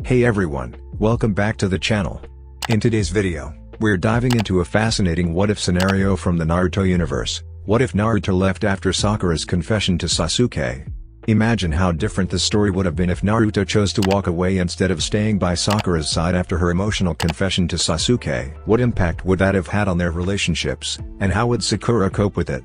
Hey everyone, welcome back to the channel. In today's video, we're diving into a fascinating what-if scenario from the Naruto universe. What if Naruto left after Sakura's confession to Sasuke? Imagine how different the story would have been if Naruto chose to walk away instead of staying by Sakura's side after her emotional confession to Sasuke. What impact would that have had on their relationships, and how would Sakura cope with it?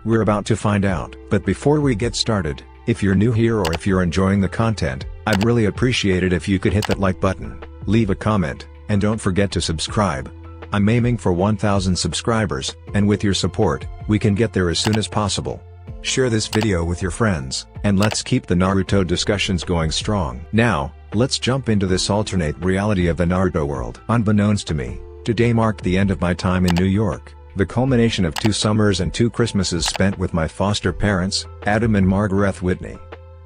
We're about to find out. But before we get started, if you're new here or if you're enjoying the content, I'd really appreciate it if you could hit that like button, leave a comment, and don't forget to subscribe. I'm aiming for 1,000 subscribers, and with your support, we can get there as soon as possible. Share this video with your friends, and let's keep the Naruto discussions going strong. Now, let's jump into this alternate reality of the Naruto world. Unbeknownst to me, today marked the end of my time in New York, the culmination of 2 summers and 2 Christmases spent with my foster parents, Adam and Margaret Whitney.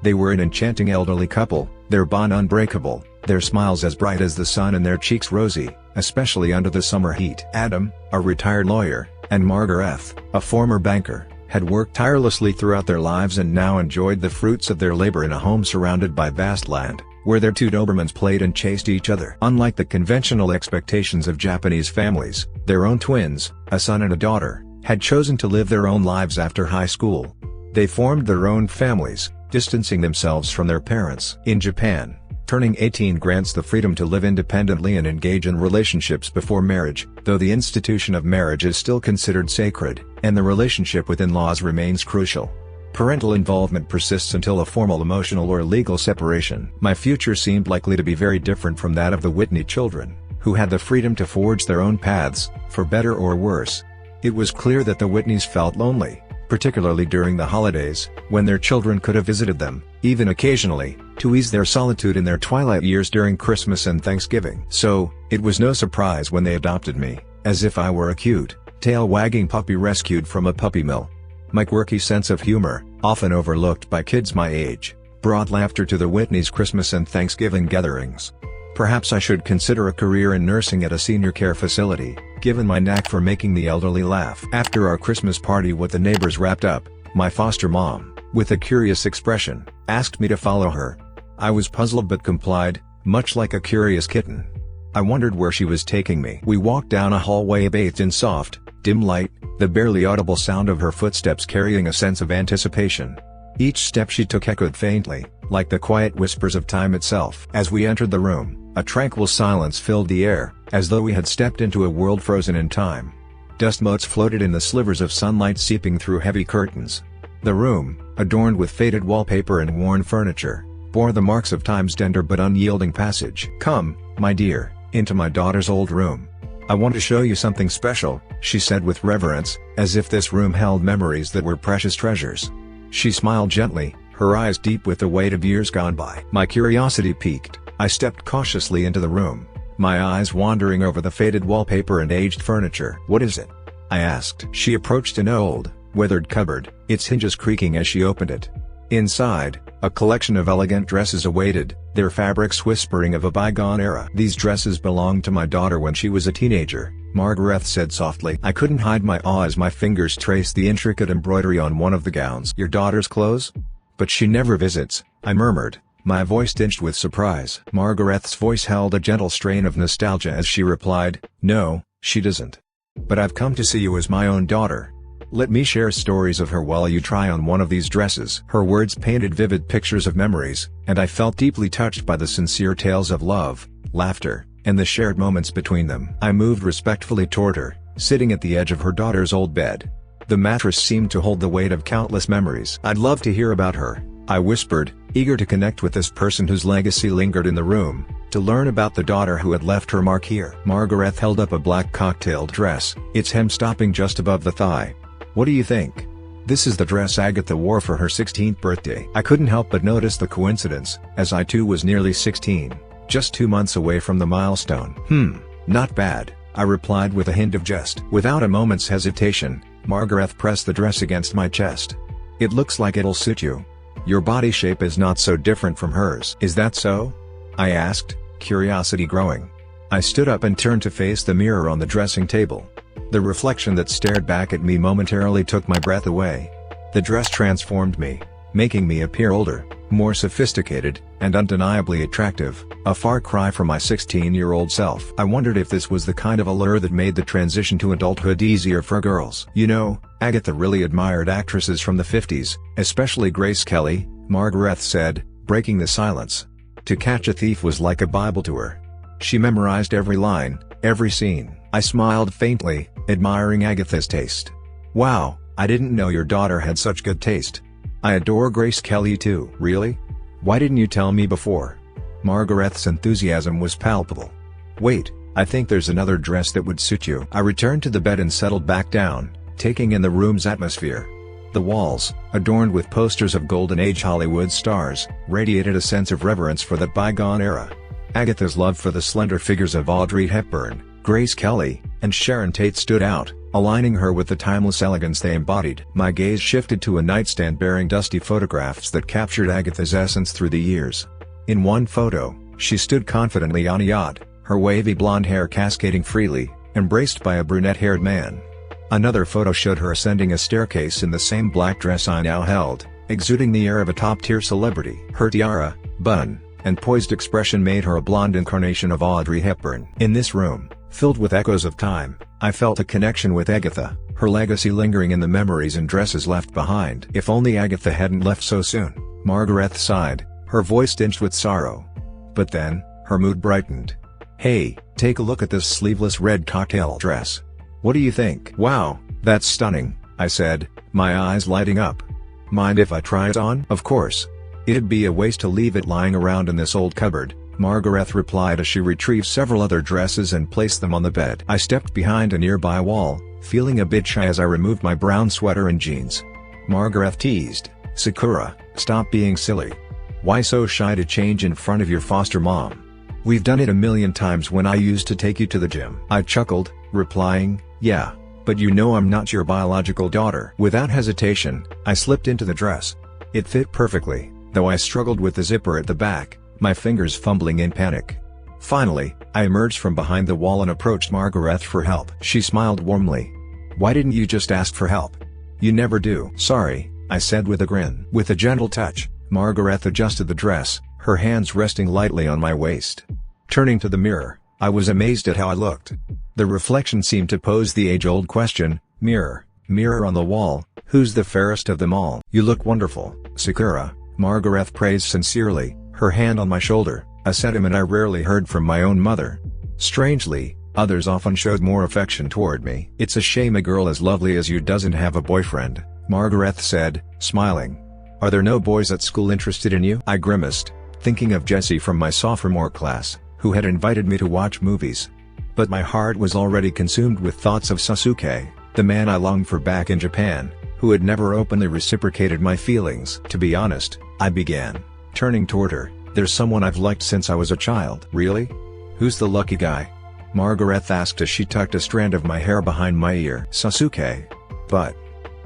They were an enchanting elderly couple, their bond unbreakable, their smiles as bright as the sun and their cheeks rosy, especially under the summer heat. Adam, a retired lawyer, and Margaret, a former banker, had worked tirelessly throughout their lives and now enjoyed the fruits of their labor in a home surrounded by vast land, where their 2 Dobermans played and chased each other. Unlike the conventional expectations of Japanese families, their own twins, a son and a daughter, had chosen to live their own lives after high school. They formed their own families, distancing themselves from their parents. In Japan, turning 18 grants the freedom to live independently and engage in relationships before marriage, though the institution of marriage is still considered sacred, and the relationship with in-laws remains crucial. Parental involvement persists until a formal emotional or legal separation. My future seemed likely to be very different from that of the Whitney children, who had the freedom to forge their own paths, for better or worse. It was clear that the Whitneys felt lonely, particularly during the holidays, when their children could have visited them, even occasionally, to ease their solitude in their twilight years during Christmas and Thanksgiving. So, it was no surprise when they adopted me, as if I were a cute, tail-wagging puppy rescued from a puppy mill. My quirky sense of humor, often overlooked by kids my age, brought laughter to the Whitneys' Christmas and Thanksgiving gatherings. Perhaps I should consider a career in nursing at a senior care facility, given my knack for making the elderly laugh. After our Christmas party with the neighbors wrapped up, my foster mom, with a curious expression, asked me to follow her. I was puzzled but complied, much like a curious kitten. I wondered where she was taking me. We walked down a hallway bathed in soft, dim light, the barely audible sound of her footsteps carrying a sense of anticipation. Each step she took echoed faintly, like the quiet whispers of time itself. As we entered the room, a tranquil silence filled the air, as though we had stepped into a world frozen in time. Dust motes floated in the slivers of sunlight seeping through heavy curtains. The room, adorned with faded wallpaper and worn furniture, bore the marks of time's tender but unyielding passage. "Come, my dear, into my daughter's old room. I want to show you something special," she said with reverence, as if this room held memories that were precious treasures. She smiled gently, her eyes deep with the weight of years gone by. My curiosity piqued. I stepped cautiously into the room, my eyes wandering over the faded wallpaper and aged furniture. "What is it?" I asked. She approached an old, weathered cupboard, its hinges creaking as she opened it. Inside, a collection of elegant dresses awaited, their fabrics whispering of a bygone era. "These dresses belonged to my daughter when she was a teenager," Margaret said softly. I couldn't hide my awe as my fingers traced the intricate embroidery on one of the gowns. "Your daughter's clothes? But she never visits," I murmured, my voice tinged with surprise. Margaret's voice held a gentle strain of nostalgia as she replied, "No, she doesn't. But I've come to see you as my own daughter. Let me share stories of her while you try on one of these dresses." Her words painted vivid pictures of memories, and I felt deeply touched by the sincere tales of love, laughter, and the shared moments between them. I moved respectfully toward her, sitting at the edge of her daughter's old bed. The mattress seemed to hold the weight of countless memories. "I'd love to hear about her," I whispered, eager to connect with this person whose legacy lingered in the room, to learn about the daughter who had left her mark here. Margaret held up a black cocktail dress, its hem stopping just above the thigh. "What do you think? This is the dress Agatha wore for her 16th birthday." I couldn't help but notice the coincidence, as I too was nearly 16, just 2 months away from the milestone. Not bad," I replied with a hint of jest. Without a moment's hesitation, Margaret pressed the dress against my chest. "It looks like it'll suit you. Your body shape is not so different from hers." "Is that so?" I asked, curiosity growing. I stood up and turned to face the mirror on the dressing table. The reflection that stared back at me momentarily took my breath away. The dress transformed me, making me appear older, More sophisticated, and undeniably attractive, a far cry from my 16-year-old self. I wondered if this was the kind of allure that made the transition to adulthood easier for girls. You know, Agatha really admired actresses from the 50s, especially Grace Kelly, Margaret said, breaking the silence. To Catch a Thief was like a Bible to her. She memorized every line, every scene. I smiled faintly, admiring Agatha's taste. Wow, I didn't know your daughter had such good taste. I adore Grace Kelly too. Really? Why didn't you tell me before? Margaret's enthusiasm was palpable. Wait, I think there's another dress that would suit you. I returned to the bed and settled back down, taking in the room's atmosphere. The walls, adorned with posters of Golden Age Hollywood stars, radiated a sense of reverence for that bygone era. Agatha's love for the slender figures of Audrey Hepburn, Grace Kelly, and Sharon Tate stood out, aligning her with the timeless elegance they embodied. My gaze shifted to a nightstand bearing dusty photographs that captured Agatha's essence through the years. In one photo, she stood confidently on a yacht, her wavy blonde hair cascading freely, embraced by a brunette-haired man. Another photo showed her ascending a staircase in the same black dress I now held, exuding the air of a top-tier celebrity. Her tiara, bun, and poised expression made her a blonde incarnation of Audrey Hepburn. In this room, filled with echoes of time, I felt a connection with Agatha, her legacy lingering in the memories and dresses left behind. If only Agatha hadn't left so soon, Margaret sighed, her voice tinged with sorrow. But then, her mood brightened. Hey, take a look at this sleeveless red cocktail dress. What do you think? Wow, that's stunning, I said, my eyes lighting up. Mind if I try it on? Of course. It'd be a waste to leave it lying around in this old cupboard, Margaret replied as she retrieved several other dresses and placed them on the bed. I stepped behind a nearby wall, feeling a bit shy as I removed my brown sweater and jeans. Margaret teased, Sakura, stop being silly. Why so shy to change in front of your foster mom? We've done it a million times when I used to take you to the gym. I chuckled, replying, yeah, but you know I'm not your biological daughter. Without hesitation, I slipped into the dress. It fit perfectly, though I struggled with the zipper at the back, my fingers fumbling in panic. Finally, I emerged from behind the wall and approached Margaret for help. She smiled warmly. Why didn't you just ask for help? You never do. Sorry, I said with a grin. With a gentle touch, Margaret adjusted the dress, her hands resting lightly on my waist. Turning to the mirror, I was amazed at how I looked. The reflection seemed to pose the age-old question, mirror, mirror on the wall, who's the fairest of them all? You look wonderful, Sakura, Margaret praised sincerely, her hand on my shoulder, a sentiment I rarely heard from my own mother. Strangely, others often showed more affection toward me. It's a shame a girl as lovely as you doesn't have a boyfriend, Margaret said, smiling. Are there no boys at school interested in you? I grimaced, thinking of Jesse from my sophomore class, who had invited me to watch movies. But my heart was already consumed with thoughts of Sasuke, the man I longed for back in Japan, who had never openly reciprocated my feelings. To be honest, I began, turning toward her, there's someone I've liked since I was a child. Really? Who's the lucky guy? Margaret asked as she tucked a strand of my hair behind my ear. Sasuke. But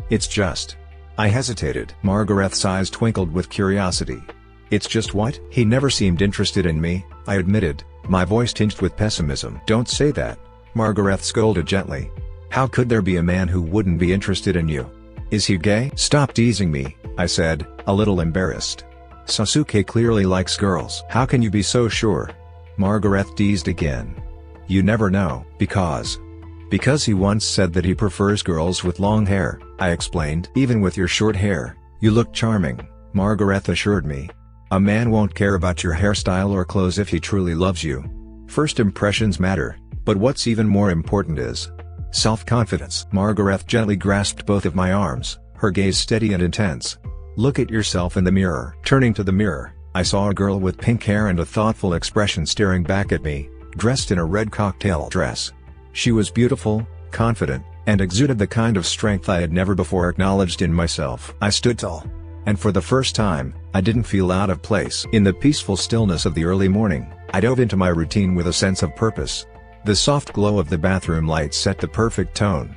it's just. I hesitated. Margaret's eyes twinkled with curiosity. It's just what? He never seemed interested in me, I admitted, my voice tinged with pessimism. Don't say that, Margaret scolded gently. How could there be a man who wouldn't be interested in you? Is he gay? Stop teasing me, I said, a little embarrassed. Sasuke clearly likes girls. How can you be so sure? Margaret teased again. You never know. Because he once said that he prefers girls with long hair, I explained. Even with your short hair, you look charming, Margaret assured me. A man won't care about your hairstyle or clothes if he truly loves you. First impressions matter, but what's even more important is self-confidence. Margaret gently grasped both of my arms, her gaze steady and intense. Look at yourself in the mirror. Turning to the mirror, I saw a girl with pink hair and a thoughtful expression staring back at me, dressed in a red cocktail dress. She was beautiful, confident, and exuded the kind of strength I had never before acknowledged in myself. I stood tall. And for the first time, I didn't feel out of place. In the peaceful stillness of the early morning, I dove into my routine with a sense of purpose. The soft glow of the bathroom light set the perfect tone.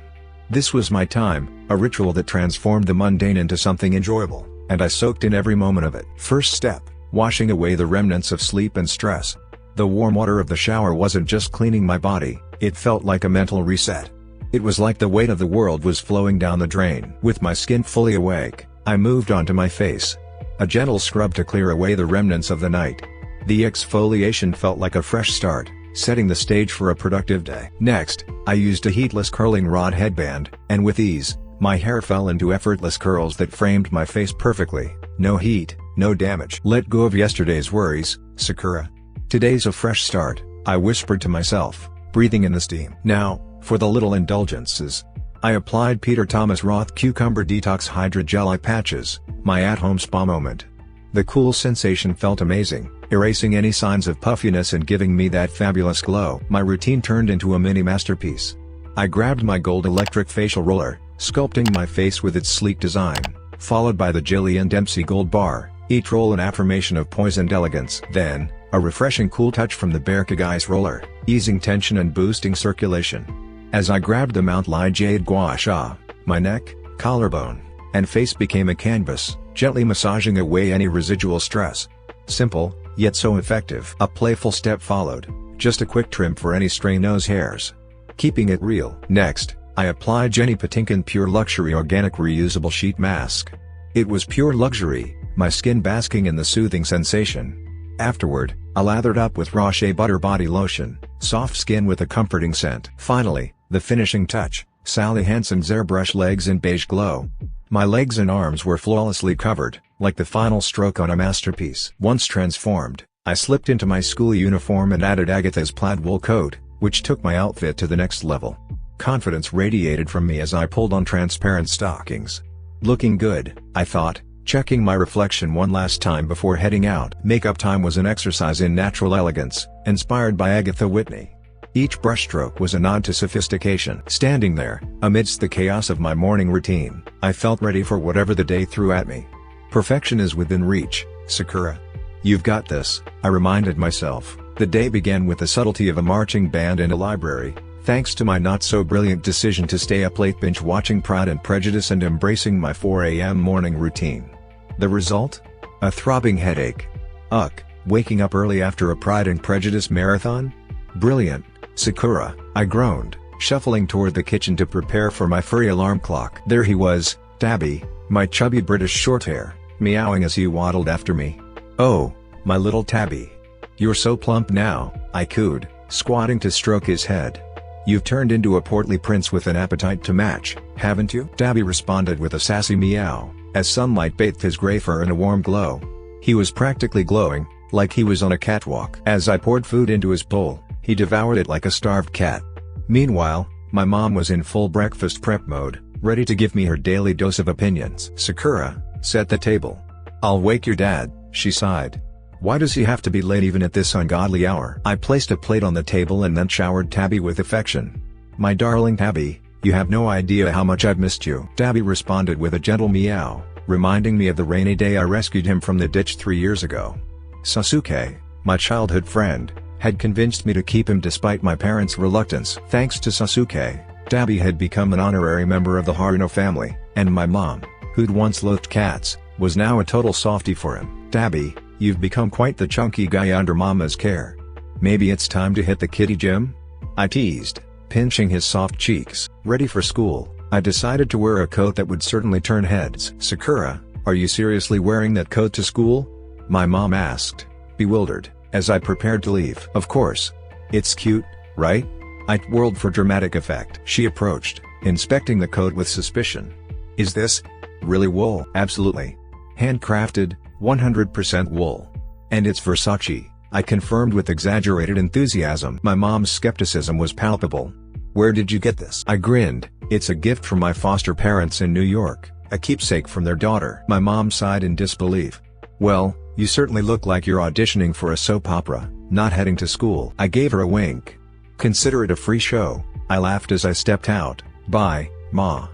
This was my time, a ritual that transformed the mundane into something enjoyable, and I soaked in every moment of it. First step, washing away the remnants of sleep and stress. The warm water of the shower wasn't just cleaning my body, it felt like a mental reset. It was like the weight of the world was flowing down the drain. With my skin fully awake, I moved on to my face. a gentle scrub to clear away the remnants of the night. The exfoliation felt like a fresh start, setting the stage for a productive day. Next, I used a heatless curling rod headband, and with ease, my hair fell into effortless curls that framed my face perfectly. No heat, no damage. Let go of yesterday's worries, Sakura. Today's a fresh start, I whispered to myself, breathing in the steam. Now, for the little indulgences. I applied Peter Thomas Roth Cucumber Detox Hydrogel Eye Patches, my at-home spa moment. The cool sensation felt amazing, erasing any signs of puffiness and giving me that fabulous glow. My routine turned into a mini masterpiece. I grabbed my gold electric facial roller, sculpting my face with its sleek design, followed by the Jillian Dempsey Gold Bar, each roll an affirmation of poise and elegance. Then, a refreshing cool touch from the Berkeguy's roller, easing tension and boosting circulation. As I grabbed the Mount Lai Jade Gua Sha, my neck, collarbone, and face became a canvas, gently massaging away any residual stress. Simple, yet so effective. A playful step followed, just a quick trim for any stray nose hairs. Keeping it real. Next, I applied Jenny Patinkin Pure Luxury Organic Reusable Sheet Mask. It was pure luxury, my skin basking in the soothing sensation. Afterward, I lathered up with raw shea butter body lotion, soft skin with a comforting scent. Finally, the finishing touch, Sally Hansen's airbrush legs in beige glow. My legs and arms were flawlessly covered, like the final stroke on a masterpiece. Once transformed, I slipped into my school uniform and added Agatha's plaid wool coat, which took my outfit to the next level. Confidence radiated from me as I pulled on transparent stockings. Looking good, I thought, checking my reflection one last time before heading out. Makeup time was an exercise in natural elegance, inspired by Agatha Whitney. Each brushstroke was a nod to sophistication. Standing there, amidst the chaos of my morning routine, I felt ready for whatever the day threw at me. Perfection is within reach, Sakura. You've got this, I reminded myself. The day began with the subtlety of a marching band in a library, thanks to my not-so-brilliant decision to stay up late binge-watching Pride and Prejudice and embracing my 4 a.m. morning routine. The result? A throbbing headache. Ugh, waking up early after a Pride and Prejudice marathon? Brilliant, Sakura, I groaned, shuffling toward the kitchen to prepare for my furry alarm clock. There he was, Tabby, my chubby British shorthair, meowing as he waddled after me. Oh, my little Tabby. You're so plump now, I cooed, squatting to stroke his head. You've turned into a portly prince with an appetite to match, haven't you? Tabby responded with a sassy meow, as sunlight bathed his gray fur in a warm glow. He was practically glowing, like he was on a catwalk. As I poured food into his bowl, he devoured it like a starved cat. Meanwhile, my mom was in full breakfast prep mode, ready to give me her daily dose of opinions. Sakura, set the table. I'll wake your dad, she sighed. Why does he have to be late even at this ungodly hour? I placed a plate on the table and then showered Tabby with affection. My darling Tabby, you have no idea how much I've missed you. Tabby responded with a gentle meow, reminding me of the rainy day I rescued him from the ditch 3 years ago. Sasuke, my childhood friend, had convinced me to keep him despite my parents' reluctance. Thanks to Sasuke, Tabby had become an honorary member of the Haruno family, and my mom, who'd once loathed cats, was now a total softie for him. Tabby, you've become quite the chunky guy under Mama's care. Maybe it's time to hit the kitty gym? I teased, pinching his soft cheeks. Ready for school, I decided to wear a coat that would certainly turn heads. Sakura, are you seriously wearing that coat to school? My mom asked, bewildered, as I prepared to leave. Of course. It's cute, right? I twirled for dramatic effect. She approached, inspecting the coat with suspicion. Is this really wool? Absolutely. Handcrafted, 100% wool. And it's Versace, I confirmed with exaggerated enthusiasm. My mom's skepticism was palpable. Where did you get this? I grinned. It's a gift from my foster parents in New York, a keepsake from their daughter. My mom sighed in disbelief. Well, you certainly look like you're auditioning for a soap opera, not heading to school. I gave her a wink. Consider it a free show, I laughed as I stepped out. Bye, Ma.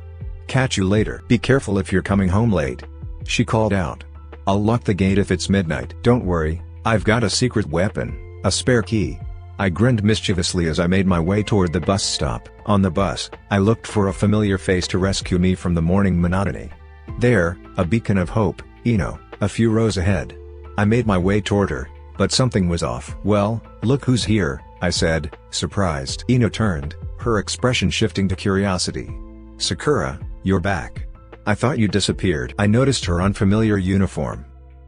Catch you later. Be careful if you're coming home late. She called out. I'll lock the gate if it's midnight. Don't worry, I've got a secret weapon, a spare key. I grinned mischievously as I made my way toward the bus stop. On the bus, I looked for a familiar face to rescue me from the morning monotony. There, a beacon of hope, Ino, a few rows ahead. I made my way toward her, but something was off. Well, look who's here, I said, surprised. Ino turned, her expression shifting to curiosity. Sakura, you're back. I thought you disappeared. I noticed her unfamiliar uniform.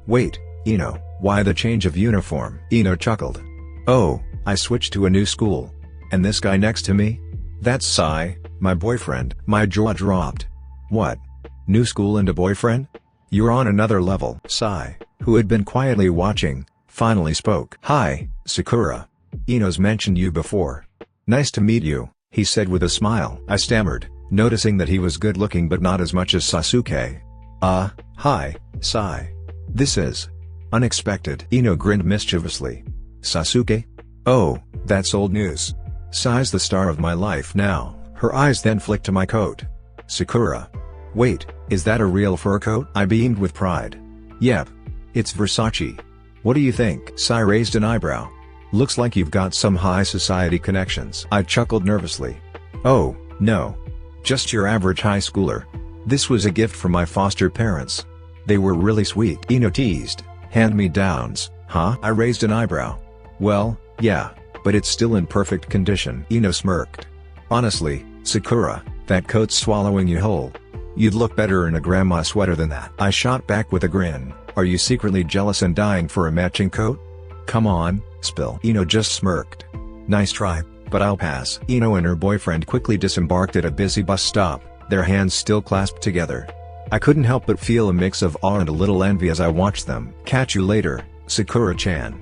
Wait, Ino, why the change of uniform? Ino chuckled. Oh, I switched to a new school. And this guy next to me? That's Sai, my boyfriend. My jaw dropped. What? New school and a boyfriend? You're on another level. Sai, who had been quietly watching, finally spoke. Hi, Sakura. Ino's mentioned you before. Nice to meet you, he said with a smile. I stammered, noticing that he was good looking but not as much as Sasuke. Hi, Sai. This is unexpected. Ino grinned mischievously. Sasuke? Oh, that's old news. Sai's the star of my life now. Her eyes then flicked to my coat. Sakura. Wait, is that a real fur coat? I beamed with pride. Yep. It's Versace. What do you think? Sai raised an eyebrow. Looks like you've got some high society connections. I chuckled nervously. Oh, no. Just your average high schooler. This was a gift from my foster parents. They were really sweet. Ino teased. Hand-me-downs, huh? I raised an eyebrow. Well, yeah, but it's still in perfect condition. Ino smirked. Honestly, Sakura, that coat's swallowing you whole. You'd look better in a grandma sweater than that. I shot back with a grin. Are you secretly jealous and dying for a matching coat? Come on, spill. Ino just smirked. Nice try, but I'll pass. Ino and her boyfriend quickly disembarked at a busy bus stop, their hands still clasped together. I couldn't help but feel a mix of awe and a little envy as I watched them. Catch you later, Sakura-chan.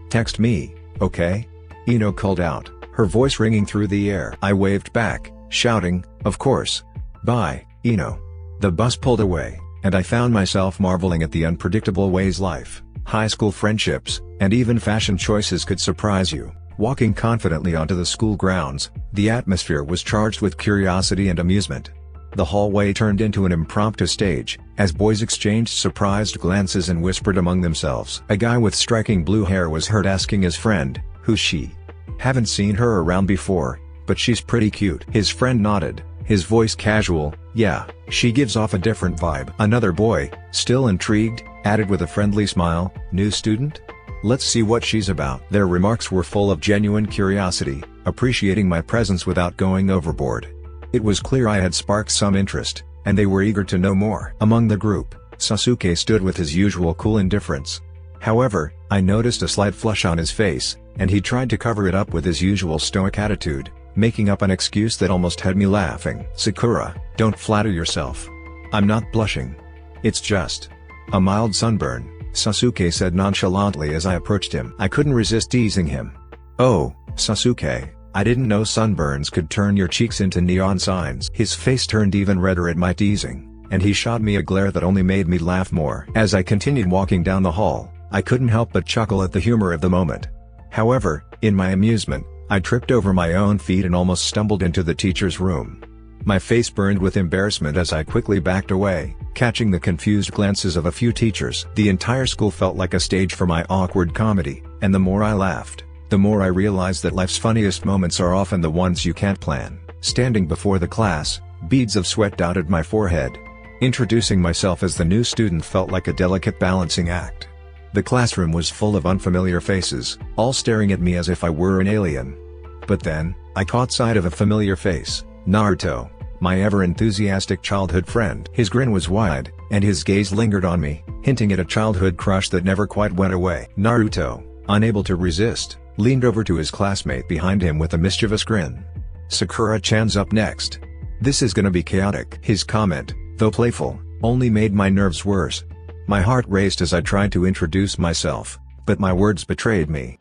Text me, okay? Ino called out, her voice ringing through the air. I waved back, shouting, of course. Bye, Ino. The bus pulled away, and I found myself marveling at the unpredictable ways life, high school friendships, and even fashion choices could surprise you. Walking confidently onto the school grounds, the atmosphere was charged with curiosity and amusement. The hallway turned into an impromptu stage, as boys exchanged surprised glances and whispered among themselves. A guy with striking blue hair was heard asking his friend, who's she? Haven't seen her around before, but she's pretty cute. His friend nodded, his voice casual, yeah, she gives off a different vibe. Another boy, still intrigued, added with a friendly smile, new student? Let's see what she's about. Their remarks were full of genuine curiosity, appreciating my presence without going overboard. It was clear I had sparked some interest, and they were eager to know more. Among the group, Sasuke stood with his usual cool indifference. However, I noticed a slight flush on his face, and he tried to cover it up with his usual stoic attitude, making up an excuse that almost had me laughing. Sakura, don't flatter yourself. I'm not blushing. It's just a mild sunburn, Sasuke said nonchalantly as I approached him. I couldn't resist teasing him. Oh, Sasuke, I didn't know sunburns could turn your cheeks into neon signs. His face turned even redder at my teasing, and he shot me a glare that only made me laugh more. As I continued walking down the hall, I couldn't help but chuckle at the humor of the moment. However, in my amusement, I tripped over my own feet and almost stumbled into the teacher's room. My face burned with embarrassment as I quickly backed away, catching the confused glances of a few teachers. The entire school felt like a stage for my awkward comedy, and the more I laughed, the more I realized that life's funniest moments are often the ones you can't plan. Standing before the class, beads of sweat dotted my forehead. Introducing myself as the new student felt like a delicate balancing act. The classroom was full of unfamiliar faces, all staring at me as if I were an alien. But then, I caught sight of a familiar face, Naruto, my ever-enthusiastic childhood friend. His grin was wide, and his gaze lingered on me, hinting at a childhood crush that never quite went away. Naruto, unable to resist, leaned over to his classmate behind him with a mischievous grin. Sakura-chan's up next. This is gonna be chaotic. His comment, though playful, only made my nerves worse. My heart raced as I tried to introduce myself, but my words betrayed me.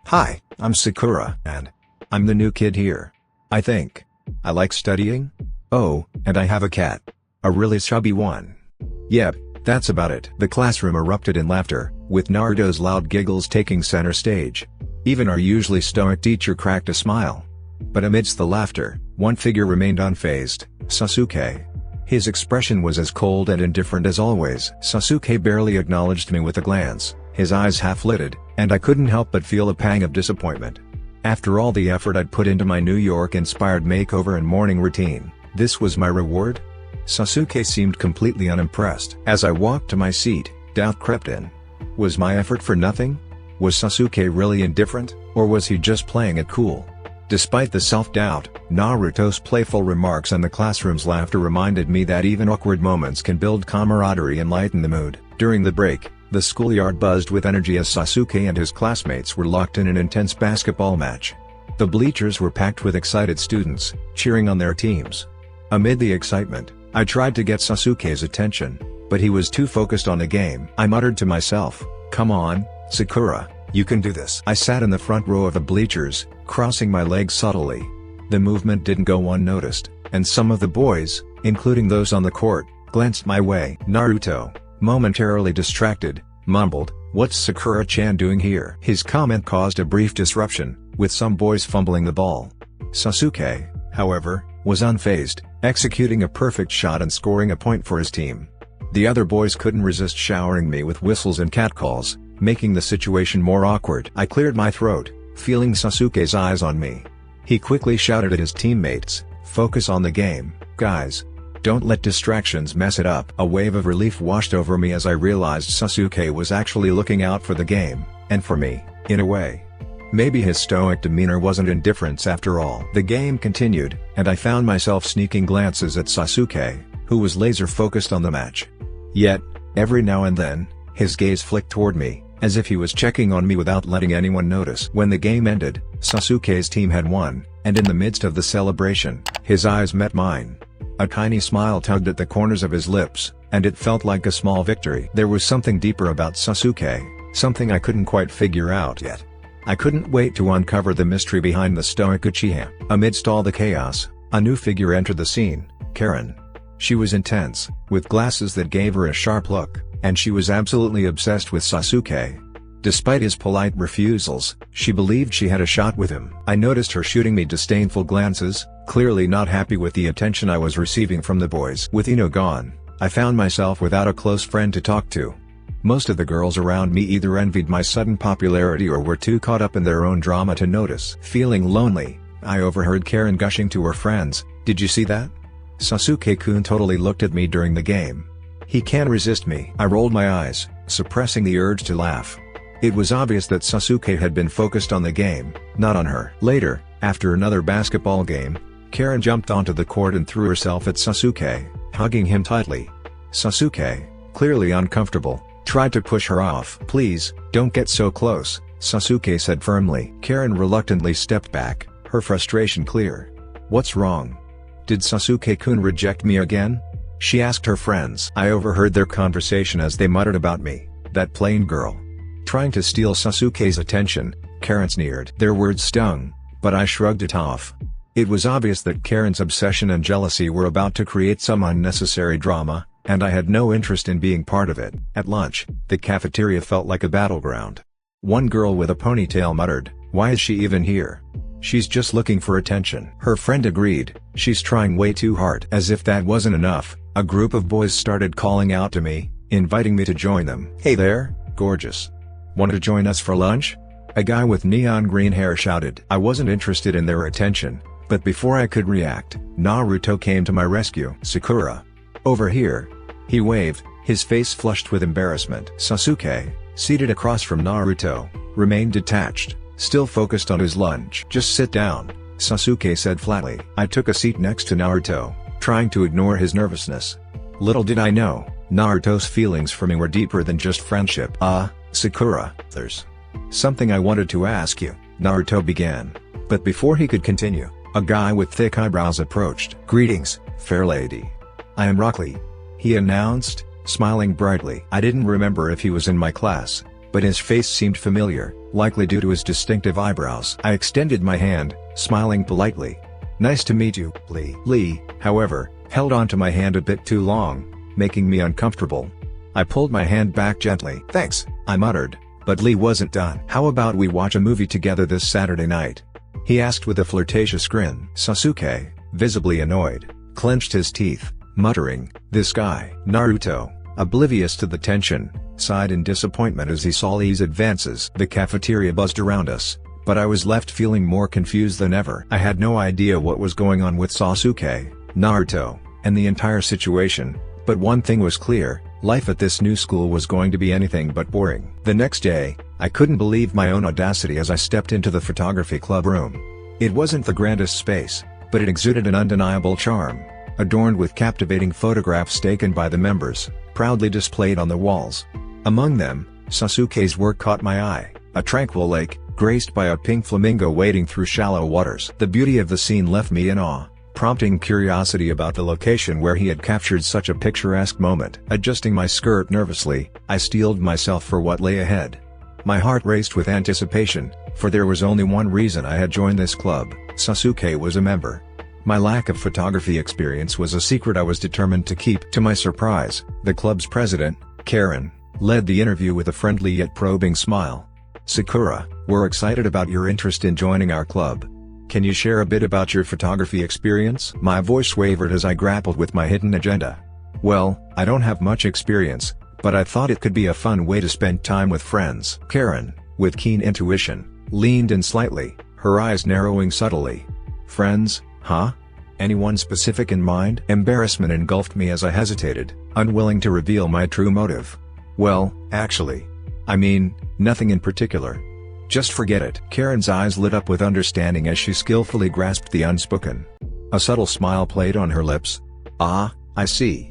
Hi, I'm Sakura, and I'm the new kid here. I think. I like studying? Oh, and I have a cat. A really chubby one. Yep, that's about it. The classroom erupted in laughter, with Naruto's loud giggles taking center stage. Even our usually stoic teacher cracked a smile. But amidst the laughter, one figure remained unfazed, Sasuke. His expression was as cold and indifferent as always. Sasuke barely acknowledged me with a glance, his eyes half-lidded, and I couldn't help but feel a pang of disappointment. After all the effort I'd put into my New York-inspired makeover and morning routine, this was my reward? Sasuke seemed completely unimpressed. As I walked to my seat, doubt crept in. Was my effort for nothing? Was Sasuke really indifferent, or was he just playing it cool? Despite the self-doubt, Naruto's playful remarks and the classroom's laughter reminded me that even awkward moments can build camaraderie and lighten the mood. During the break, The schoolyard buzzed with energy as Sasuke and his classmates were locked in an intense basketball match. The bleachers were packed with excited students, cheering on their teams. Amid the excitement, I tried to get Sasuke's attention, but he was too focused on the game. I muttered to myself, "Come on, Sakura, you can do this." I sat in the front row of the bleachers, crossing my legs subtly. The movement didn't go unnoticed, and some of the boys, including those on the court, glanced my way. Naruto, momentarily distracted, mumbled, "What's Sakura-chan doing here?" His comment caused a brief disruption, with some boys fumbling the ball. Sasuke, however, was unfazed, executing a perfect shot and scoring a point for his team. The other boys couldn't resist showering me with whistles and catcalls, making the situation more awkward. I cleared my throat, feeling Sasuke's eyes on me. He quickly shouted at his teammates, "Focus on the game, guys. Don't let distractions mess it up." A wave of relief washed over me as I realized Sasuke was actually looking out for the game, and for me, in a way. Maybe his stoic demeanor wasn't indifference after all. The game continued, and I found myself sneaking glances at Sasuke, who was laser-focused on the match. Yet, every now and then, his gaze flicked toward me, as if he was checking on me without letting anyone notice. When the game ended, Sasuke's team had won, and in the midst of the celebration, his eyes met mine. A tiny smile tugged at the corners of his lips, and it felt like a small victory. There was something deeper about Sasuke, something I couldn't quite figure out yet. I couldn't wait to uncover the mystery behind the stoic Uchiha. Amidst all the chaos, a new figure entered the scene, Karen. She was intense, with glasses that gave her a sharp look, and she was absolutely obsessed with Sasuke. Despite his polite refusals, she believed she had a shot with him. I noticed her shooting me disdainful glances, clearly not happy with the attention I was receiving from the boys. With Ino gone, I found myself without a close friend to talk to. Most of the girls around me either envied my sudden popularity or were too caught up in their own drama to notice. Feeling lonely, I overheard Karen gushing to her friends, "Did you see that? Sasuke-kun totally looked at me during the game. He can't resist me." I rolled my eyes, suppressing the urge to laugh. It was obvious that Sasuke had been focused on the game, not on her. Later, after another basketball game, Karen jumped onto the court and threw herself at Sasuke, hugging him tightly. Sasuke, clearly uncomfortable, tried to push her off. "Please, don't get so close," Sasuke said firmly. Karen reluctantly stepped back, her frustration clear. "What's wrong? Did Sasuke-kun reject me again?" she asked her friends. I overheard their conversation as they muttered about me, "That plain girl." Trying to steal Sasuke's attention, Karen sneered. Their words stung, but I shrugged it off. It was obvious that Karen's obsession and jealousy were about to create some unnecessary drama, and I had no interest in being part of it. At lunch, the cafeteria felt like a battleground. One girl with a ponytail muttered, "Why is she even here? She's just looking for attention." Her friend agreed, "She's trying way too hard." As if that wasn't enough, a group of boys started calling out to me, inviting me to join them. "Hey there, gorgeous. Want to join us for lunch?" a guy with neon green hair shouted. I wasn't interested in their attention, but before I could react, Naruto came to my rescue. "Sakura. Over here." He waved, his face flushed with embarrassment. Sasuke, seated across from Naruto, remained detached, still focused on his lunch. "Just sit down," Sasuke said flatly. I took a seat next to Naruto, trying to ignore his nervousness. Little did I know, Naruto's feelings for me were deeper than just friendship. Sakura, there's something I wanted to ask you," Naruto began. But before he could continue, a guy with thick eyebrows approached. "Greetings, fair lady. I am Rock Lee," he announced, smiling brightly. I didn't remember if he was in my class, but his face seemed familiar, likely due to his distinctive eyebrows. I extended my hand, smiling politely. "Nice to meet you, Lee." Lee, however, held onto my hand a bit too long, making me uncomfortable. I pulled my hand back gently. "Thanks," I muttered, but Lee wasn't done. "How about we watch a movie together this Saturday night?" he asked with a flirtatious grin. Sasuke, visibly annoyed, clenched his teeth, muttering, "This guy." Naruto, oblivious to the tension, sighed in disappointment as he saw Lee's advances. The cafeteria buzzed around us, but I was left feeling more confused than ever. I had no idea what was going on with Sasuke, Naruto, and the entire situation, but one thing was clear: life at this new school was going to be anything but boring. The next day, I couldn't believe my own audacity as I stepped into the photography club room. It wasn't the grandest space, but it exuded an undeniable charm, adorned with captivating photographs taken by the members, proudly displayed on the walls. Among them, Sasuke's work caught my eye, a tranquil lake, graced by a pink flamingo wading through shallow waters. The beauty of the scene left me in awe, prompting curiosity about the location where he had captured such a picturesque moment. Adjusting my skirt nervously, I steeled myself for what lay ahead. My heart raced with anticipation, for there was only one reason I had joined this club: Sasuke was a member. My lack of photography experience was a secret I was determined to keep. To my surprise, the club's president, Karen, led the interview with a friendly yet probing smile. "Sakura, we're excited about your interest in joining our club. Can you share a bit about your photography experience?" My voice wavered as I grappled with my hidden agenda. "Well, I don't have much experience, but I thought it could be a fun way to spend time with friends." Karen, with keen intuition, leaned in slightly, her eyes narrowing subtly. "Friends, huh? Anyone specific in mind?" Embarrassment engulfed me as I hesitated, unwilling to reveal my true motive. "Well, actually. I mean, nothing in particular. Just forget it." Karen's eyes lit up with understanding as she skillfully grasped the unspoken. A subtle smile played on her lips. "Ah, I see.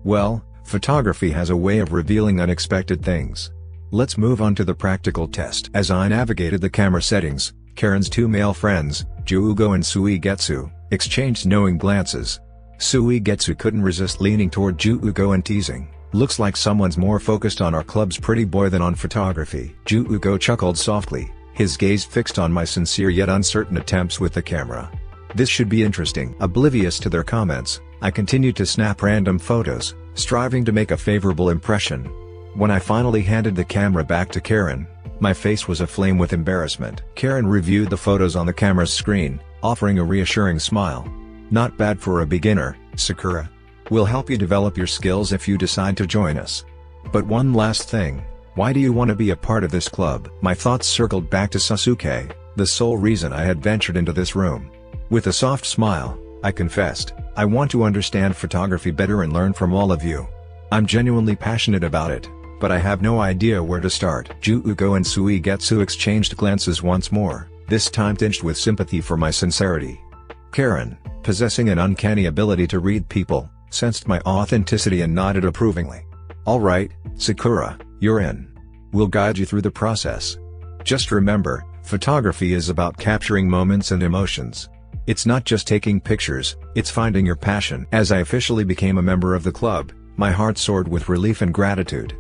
Well, photography has a way of revealing unexpected things. Let's move on to the practical test." As I navigated the camera settings, Karen's two male friends, Juugo and Suigetsu, exchanged knowing glances. Suigetsu couldn't resist leaning toward Juugo and teasing, "Looks like someone's more focused on our club's pretty boy than on photography." Juugo chuckled softly, his gaze fixed on my sincere yet uncertain attempts with the camera. This should be interesting. Oblivious to their comments, I continued to snap random photos, striving to make a favorable impression. When I finally handed the camera back to Karen, my face was aflame with embarrassment. Karen reviewed the photos on the camera's screen, offering a reassuring smile. "Not bad for a beginner, Sakura. We'll help you develop your skills if you decide to join us. But one last thing, why do you want to be a part of this club?" My thoughts circled back to Sasuke, the sole reason I had ventured into this room. With a soft smile, I confessed, "I want to understand photography better and learn from all of you. I'm genuinely passionate about it, but I have no idea where to start." Juugo and Suigetsu exchanged glances once more, this time tinged with sympathy for my sincerity. Karen, possessing an uncanny ability to read people, sensed my authenticity and nodded approvingly. "All right, Sakura, you're in. We'll guide you through the process. Just remember, photography is about capturing moments and emotions. It's not just taking pictures, it's finding your passion." As I officially became a member of the club, my heart soared with relief and gratitude.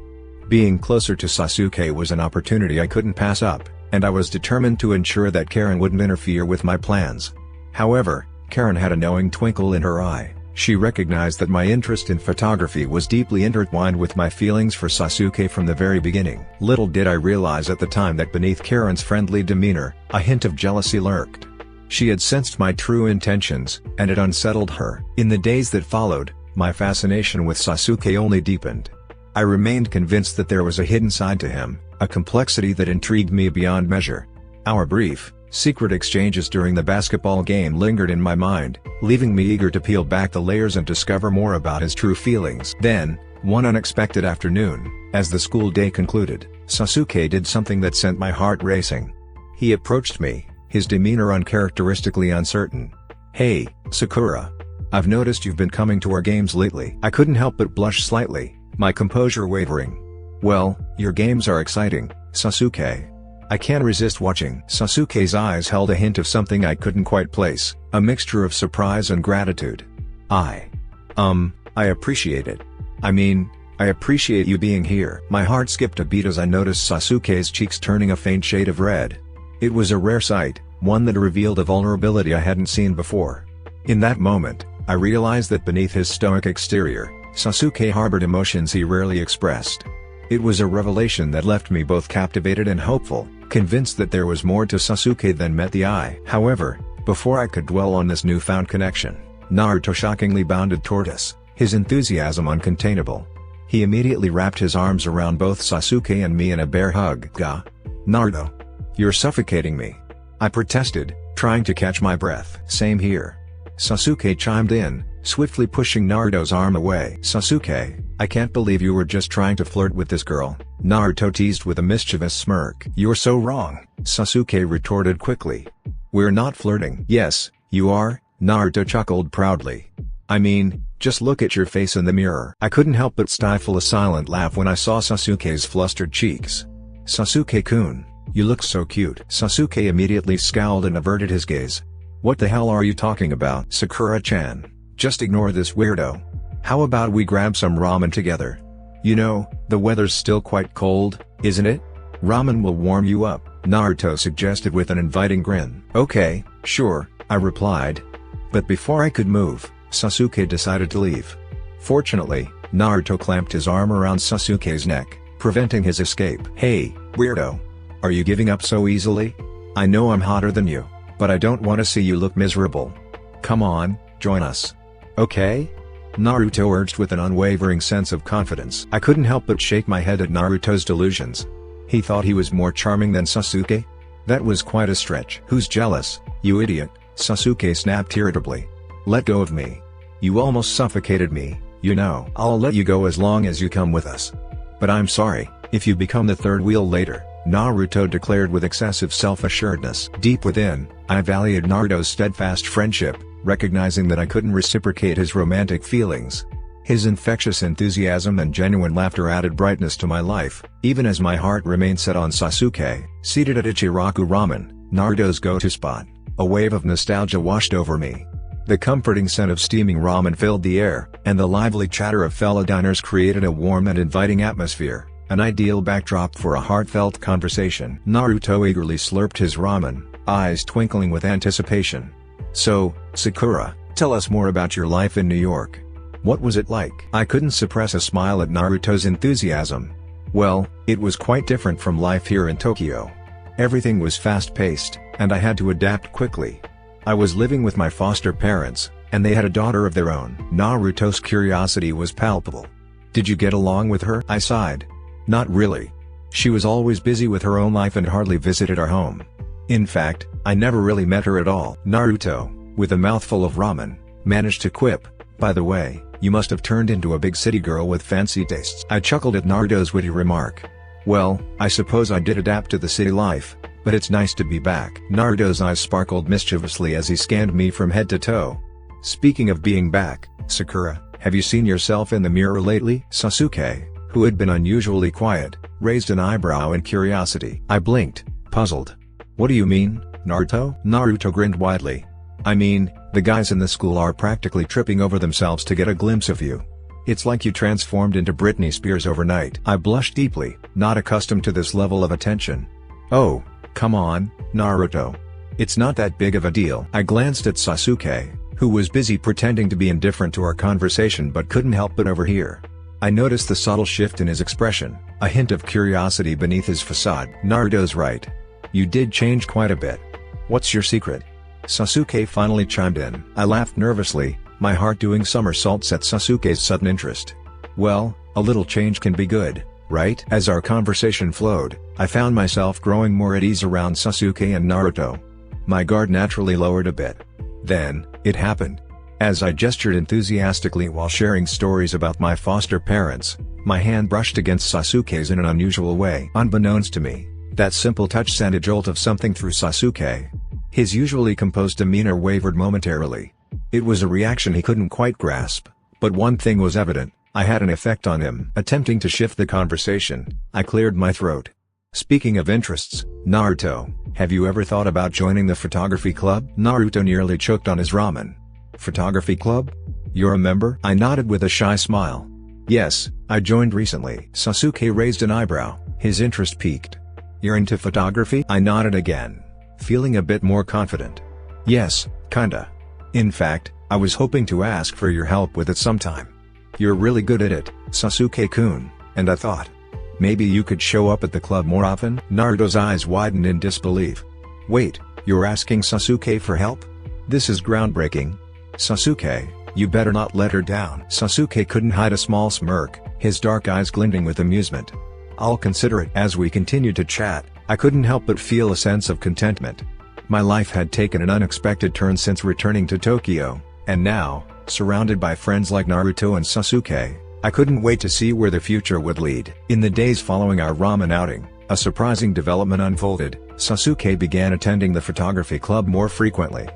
Being closer to Sasuke was an opportunity I couldn't pass up, and I was determined to ensure that Karen wouldn't interfere with my plans. However, Karen had a knowing twinkle in her eye. She recognized that my interest in photography was deeply intertwined with my feelings for Sasuke from the very beginning. Little did I realize at the time that beneath Karen's friendly demeanor, a hint of jealousy lurked. She had sensed my true intentions, and it unsettled her. In the days that followed, my fascination with Sasuke only deepened. I remained convinced that there was a hidden side to him, a complexity that intrigued me beyond measure. Our brief, secret exchanges during the basketball game lingered in my mind, leaving me eager to peel back the layers and discover more about his true feelings. Then, one unexpected afternoon, as the school day concluded, Sasuke did something that sent my heart racing. He approached me, his demeanor uncharacteristically uncertain. "Hey, Sakura. I've noticed you've been coming to our games lately." I couldn't help but blush slightly, my composure wavering. "Well, your games are exciting, Sasuke. I can't resist watching." Sasuke's eyes held a hint of something I couldn't quite place, a mixture of surprise and gratitude. I appreciate it. I mean, I appreciate you being here." My heart skipped a beat as I noticed Sasuke's cheeks turning a faint shade of red. It was a rare sight, one that revealed a vulnerability I hadn't seen before. In that moment, I realized that beneath his stoic exterior, Sasuke harbored emotions he rarely expressed. It was a revelation that left me both captivated and hopeful, convinced that there was more to Sasuke than met the eye. However, before I could dwell on this newfound connection, Naruto shockingly bounded toward us, his enthusiasm uncontainable. He immediately wrapped his arms around both Sasuke and me in a bear hug. "Gah! Naruto! You're suffocating me!" I protested, trying to catch my breath. "Same here." Sasuke chimed in, swiftly pushing Naruto's arm away. "Sasuke, I can't believe you were just trying to flirt with this girl," Naruto teased with a mischievous smirk. "You're so wrong," Sasuke retorted quickly. "We're not flirting." "Yes, you are," Naruto chuckled proudly. "I mean, Just look at your face in the mirror. I couldn't help but stifle a silent laugh when I saw Sasuke's flustered cheeks. Sasuke-kun, you look so cute. Sasuke immediately scowled and averted his gaze. What the hell are you talking about? Sakura-chan, just ignore this weirdo. How about we grab some ramen together? You know, the weather's still quite cold, isn't it? Ramen will warm you up, Naruto suggested with an inviting grin. Okay, sure, I replied. But before I could move, Sasuke decided to leave. Fortunately, Naruto clamped his arm around Sasuke's neck, preventing his escape. Hey, weirdo. Are you giving up so easily? I know I'm hotter than you, but I don't want to see you look miserable. Come on, join us. Okay? Naruto urged with an unwavering sense of confidence. I couldn't help but shake my head at Naruto's delusions. He thought he was more charming than Sasuke? That was quite a stretch. Who's jealous, you idiot? Sasuke snapped irritably. Let go of me. You almost suffocated me, you know. I'll let you go as long as you come with us. But I'm sorry, if you become the third wheel later, Naruto declared with excessive self-assuredness. Deep within, I valued Naruto's steadfast friendship, recognizing that I couldn't reciprocate his romantic feelings. His infectious enthusiasm and genuine laughter added brightness to my life, even as my heart remained set on Sasuke. Seated at Ichiraku Ramen, Naruto's go-to spot, a wave of nostalgia washed over me. The comforting scent of steaming ramen filled the air, and the lively chatter of fellow diners created a warm and inviting atmosphere, an ideal backdrop for a heartfelt conversation. Naruto eagerly slurped his ramen, eyes twinkling with anticipation. So, Sakura, tell us more about your life in New York. What was it like? I couldn't suppress a smile at Naruto's enthusiasm. Well, it was quite different from life here in Tokyo. Everything was fast-paced, and I had to adapt quickly. I was living with my foster parents, and they had a daughter of their own. Naruto's curiosity was palpable. Did you get along with her? I sighed. Not really. She was always busy with her own life and hardly visited our home. In fact, I never really met her at all. Naruto, with a mouthful of ramen, managed to quip, by the way, you must have turned into a big city girl with fancy tastes. I chuckled at Naruto's witty remark. Well, I suppose I did adapt to the city life, but it's nice to be back. Naruto's eyes sparkled mischievously as he scanned me from head to toe. Speaking of being back, Sakura, have you seen yourself in the mirror lately? Sasuke, who had been unusually quiet, raised an eyebrow in curiosity. I blinked, puzzled. What do you mean, Naruto? Naruto grinned widely. I mean, the guys in the school are practically tripping over themselves to get a glimpse of you. It's like you transformed into Britney Spears overnight. I blushed deeply, not accustomed to this level of attention. Oh, come on, Naruto. It's not that big of a deal. I glanced at Sasuke, who was busy pretending to be indifferent to our conversation but couldn't help but overhear. I noticed the subtle shift in his expression, a hint of curiosity beneath his facade. Naruto's right. You did change quite a bit. What's your secret? Sasuke finally chimed in. I laughed nervously, my heart doing somersaults at Sasuke's sudden interest. Well, a little change can be good, right? As our conversation flowed, I found myself growing more at ease around Sasuke and Naruto. My guard naturally lowered a bit. Then, it happened. As I gestured enthusiastically while sharing stories about my foster parents, my hand brushed against Sasuke's in an unusual way. Unbeknownst to me, that simple touch sent a jolt of something through Sasuke. His usually composed demeanor wavered momentarily. It was a reaction he couldn't quite grasp, but one thing was evident, I had an effect on him. Attempting to shift the conversation, I cleared my throat. Speaking of interests, Naruto, have you ever thought about joining the photography club? Naruto nearly choked on his ramen. Photography club? You're a member? I nodded with a shy smile. Yes, I joined recently. Sasuke raised an eyebrow, his interest piqued. You're into photography? I nodded again, feeling a bit more confident. Yes, kinda. In fact, I was hoping to ask for your help with it sometime. You're really good at it, Sasuke-kun, and I thought, maybe you could show up at the club more often? Naruto's eyes widened in disbelief. Wait, you're asking Sasuke for help? This is groundbreaking. Sasuke, you better not let her down. Sasuke couldn't hide a small smirk, his dark eyes glinting with amusement. I'll consider it. As we continued to chat, I couldn't help but feel a sense of contentment. My life had taken an unexpected turn since returning to Tokyo, and now, surrounded by friends like Naruto and Sasuke, I couldn't wait to see where the future would lead. In the days following our ramen outing, a surprising development unfolded. Sasuke began attending the photography club more frequently.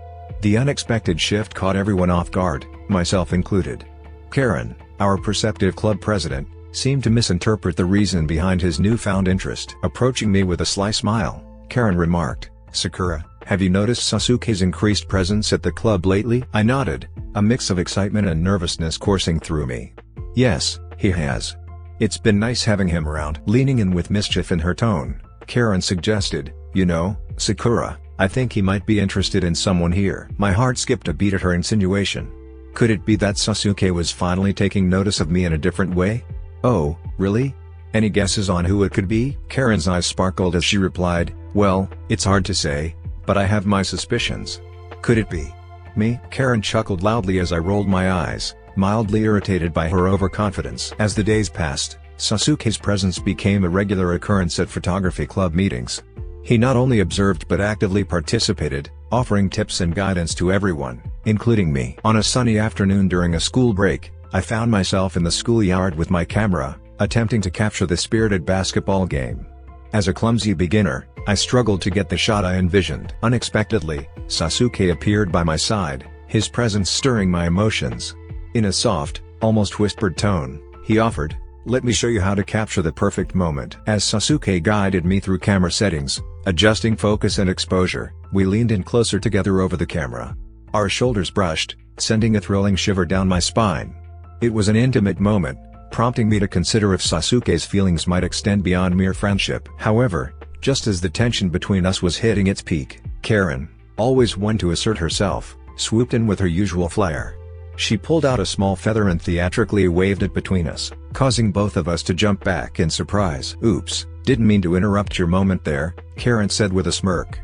The unexpected shift caught everyone off guard, myself included. Karen, our perceptive club president, seemed to misinterpret the reason behind his newfound interest. Approaching me with a sly smile, Karen remarked, "Sakura, have you noticed Sasuke's increased presence at the club lately?" I nodded, a mix of excitement and nervousness coursing through me. "Yes, he has. It's been nice having him around." Leaning in with mischief in her tone, Karen suggested, "You know, Sakura, I think he might be interested in someone here." My heart skipped a beat at her insinuation. Could it be that Sasuke was finally taking notice of me in a different way? "Oh, really? Any guesses on who it could be?" Karen's eyes sparkled as she replied, "Well, it's hard to say, but I have my suspicions." "Could it be me?" Karen chuckled loudly as I rolled my eyes, mildly irritated by her overconfidence. As the days passed, Sasuke's presence became a regular occurrence at photography club meetings. He not only observed but actively participated, offering tips and guidance to everyone, including me. On a sunny afternoon during a school break, I found myself in the schoolyard with my camera, attempting to capture the spirited basketball game. As a clumsy beginner, I struggled to get the shot I envisioned. Unexpectedly, Sasuke appeared by my side, his presence stirring my emotions. In a soft, almost whispered tone, he offered, "Let me show you how to capture the perfect moment." As Sasuke guided me through camera settings, adjusting focus and exposure, we leaned in closer together over the camera. Our shoulders brushed, sending a thrilling shiver down my spine. It was an intimate moment, prompting me to consider if Sasuke's feelings might extend beyond mere friendship. However, just as the tension between us was hitting its peak, Karen, always one to assert herself, swooped in with her usual flair. She pulled out a small feather and theatrically waved it between us, causing both of us to jump back in surprise. "Oops, didn't mean to interrupt your moment there," Karen said with a smirk.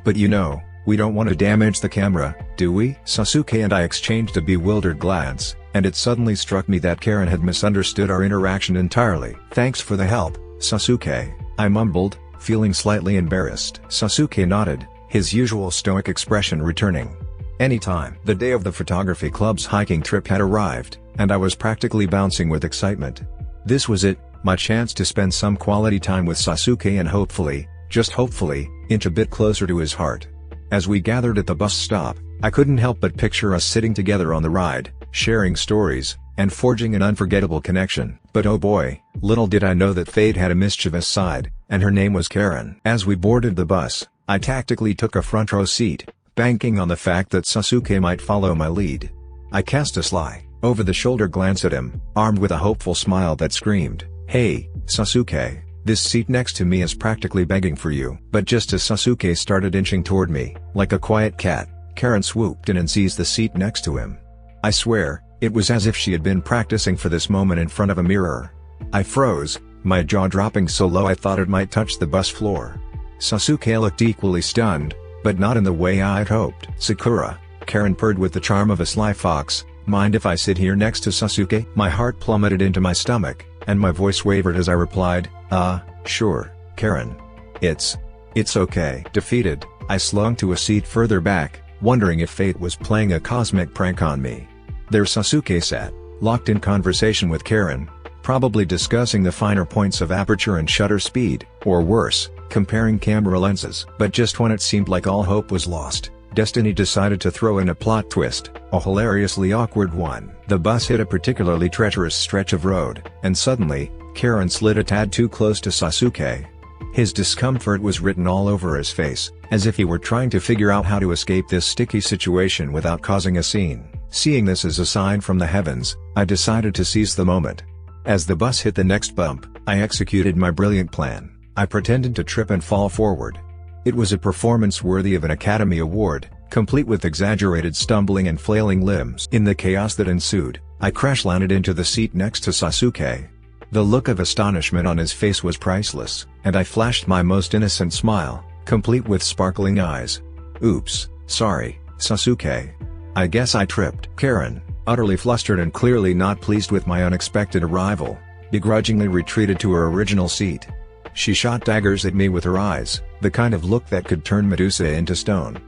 "But you know, we don't want to damage the camera, do we?" Sasuke and I exchanged a bewildered glance, and it suddenly struck me that Karen had misunderstood our interaction entirely. "Thanks for the help, Sasuke," I mumbled, feeling slightly embarrassed. Sasuke nodded, his usual stoic expression returning. Anytime. The day of the photography club's hiking trip had arrived, and I was practically bouncing with excitement. This was it, my chance to spend some quality time with Sasuke and hopefully, just hopefully, inch a bit closer to his heart. As we gathered at the bus stop, I couldn't help but picture us sitting together on the ride, sharing stories, and forging an unforgettable connection. But oh boy, little did I know that fate had a mischievous side, and her name was Karen. As we boarded the bus, I tactically took a front row seat, banking on the fact that Sasuke might follow my lead. I cast a sly, over-the-shoulder glance at him, armed with a hopeful smile that screamed, "Hey, Sasuke, this seat next to me is practically begging for you." But just as Sasuke started inching toward me, like a quiet cat, Karen swooped in and seized the seat next to him. I swear, it was as if she had been practicing for this moment in front of a mirror. I froze, my jaw dropping so low I thought it might touch the bus floor. Sasuke looked equally stunned, but not in the way I'd hoped. "Sakura," Karen purred with the charm of a sly fox, "mind if I sit here next to Sasuke?" My heart plummeted into my stomach, and my voice wavered as I replied, Sure, Karen. It's okay." Defeated, I slunk to a seat further back, wondering if fate was playing a cosmic prank on me. There Sasuke sat, locked in conversation with Karen, probably discussing the finer points of aperture and shutter speed, or worse, comparing camera lenses. But just when it seemed like all hope was lost, destiny decided to throw in a plot twist, a hilariously awkward one. The bus hit a particularly treacherous stretch of road, and suddenly, Karen slid a tad too close to Sasuke. His discomfort was written all over his face, as if he were trying to figure out how to escape this sticky situation without causing a scene. Seeing this as a sign from the heavens, I decided to seize the moment. As the bus hit the next bump, I executed my brilliant plan. I pretended to trip and fall forward. It was a performance worthy of an Academy Award, complete with exaggerated stumbling and flailing limbs. In the chaos that ensued, I crash-landed into the seat next to Sasuke. The look of astonishment on his face was priceless, and I flashed my most innocent smile, complete with sparkling eyes. "Oops, sorry, Sasuke. I guess I tripped." Karen, utterly flustered and clearly not pleased with my unexpected arrival, begrudgingly retreated to her original seat. She shot daggers at me with her eyes, the kind of look that could turn Medusa into stone.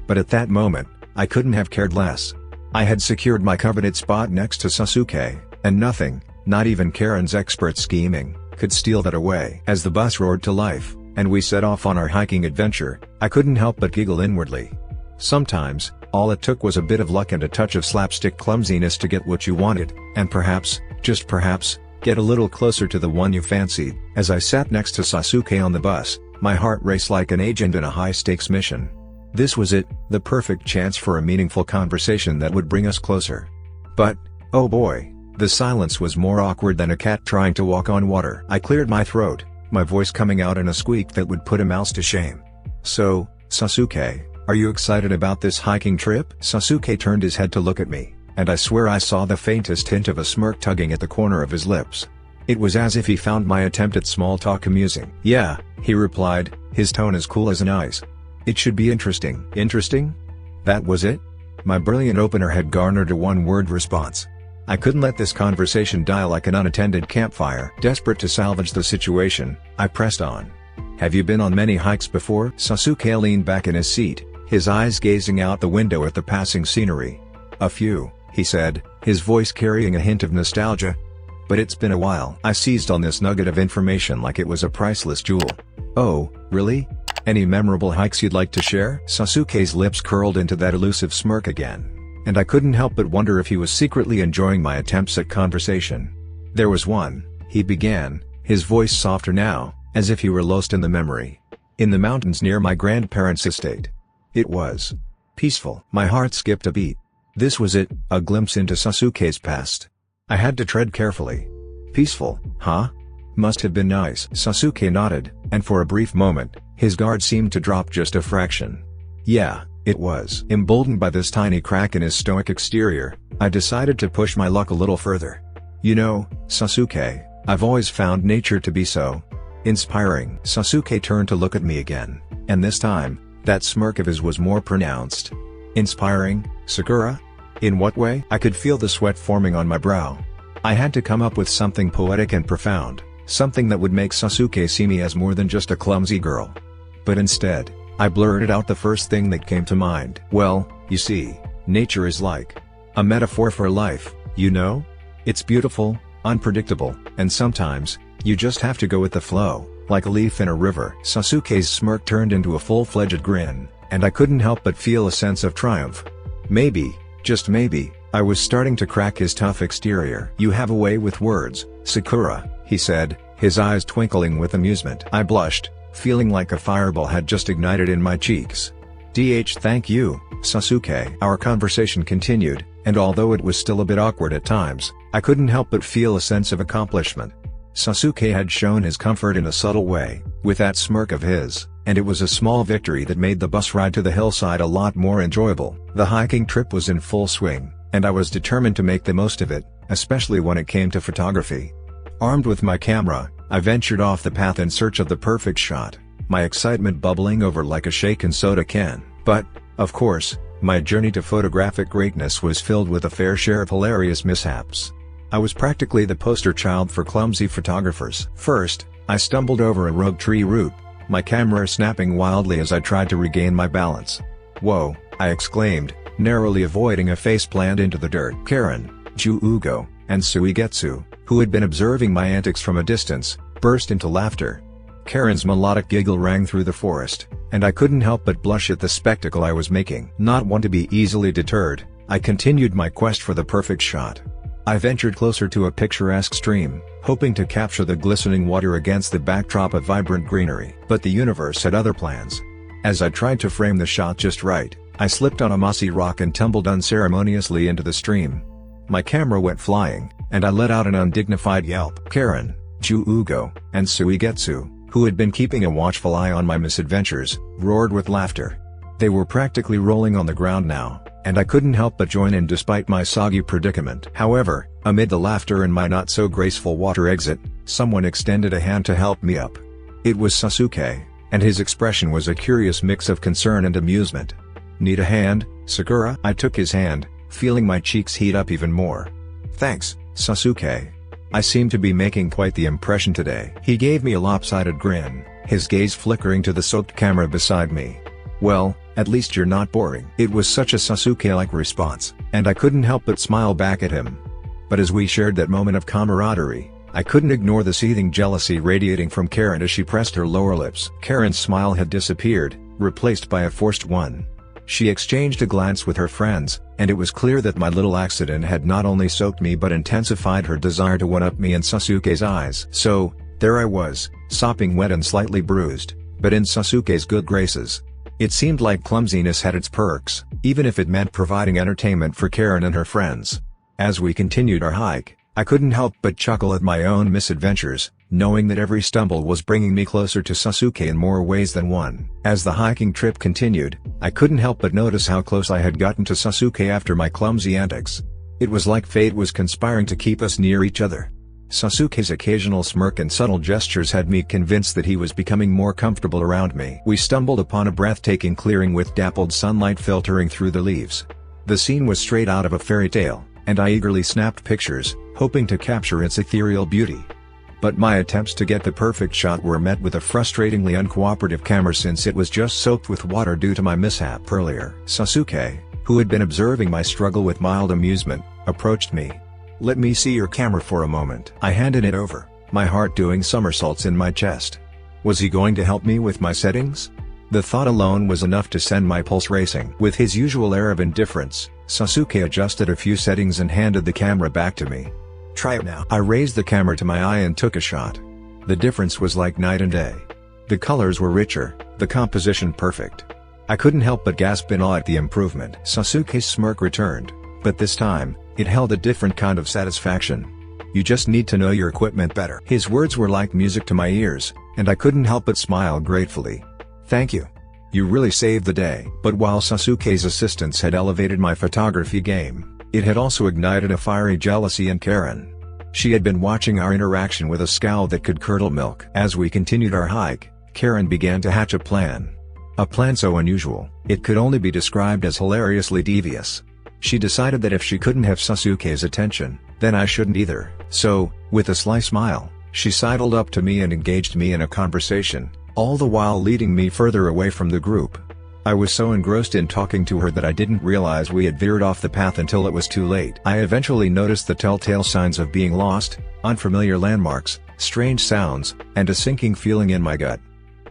But at that moment, I couldn't have cared less. I had secured my coveted spot next to Sasuke, and nothing, not even Karen's expert scheming, could steal that away. As the bus roared to life, and we set off on our hiking adventure, I couldn't help but giggle inwardly. Sometimes, All it took was a bit of luck and a touch of slapstick clumsiness to get what you wanted, and perhaps, just perhaps, get a little closer to the one you fancied. As I sat next to Sasuke on the bus, my heart raced like an agent in a high-stakes mission. This was it, the perfect chance for a meaningful conversation that would bring us closer. But, oh boy, the silence was more awkward than a cat trying to walk on water. I cleared my throat, my voice coming out in a squeak that would put a mouse to shame. "So, Sasuke, are you excited about this hiking trip?" Sasuke turned his head to look at me, and I swear I saw the faintest hint of a smirk tugging at the corner of his lips. It was as if he found my attempt at small talk amusing. "Yeah," he replied, his tone as cool as an ice. "It should be interesting." Interesting? That was it? My brilliant opener had garnered a one-word response. I couldn't let this conversation die like an unattended campfire. Desperate to salvage the situation, I pressed on. "Have you been on many hikes before?" Sasuke leaned back in his seat, his eyes gazing out the window at the passing scenery. "A few," he said, his voice carrying a hint of nostalgia. "But it's been a while." I seized on this nugget of information like it was a priceless jewel. "Oh, really? Any memorable hikes you'd like to share?" Sasuke's lips curled into that elusive smirk again, and I couldn't help but wonder if he was secretly enjoying my attempts at conversation. "There was one," he began, his voice softer now, as if he were lost in the memory. "In the mountains near my grandparents' estate. It was peaceful." My heart skipped a beat. This was it, a glimpse into Sasuke's past. I had to tread carefully. "Peaceful, huh? Must have been nice." Sasuke nodded, and for a brief moment, his guard seemed to drop just a fraction. "Yeah, it was." Emboldened by this tiny crack in his stoic exterior, I decided to push my luck a little further. "You know, Sasuke, I've always found nature to be so inspiring." Sasuke turned to look at me again, and this time, that smirk of his was more pronounced. "Inspiring, Sakura? In what way?" I could feel the sweat forming on my brow. I had to come up with something poetic and profound, something that would make Sasuke see me as more than just a clumsy girl. But instead, I blurted out the first thing that came to mind. "Well, you see, nature is like a metaphor for life, you know? It's beautiful, unpredictable, and sometimes, you just have to go with the flow, like a leaf in a river." Sasuke's smirk turned into a full-fledged grin, and I couldn't help but feel a sense of triumph. Maybe, just maybe, I was starting to crack his tough exterior. "You have a way with words, Sakura," he said, his eyes twinkling with amusement. I blushed, feeling like a fireball had just ignited in my cheeks. Thank you, Sasuke." Our conversation continued, and although it was still a bit awkward at times, I couldn't help but feel a sense of accomplishment. Sasuke had shown his comfort in a subtle way, with that smirk of his, and it was a small victory that made the bus ride to the hillside a lot more enjoyable. The hiking trip was in full swing, and I was determined to make the most of it, especially when it came to photography. Armed with my camera, I ventured off the path in search of the perfect shot, my excitement bubbling over like a shaken soda can. But, of course, my journey to photographic greatness was filled with a fair share of hilarious mishaps. I was practically the poster child for clumsy photographers. First, I stumbled over a rogue tree root, my camera snapping wildly as I tried to regain my balance. "Whoa," I exclaimed, narrowly avoiding a faceplant into the dirt. Karen, Juugo, and Suigetsu, who had been observing my antics from a distance, burst into laughter. Karen's melodic giggle rang through the forest, and I couldn't help but blush at the spectacle I was making. Not one to be easily deterred, I continued my quest for the perfect shot. I ventured closer to a picturesque stream, hoping to capture the glistening water against the backdrop of vibrant greenery. But the universe had other plans. As I tried to frame the shot just right, I slipped on a mossy rock and tumbled unceremoniously into the stream. My camera went flying, and I let out an undignified yelp. Karen, Juugo, and Suigetsu, who had been keeping a watchful eye on my misadventures, roared with laughter. They were practically rolling on the ground now, and I couldn't help but join in despite my soggy predicament. However, amid the laughter and my not-so-graceful water exit, someone extended a hand to help me up. It was Sasuke, and his expression was a curious mix of concern and amusement. "Need a hand, Sakura?" I took his hand, feeling my cheeks heat up even more. "Thanks, Sasuke. I seem to be making quite the impression today." He gave me a lopsided grin, his gaze flickering to the soaked camera beside me. "Well, at least you're not boring." It was such a Sasuke-like response, and I couldn't help but smile back at him. But as we shared that moment of camaraderie, I couldn't ignore the seething jealousy radiating from Karen as she pressed her lower lips. Karen's smile had disappeared, replaced by a forced one. She exchanged a glance with her friends, and it was clear that my little accident had not only soaked me but intensified her desire to one-up me in Sasuke's eyes. So, there I was, sopping wet and slightly bruised, but in Sasuke's good graces. It seemed like clumsiness had its perks, even if it meant providing entertainment for Karen and her friends. As we continued our hike, I couldn't help but chuckle at my own misadventures, knowing that every stumble was bringing me closer to Sasuke in more ways than one. As the hiking trip continued, I couldn't help but notice how close I had gotten to Sasuke after my clumsy antics. It was like fate was conspiring to keep us near each other. Sasuke's occasional smirk and subtle gestures had me convinced that he was becoming more comfortable around me. We stumbled upon a breathtaking clearing with dappled sunlight filtering through the leaves. The scene was straight out of a fairy tale, and I eagerly snapped pictures, hoping to capture its ethereal beauty. But my attempts to get the perfect shot were met with a frustratingly uncooperative camera since it was just soaked with water due to my mishap earlier. Sasuke, who had been observing my struggle with mild amusement, approached me. "Let me see your camera for a moment." I handed it over, my heart doing somersaults in my chest. Was he going to help me with my settings? The thought alone was enough to send my pulse racing. With his usual air of indifference, Sasuke adjusted a few settings and handed the camera back to me. "Try it now." I raised the camera to my eye and took a shot. The difference was like night and day. The colors were richer, the composition perfect. I couldn't help but gasp in awe at the improvement. Sasuke's smirk returned, but this time, it held a different kind of satisfaction. "You just need to know your equipment better." His words were like music to my ears, and I couldn't help but smile gratefully. "Thank you. You really saved the day." But while Sasuke's assistance had elevated my photography game, it had also ignited a fiery jealousy in Karen. She had been watching our interaction with a scowl that could curdle milk. As we continued our hike, Karen began to hatch a plan. A plan so unusual, it could only be described as hilariously devious. She decided that if she couldn't have Sasuke's attention, then I shouldn't either. So, with a sly smile, she sidled up to me and engaged me in a conversation, all the while leading me further away from the group. I was so engrossed in talking to her that I didn't realize we had veered off the path until it was too late. I eventually noticed the telltale signs of being lost, unfamiliar landmarks, strange sounds, and a sinking feeling in my gut.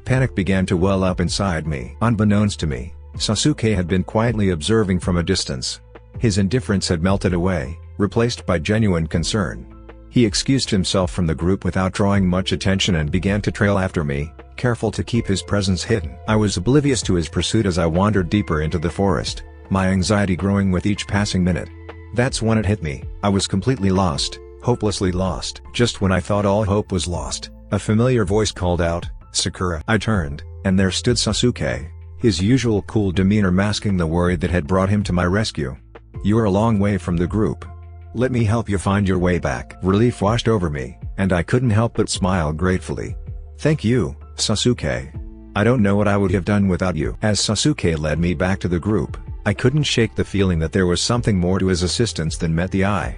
Panic began to well up inside me. Unbeknownst to me, Sasuke had been quietly observing from a distance. His indifference had melted away, replaced by genuine concern. He excused himself from the group without drawing much attention and began to trail after me, careful to keep his presence hidden. I was oblivious to his pursuit as I wandered deeper into the forest, my anxiety growing with each passing minute. That's when it hit me. I was completely lost, hopelessly lost. Just when I thought all hope was lost, a familiar voice called out, "Sakura." I turned, and there stood Sasuke, his usual cool demeanor masking the worry that had brought him to my rescue. "You are a long way from the group. Let me help you find your way back." Relief washed over me, and I couldn't help but smile gratefully. "Thank you, Sasuke. I don't know what I would have done without you." As Sasuke led me back to the group, I couldn't shake the feeling that there was something more to his assistance than met the eye.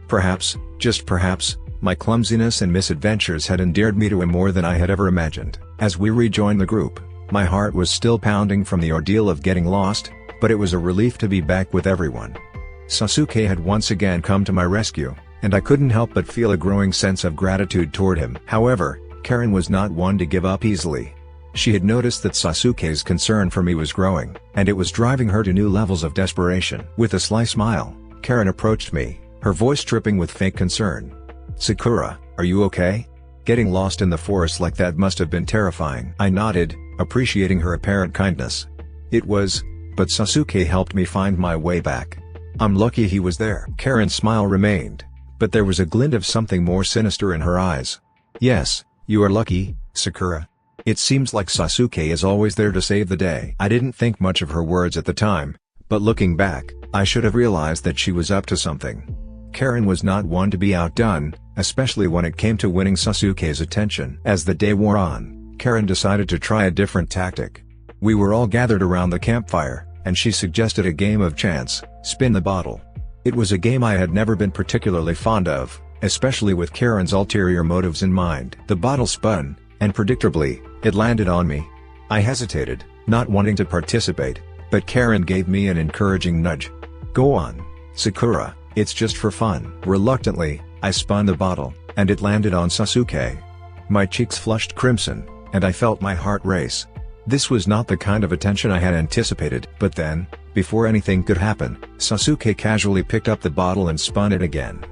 Perhaps, just perhaps, my clumsiness and misadventures had endeared me to him more than I had ever imagined. As we rejoined the group, my heart was still pounding from the ordeal of getting lost, but it was a relief to be back with everyone. Sasuke had once again come to my rescue, and I couldn't help but feel a growing sense of gratitude toward him. However, Karen was not one to give up easily. She had noticed that Sasuke's concern for me was growing, and it was driving her to new levels of desperation. With a sly smile, Karen approached me, her voice dripping with fake concern. "Sakura, are you okay? Getting lost in the forest like that must have been terrifying." I nodded, appreciating her apparent kindness. "It was, but Sasuke helped me find my way back. I'm lucky he was there." Karen's smile remained, but there was a glint of something more sinister in her eyes. "Yes, you are lucky, Sakura. It seems like Sasuke is always there to save the day." I didn't think much of her words at the time, but looking back, I should have realized that she was up to something. Karen was not one to be outdone, especially when it came to winning Sasuke's attention. As the day wore on, Karen decided to try a different tactic. We were all gathered around the campfire, and she suggested a game of chance, spin the bottle. It was a game I had never been particularly fond of, especially with Karen's ulterior motives in mind. The bottle spun, and predictably, it landed on me. I hesitated, not wanting to participate, but Karen gave me an encouraging nudge. "Go on, Sakura, it's just for fun." Reluctantly, I spun the bottle, and it landed on Sasuke. My cheeks flushed crimson, and I felt my heart race. This was not the kind of attention I had anticipated, but then, before anything could happen, Sasuke casually picked up the bottle and spun it again.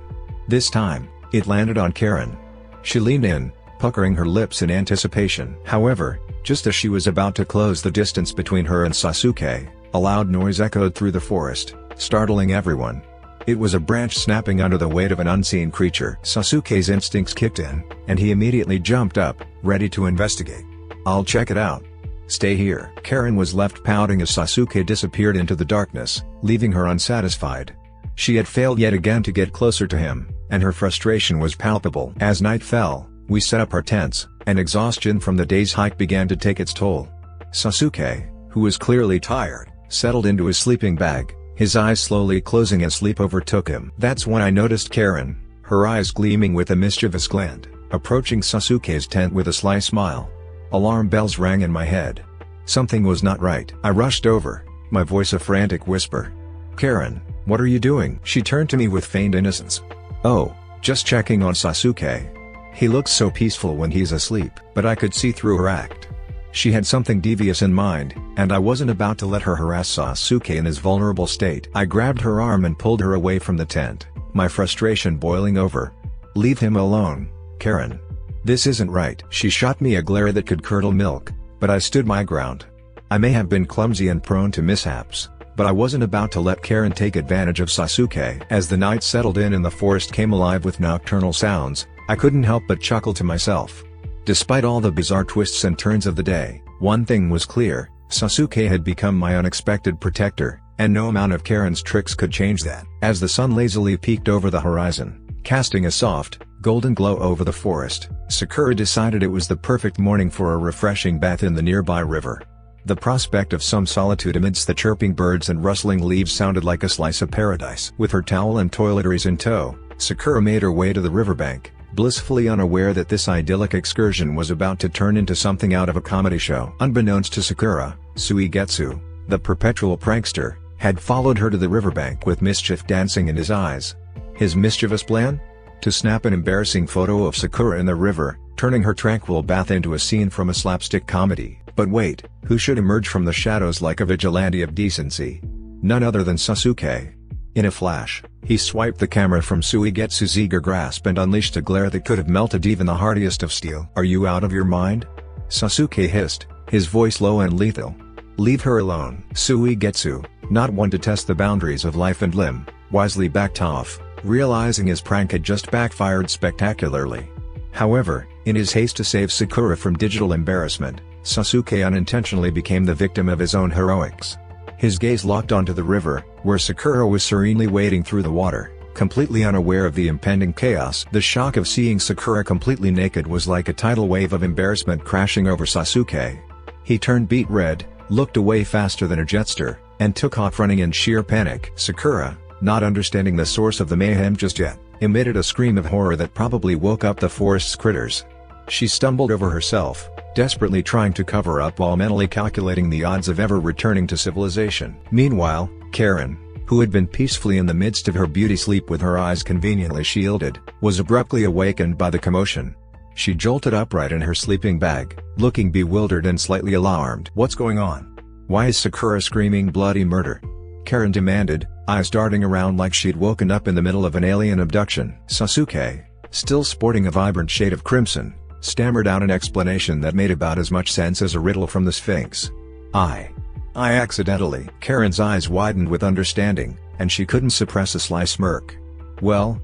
This time, it landed on Karen. She leaned in, puckering her lips in anticipation. However, just as she was about to close the distance between her and Sasuke, a loud noise echoed through the forest, startling everyone. It was a branch snapping under the weight of an unseen creature. Sasuke's instincts kicked in, and he immediately jumped up, ready to investigate. "I'll check it out. Stay here." Karen was left pouting as Sasuke disappeared into the darkness, leaving her unsatisfied. She had failed yet again to get closer to him, and her frustration was palpable. As night fell, we set up our tents, and exhaustion from the day's hike began to take its toll. Sasuke, who was clearly tired, settled into his sleeping bag, his eyes slowly closing as sleep overtook him. That's when I noticed Karen, her eyes gleaming with a mischievous glint, approaching Sasuke's tent with a sly smile. Alarm bells rang in my head. Something was not right. I rushed over, my voice a frantic whisper. "Karen, what are you doing?" She turned to me with feigned innocence. "Oh, just checking on Sasuke. He looks so peaceful when he's asleep." But I could see through her act. She had something devious in mind, and I wasn't about to let her harass Sasuke in his vulnerable state. I grabbed her arm and pulled her away from the tent, my frustration boiling over. "Leave him alone, Karen. This isn't right." She shot me a glare that could curdle milk, but I stood my ground. I may have been clumsy and prone to mishaps, but I wasn't about to let Karen take advantage of Sasuke. As the night settled in and the forest came alive with nocturnal sounds, I couldn't help but chuckle to myself. Despite all the bizarre twists and turns of the day, one thing was clear: Sasuke had become my unexpected protector, and no amount of Karen's tricks could change that. As the sun lazily peeked over the horizon, casting a soft, golden glow over the forest, Sakura decided it was the perfect morning for a refreshing bath in the nearby river. The prospect of some solitude amidst the chirping birds and rustling leaves sounded like a slice of paradise. With her towel and toiletries in tow, Sakura made her way to the riverbank, blissfully unaware that this idyllic excursion was about to turn into something out of a comedy show. Unbeknownst to Sakura, Suigetsu, the perpetual prankster, had followed her to the riverbank with mischief dancing in his eyes. His mischievous plan? To snap an embarrassing photo of Sakura in the river, turning her tranquil bath into a scene from a slapstick comedy. But wait, who should emerge from the shadows like a vigilante of decency? None other than Sasuke. In a flash, he swiped the camera from Suigetsu's eager grasp and unleashed a glare that could have melted even the hardiest of steel. "Are you out of your mind?" Sasuke hissed, his voice low and lethal. "Leave her alone." Suigetsu, not one to test the boundaries of life and limb, wisely backed off, realizing his prank had just backfired spectacularly. However, in his haste to save Sakura from digital embarrassment, Sasuke unintentionally became the victim of his own heroics. His gaze locked onto the river, where Sakura was serenely wading through the water, completely unaware of the impending chaos. The shock of seeing Sakura completely naked was like a tidal wave of embarrassment crashing over Sasuke. He turned beet red, looked away faster than a jetster, and took off running in sheer panic. Sakura, not understanding the source of the mayhem just yet, emitted a scream of horror that probably woke up the forest's critters. She stumbled over herself, desperately trying to cover up while mentally calculating the odds of ever returning to civilization. Meanwhile, Karen, who had been peacefully in the midst of her beauty sleep with her eyes conveniently shielded, was abruptly awakened by the commotion. She jolted upright in her sleeping bag, looking bewildered and slightly alarmed. "What's going on? Why is Sakura screaming bloody murder?" Karen demanded, eyes darting around like she'd woken up in the middle of an alien abduction. Sasuke, still sporting a vibrant shade of crimson, stammered out an explanation that made about as much sense as a riddle from the Sphinx. I accidentally." Karen's eyes widened with understanding, and she couldn't suppress a sly smirk. Well,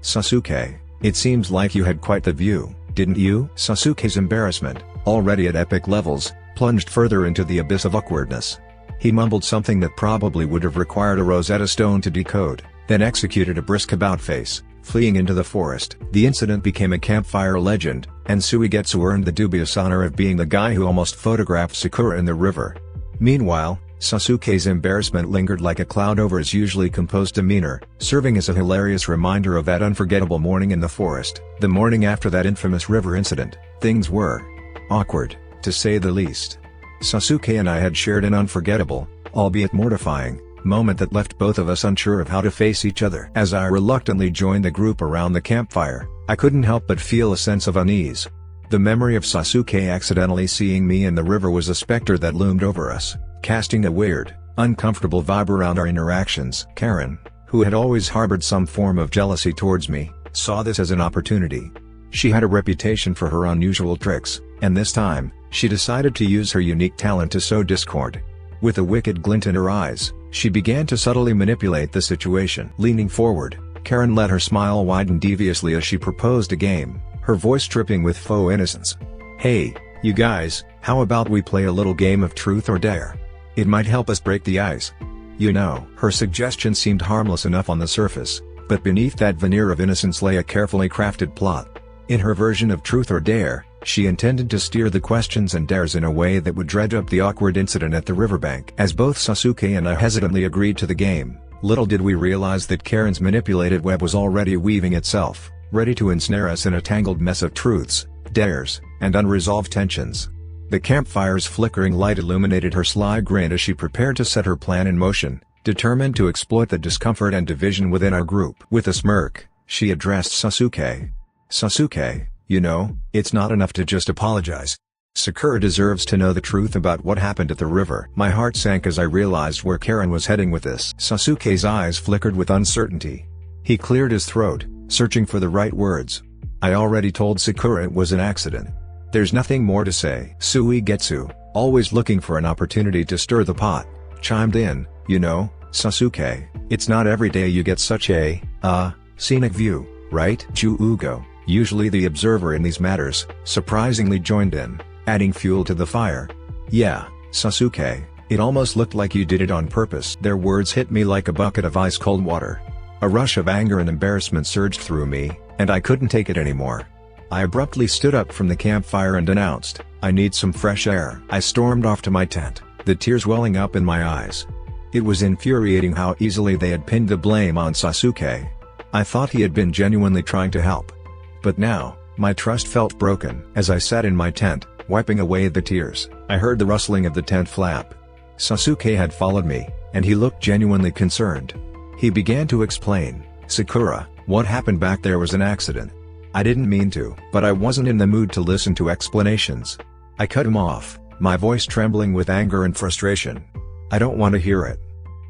Sasuke, it seems like you had quite the view, didn't you?" Sasuke's embarrassment, already at epic levels, plunged further into the abyss of awkwardness. He mumbled something that probably would have required a Rosetta Stone to decode, then executed a brisk about-face, fleeing into the forest. The incident became a campfire legend, and Suigetsu earned the dubious honor of being the guy who almost photographed Sakura in the river. Meanwhile, Sasuke's embarrassment lingered like a cloud over his usually composed demeanor, serving as a hilarious reminder of that unforgettable morning in the forest. The morning after that infamous river incident, things were awkward, to say the least. Sasuke and I had shared an unforgettable, albeit mortifying, moment that left both of us unsure of how to face each other. As I reluctantly joined the group around the campfire, I couldn't help but feel a sense of unease. The memory of Sasuke accidentally seeing me in the river was a specter that loomed over us, casting a weird, uncomfortable vibe around our interactions. Karen, who had always harbored some form of jealousy towards me, saw this as an opportunity. She had a reputation for her unusual tricks, and this time, she decided to use her unique talent to sow discord. With a wicked glint in her eyes, she began to subtly manipulate the situation. Leaning forward, Karen let her smile widen deviously as she proposed a game, her voice dripping with faux innocence. "Hey, you guys, how about we play a little game of truth or dare? It might help us break the ice." You know, her suggestion seemed harmless enough on the surface, but beneath that veneer of innocence lay a carefully crafted plot. In her version of truth or dare, she intended to steer the questions and dares in a way that would dredge up the awkward incident at the riverbank. As both Sasuke and I hesitantly agreed to the game, little did we realize that Karen's manipulated web was already weaving itself, ready to ensnare us in a tangled mess of truths, dares, and unresolved tensions. The campfire's flickering light illuminated her sly grin as she prepared to set her plan in motion, determined to exploit the discomfort and division within our group. With a smirk, she addressed Sasuke. "Sasuke, you know, it's not enough to just apologize. Sakura deserves to know the truth about what happened at the river." My heart sank as I realized where Karen was heading with this. Sasuke's eyes flickered with uncertainty. He cleared his throat, searching for the right words. "I already told Sakura it was an accident. There's nothing more to say." Suigetsu, always looking for an opportunity to stir the pot, chimed in, "You know, Sasuke, it's not every day you get such a, scenic view, right?" Juugo, usually the observer in these matters, surprisingly joined in, adding fuel to the fire. "Yeah, Sasuke, it almost looked like you did it on purpose." Their words hit me like a bucket of ice-cold water. A rush of anger and embarrassment surged through me, and I couldn't take it anymore. I abruptly stood up from the campfire and announced, "I need some fresh air." I stormed off to my tent, the tears welling up in my eyes. It was infuriating how easily they had pinned the blame on Sasuke. I thought he had been genuinely trying to help. But now, my trust felt broken. As I sat in my tent, wiping away the tears, I heard the rustling of the tent flap. Sasuke had followed me, and he looked genuinely concerned. He began to explain, "Sakura, what happened back there was an accident. I didn't mean to." But I wasn't in the mood to listen to explanations. I cut him off, my voice trembling with anger and frustration. "I don't want to hear it.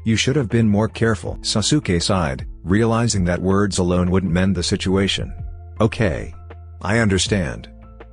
You should have been more careful." Sasuke sighed, realizing that words alone wouldn't mend the situation. "Okay. I understand.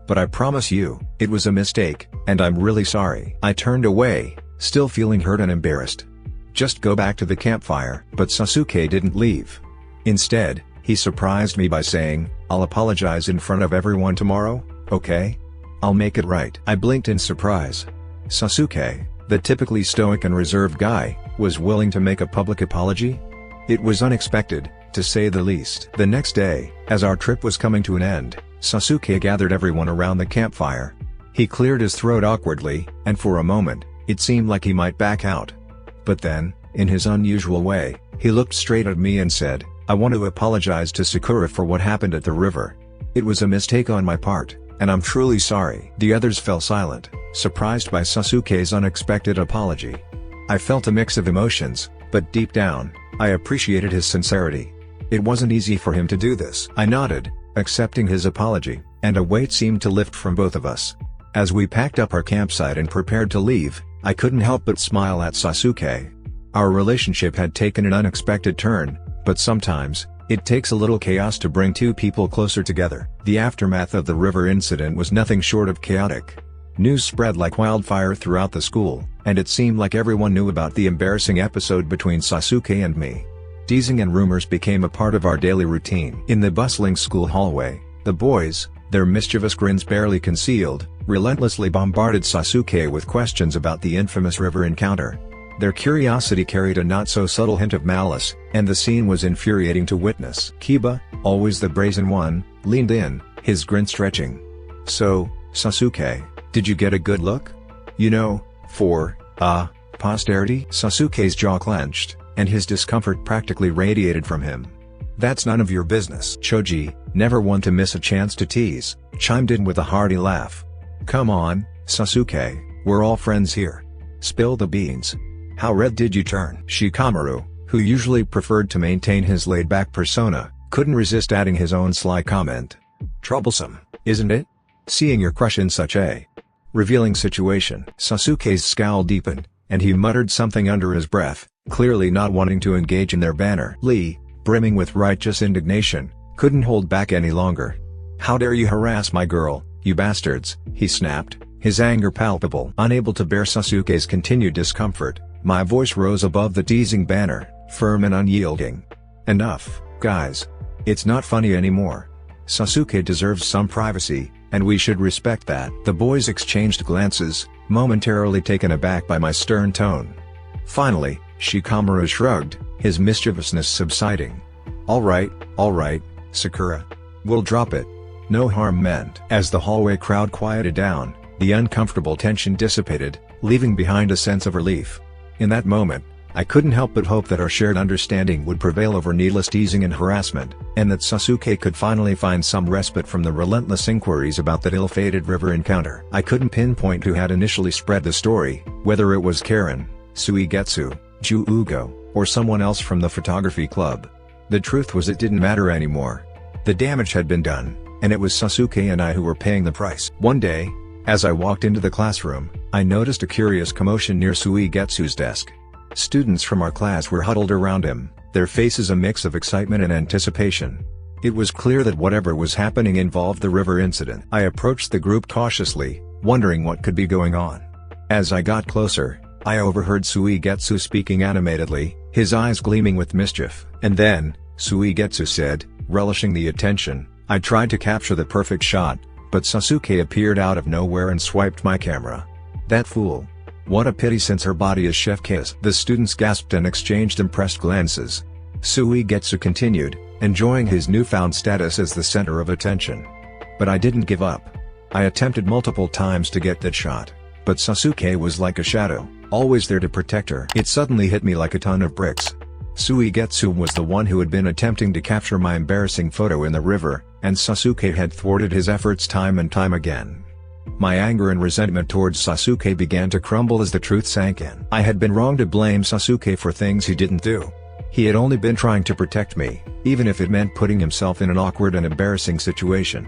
But I promise you, it was a mistake, and I'm really sorry." I turned away, still feeling hurt and embarrassed. "Just go back to the campfire." But Sasuke didn't leave. Instead, he surprised me by saying, "I'll apologize in front of everyone tomorrow, okay? I'll make it right." I blinked in surprise. Sasuke, the typically stoic and reserved guy, was willing to make a public apology? It was unexpected, to say the least. The next day, as our trip was coming to an end, Sasuke gathered everyone around the campfire. He cleared his throat awkwardly, and for a moment, it seemed like he might back out. But then, in his unusual way, he looked straight at me and said, "I want to apologize to Sakura for what happened at the river. It was a mistake on my part, and I'm truly sorry." The others fell silent, surprised by Sasuke's unexpected apology. I felt a mix of emotions, but deep down, I appreciated his sincerity. It wasn't easy for him to do this. I nodded, accepting his apology, and a weight seemed to lift from both of us. As we packed up our campsite and prepared to leave, I couldn't help but smile at Sasuke. Our relationship had taken an unexpected turn, but sometimes, it takes a little chaos to bring two people closer together. The aftermath of the river incident was nothing short of chaotic. News spread like wildfire throughout the school, and it seemed like everyone knew about the embarrassing episode between Sasuke and me. Teasing and rumors became a part of our daily routine. In the bustling school hallway, the boys, their mischievous grins barely concealed, relentlessly bombarded Sasuke with questions about the infamous river encounter. Their curiosity carried a not-so-subtle hint of malice, and the scene was infuriating to witness. Kiba, always the brazen one, leaned in, his grin stretching. "So, Sasuke, did you get a good look? You know, for, posterity?" Sasuke's jaw clenched, and his discomfort practically radiated from him. "That's none of your business." Choji, never one to miss a chance to tease, chimed in with a hearty laugh. "Come on, Sasuke, we're all friends here. Spill the beans. How red did you turn?" Shikamaru, who usually preferred to maintain his laid-back persona, couldn't resist adding his own sly comment. "Troublesome, isn't it? Seeing your crush in such a revealing situation. Sasuke's scowl deepened, and he muttered something under his breath, clearly not wanting to engage in their banter. Lee, brimming with righteous indignation, couldn't hold back any longer. "How dare you harass my girl, you bastards," he snapped, his anger palpable. Unable to bear Sasuke's continued discomfort, my voice rose above the teasing banter, firm and unyielding. "Enough, guys. It's not funny anymore. Sasuke deserves some privacy, and we should respect that." The boys exchanged glances, momentarily taken aback by my stern tone. Finally, Shikamaru shrugged, his mischievousness subsiding. All right, Sakura. We'll drop it. No harm meant." As the hallway crowd quieted down, the uncomfortable tension dissipated, leaving behind a sense of relief. In that moment, I couldn't help but hope that our shared understanding would prevail over needless teasing and harassment, and that Sasuke could finally find some respite from the relentless inquiries about that ill-fated river encounter. I couldn't pinpoint who had initially spread the story, whether it was Karen, Suigetsu, Ju-Ugo, or someone else from the photography club. The truth was, it didn't matter anymore. The damage had been done, and it was Sasuke and I who were paying the price. One day, as I walked into the classroom, I noticed a curious commotion near Suigetsu's desk. Students from our class were huddled around him, their faces a mix of excitement and anticipation. It was clear that whatever was happening involved the river incident. I approached the group cautiously, wondering what could be going on. As I got closer, I overheard Suigetsu speaking animatedly, his eyes gleaming with mischief. And then, Suigetsu said, relishing the attention, "I tried to capture the perfect shot, but Sasuke appeared out of nowhere and swiped my camera. That fool. What a pity, since her body is chef kiss." The students gasped and exchanged impressed glances. Suigetsu continued, enjoying his newfound status as the center of attention. "But I didn't give up. I attempted multiple times to get that shot, but Sasuke was like a shadow, always there to protect her." It suddenly hit me like a ton of bricks. Suigetsu was the one who had been attempting to capture my embarrassing photo in the river, and Sasuke had thwarted his efforts time and time again. My anger and resentment towards Sasuke began to crumble as the truth sank in. I had been wrong to blame Sasuke for things he didn't do. He had only been trying to protect me, even if it meant putting himself in an awkward and embarrassing situation.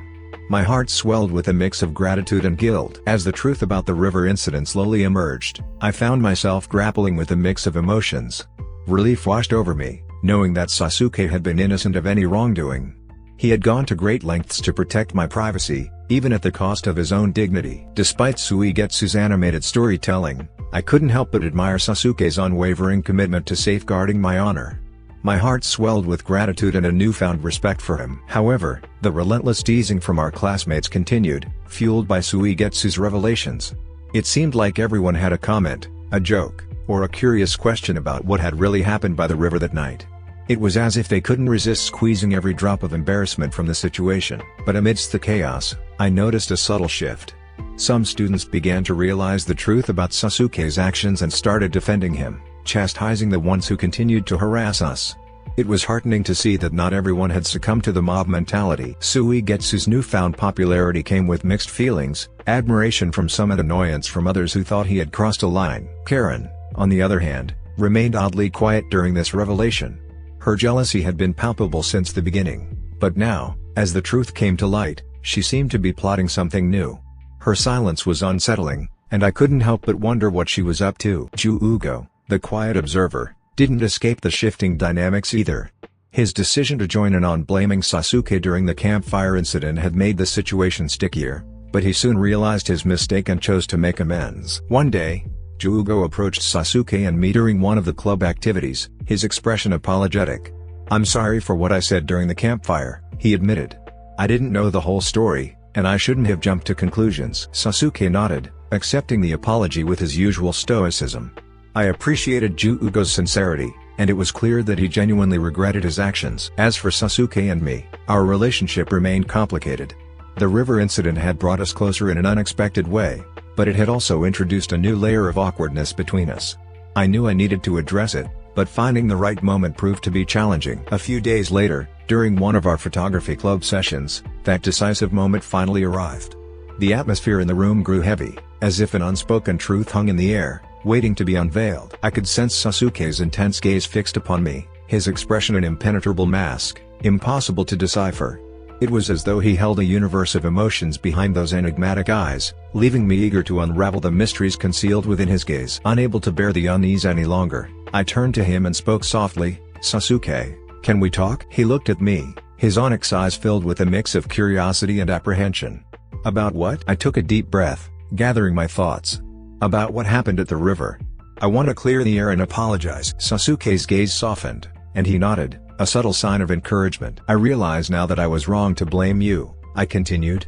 My heart swelled with a mix of gratitude and guilt. As the truth about the river incident slowly emerged, I found myself grappling with a mix of emotions. Relief washed over me, knowing that Sasuke had been innocent of any wrongdoing. He had gone to great lengths to protect my privacy, even at the cost of his own dignity. Despite Suigetsu's animated storytelling, I couldn't help but admire Sasuke's unwavering commitment to safeguarding my honor. My heart swelled with gratitude and a newfound respect for him. However, the relentless teasing from our classmates continued, fueled by Suigetsu's revelations. It seemed like everyone had a comment, a joke, or a curious question about what had really happened by the river that night. It was as if they couldn't resist squeezing every drop of embarrassment from the situation. But amidst the chaos, I noticed a subtle shift. Some students began to realize the truth about Sasuke's actions and started defending him, chastising the ones who continued to harass us. It was heartening to see that not everyone had succumbed to the mob mentality. Suigetsu's newfound popularity came with mixed feelings, admiration from some and annoyance from others who thought he had crossed a line. Karen, on the other hand, remained oddly quiet during this revelation. Her jealousy had been palpable since the beginning, but now, as the truth came to light, she seemed to be plotting something new. Her silence was unsettling, and I couldn't help but wonder what she was up to. Ju-Ugo, the quiet observer, didn't escape the shifting dynamics either. His decision to join in on blaming Sasuke during the campfire incident had made the situation stickier, but he soon realized his mistake and chose to make amends. One day, Ju-Ugo approached Sasuke and me during one of the club activities, his expression apologetic. "I'm sorry for what I said during the campfire," he admitted. "I didn't know the whole story, and I shouldn't have jumped to conclusions." Sasuke nodded, accepting the apology with his usual stoicism. I appreciated Ju-Ugo's sincerity, and it was clear that he genuinely regretted his actions. As for Sasuke and me, our relationship remained complicated. The river incident had brought us closer in an unexpected way, but it had also introduced a new layer of awkwardness between us. I knew I needed to address it, but finding the right moment proved to be challenging. A few days later, during one of our photography club sessions, that decisive moment finally arrived. The atmosphere in the room grew heavy, as if an unspoken truth hung in the air, waiting to be unveiled. I could sense Sasuke's intense gaze fixed upon me, his expression an impenetrable mask, impossible to decipher. It was as though he held a universe of emotions behind those enigmatic eyes, leaving me eager to unravel the mysteries concealed within his gaze. Unable to bear the unease any longer, I turned to him and spoke softly, "Sasuke, can we talk?" He looked at me, his onyx eyes filled with a mix of curiosity and apprehension. "About what?" I took a deep breath, gathering my thoughts. "About what happened at the river. I want to clear the air and apologize." Sasuke's gaze softened, and he nodded, a subtle sign of encouragement. "I realize now that I was wrong to blame you," I continued.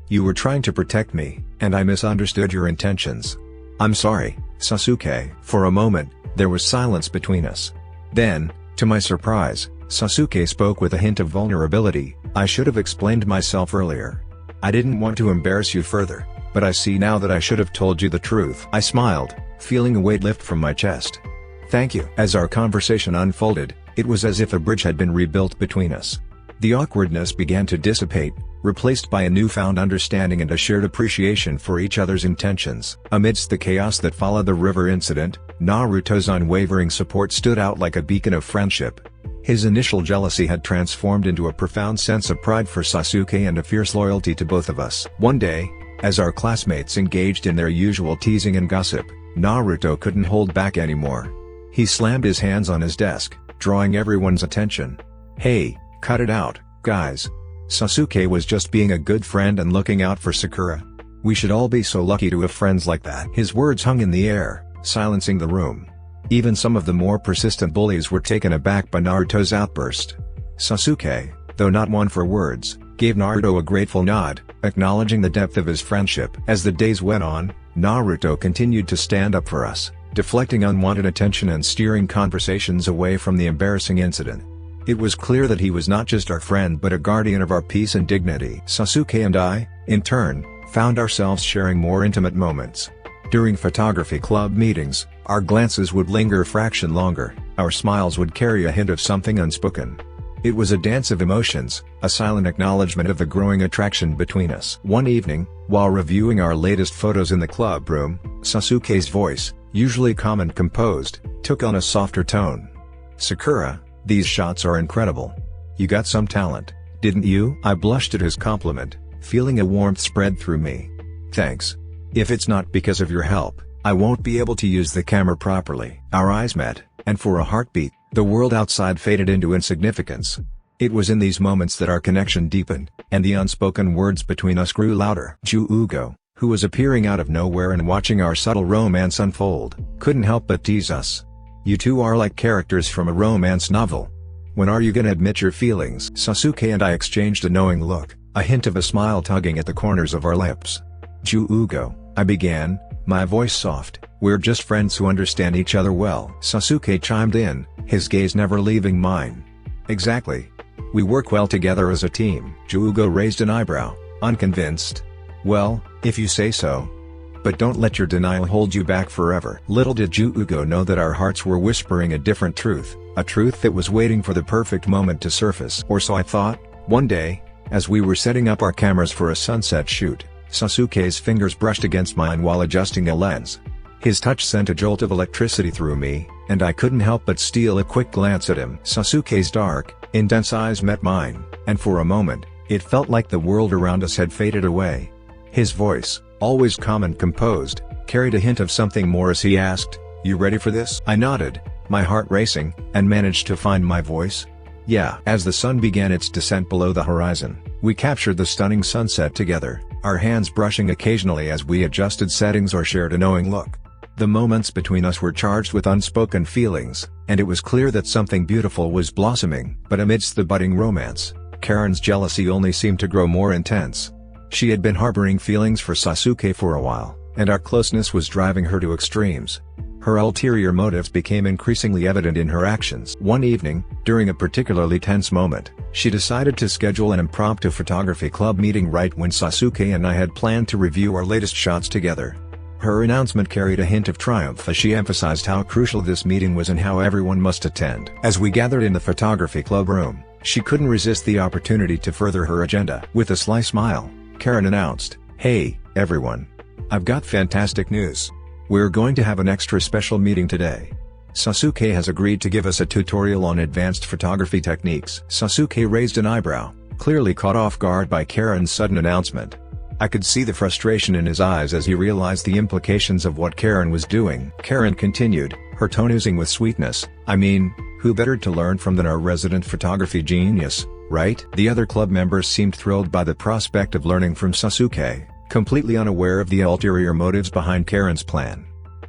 "You were trying to protect me, and I misunderstood your intentions. I'm sorry, Sasuke." For a moment, there was silence between us. Then, to my surprise, Sasuke spoke with a hint of vulnerability. "I should have explained myself earlier. I didn't want to embarrass you further, but I see now that I should have told you the truth." I smiled, feeling a weight lift from my chest. "Thank you." As our conversation unfolded, it was as if a bridge had been rebuilt between us. The awkwardness began to dissipate, replaced by a newfound understanding and a shared appreciation for each other's intentions. Amidst the chaos that followed the river incident, Naruto's unwavering support stood out like a beacon of friendship. His initial jealousy had transformed into a profound sense of pride for Sasuke and a fierce loyalty to both of us. One day, as our classmates engaged in their usual teasing and gossip, Naruto couldn't hold back anymore. He slammed his hands on his desk, drawing everyone's attention. "Hey, cut it out, guys. Sasuke was just being a good friend and looking out for Sakura. We should all be so lucky to have friends like that." His words hung in the air, silencing the room. Even some of the more persistent bullies were taken aback by Naruto's outburst. Sasuke, though not one for words, gave Naruto a grateful nod, acknowledging the depth of his friendship. As the days went on, Naruto continued to stand up for us, deflecting unwanted attention and steering conversations away from the embarrassing incident. It was clear that he was not just our friend but a guardian of our peace and dignity. Sasuke and I, in turn, found ourselves sharing more intimate moments. During photography club meetings, our glances would linger a fraction longer, our smiles would carry a hint of something unspoken. It was a dance of emotions, a silent acknowledgement of the growing attraction between us. One evening, while reviewing our latest photos in the club room, Sasuke's voice, usually calm and composed, took on a softer tone. "Sakura, these shots are incredible. You got some talent, didn't you?" I blushed at his compliment, feeling a warmth spread through me. "Thanks. If it's not because of your help, I won't be able to use the camera properly." Our eyes met, and for a heartbeat, the world outside faded into insignificance. It was in these moments that our connection deepened, and the unspoken words between us grew louder. Uchiha, who was appearing out of nowhere and watching our subtle romance unfold, couldn't help but tease us. "You two are like characters from a romance novel. When are you gonna admit your feelings?" Sasuke and I exchanged a knowing look, a hint of a smile tugging at the corners of our lips. "Uchiha," I began, my voice soft, "we're just friends who understand each other well." Sasuke chimed in, his gaze never leaving mine. "Exactly. We work well together as a team." Uchiha raised an eyebrow, unconvinced. "Well, if you say so. But don't let your denial hold you back forever." Little did Uchiha know that our hearts were whispering a different truth, a truth that was waiting for the perfect moment to surface. Or so I thought. One day, as we were setting up our cameras for a sunset shoot, Sasuke's fingers brushed against mine while adjusting a lens. His touch sent a jolt of electricity through me, and I couldn't help but steal a quick glance at him. Sasuke's dark, intense eyes met mine, and for a moment, it felt like the world around us had faded away. His voice, always calm and composed, carried a hint of something more as he asked, "You ready for this?" I nodded, my heart racing, and managed to find my voice. "Yeah." As the sun began its descent below the horizon, we captured the stunning sunset together, our hands brushing occasionally as we adjusted settings or shared a knowing look. The moments between us were charged with unspoken feelings, and it was clear that something beautiful was blossoming. But amidst the budding romance, Karen's jealousy only seemed to grow more intense. She had been harboring feelings for Sasuke for a while, and our closeness was driving her to extremes. Her ulterior motives became increasingly evident in her actions. One evening, during a particularly tense moment, she decided to schedule an impromptu photography club meeting right when Sasuke and I had planned to review our latest shots together. Her announcement carried a hint of triumph as she emphasized how crucial this meeting was and how everyone must attend. As we gathered in the photography club room, she couldn't resist the opportunity to further her agenda. With a sly smile, Karen announced, "Hey, everyone. I've got fantastic news. We're going to have an extra special meeting today. Sasuke has agreed to give us a tutorial on advanced photography techniques." Sasuke raised an eyebrow, clearly caught off guard by Karen's sudden announcement. I could see the frustration in his eyes as he realized the implications of what Karen was doing. Karen continued, her tone oozing with sweetness, "I mean, who better to learn from than our resident photography genius, right?" The other club members seemed thrilled by the prospect of learning from Sasuke, completely unaware of the ulterior motives behind Karen's plan.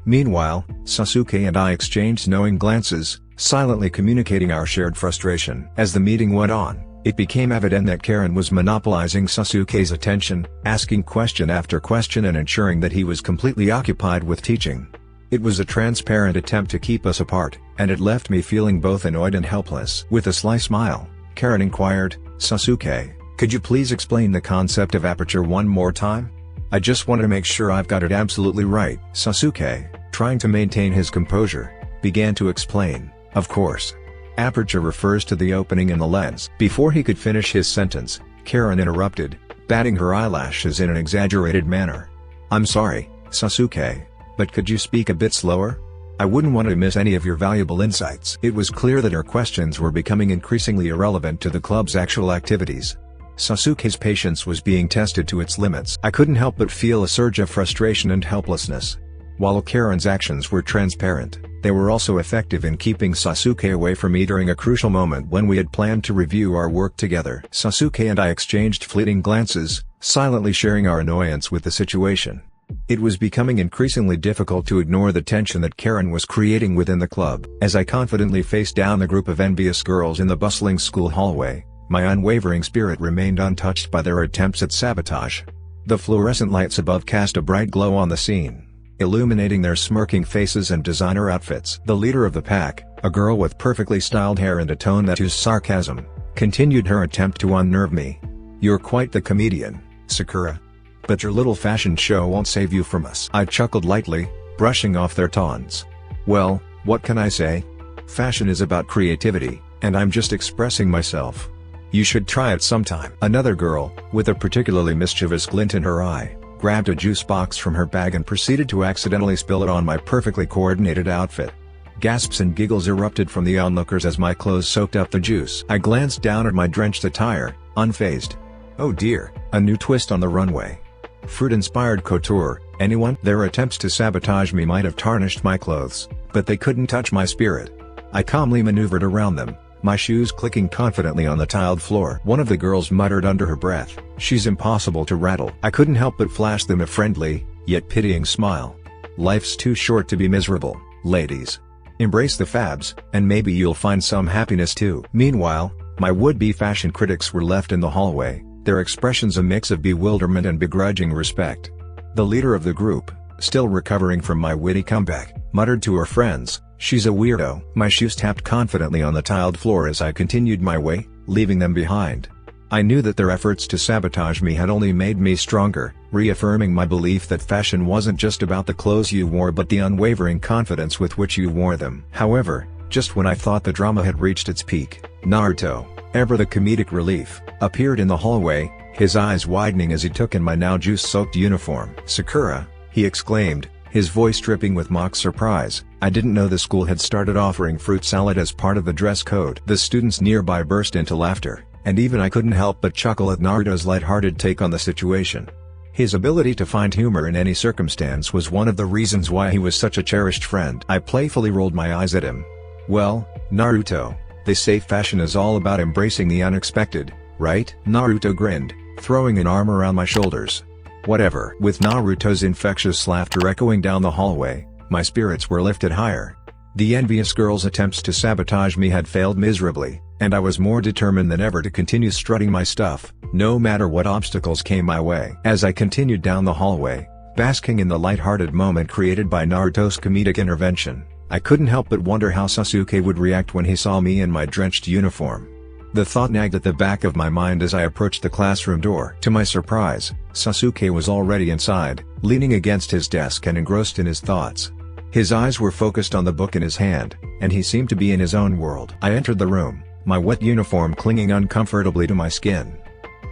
Meanwhile, Sasuke and I exchanged knowing glances, silently communicating our shared frustration. As the meeting went on, it became evident that Karen was monopolizing Sasuke's attention, asking question after question and ensuring that he was completely occupied with teaching. It was a transparent attempt to keep us apart, and it left me feeling both annoyed and helpless. With a sly smile, Karen inquired, "Sasuke, could you please explain the concept of aperture one more time? I just want to make sure I've got it absolutely right." Sasuke, trying to maintain his composure, began to explain, "Of course. Aperture refers to the opening in the lens." Before he could finish his sentence, Karen interrupted, batting her eyelashes in an exaggerated manner. "I'm sorry, Sasuke, but could you speak a bit slower? I wouldn't want to miss any of your valuable insights." It was clear that her questions were becoming increasingly irrelevant to the club's actual activities. Sasuke's patience was being tested to its limits. I couldn't help but feel a surge of frustration and helplessness. While Karen's actions were transparent, they were also effective in keeping Sasuke away from me during a crucial moment when we had planned to review our work together. Sasuke and I exchanged fleeting glances, silently sharing our annoyance with the situation. It was becoming increasingly difficult to ignore the tension that Karen was creating within the club. As I confidently faced down the group of envious girls in the bustling school hallway, my unwavering spirit remained untouched by their attempts at sabotage. The fluorescent lights above cast a bright glow on the scene, illuminating their smirking faces and designer outfits. The leader of the pack, a girl with perfectly styled hair and a tone that oozed sarcasm, continued her attempt to unnerve me. "You're quite the comedian, Sakura. But your little fashion show won't save you from us." I chuckled lightly, brushing off their taunts. "Well, what can I say? Fashion is about creativity, and I'm just expressing myself. You should try it sometime." Another girl, with a particularly mischievous glint in her eye, grabbed a juice box from her bag and proceeded to accidentally spill it on my perfectly coordinated outfit. Gasps and giggles erupted from the onlookers as my clothes soaked up the juice. I glanced down at my drenched attire, unfazed. Oh dear, a new twist on the runway. Fruit-inspired couture, anyone? Their attempts to sabotage me might have tarnished my clothes, but they couldn't touch my spirit. I calmly maneuvered around them, my shoes clicking confidently on the tiled floor. One of the girls muttered under her breath, "She's impossible to rattle." I couldn't help but flash them a friendly, yet pitying smile. Life's too short to be miserable, ladies. Embrace the fabs, and maybe you'll find some happiness too. Meanwhile, my would-be fashion critics were left in the hallway, their expressions a mix of bewilderment and begrudging respect. The leader of the group, still recovering from my witty comeback, muttered to her friends, "She's a weirdo." My shoes tapped confidently on the tiled floor as I continued my way, leaving them behind. I knew that their efforts to sabotage me had only made me stronger, reaffirming my belief that fashion wasn't just about the clothes you wore but the unwavering confidence with which you wore them. However, just when I thought the drama had reached its peak, Naruto, ever the comedic relief, appeared in the hallway, his eyes widening as he took in my now juice-soaked uniform. "Sakura," he exclaimed, his voice dripping with mock surprise, "I didn't know the school had started offering fruit salad as part of the dress code." The students nearby burst into laughter, and even I couldn't help but chuckle at Naruto's lighthearted take on the situation. His ability to find humor in any circumstance was one of the reasons why he was such a cherished friend. I playfully rolled my eyes at him. "Well, Naruto, they say fashion is all about embracing the unexpected, right?" Naruto grinned, throwing an arm around my shoulders. "Whatever." With Naruto's infectious laughter echoing down the hallway, my spirits were lifted higher. The envious girls' attempts to sabotage me had failed miserably, and I was more determined than ever to continue strutting my stuff, no matter what obstacles came my way. As I continued down the hallway, basking in the light-hearted moment created by Naruto's comedic intervention, I couldn't help but wonder how Sasuke would react when he saw me in my drenched uniform. The thought nagged at the back of my mind as I approached the classroom door. To my surprise, Sasuke was already inside, leaning against his desk and engrossed in his thoughts. His eyes were focused on the book in his hand, and he seemed to be in his own world. I entered the room, my wet uniform clinging uncomfortably to my skin.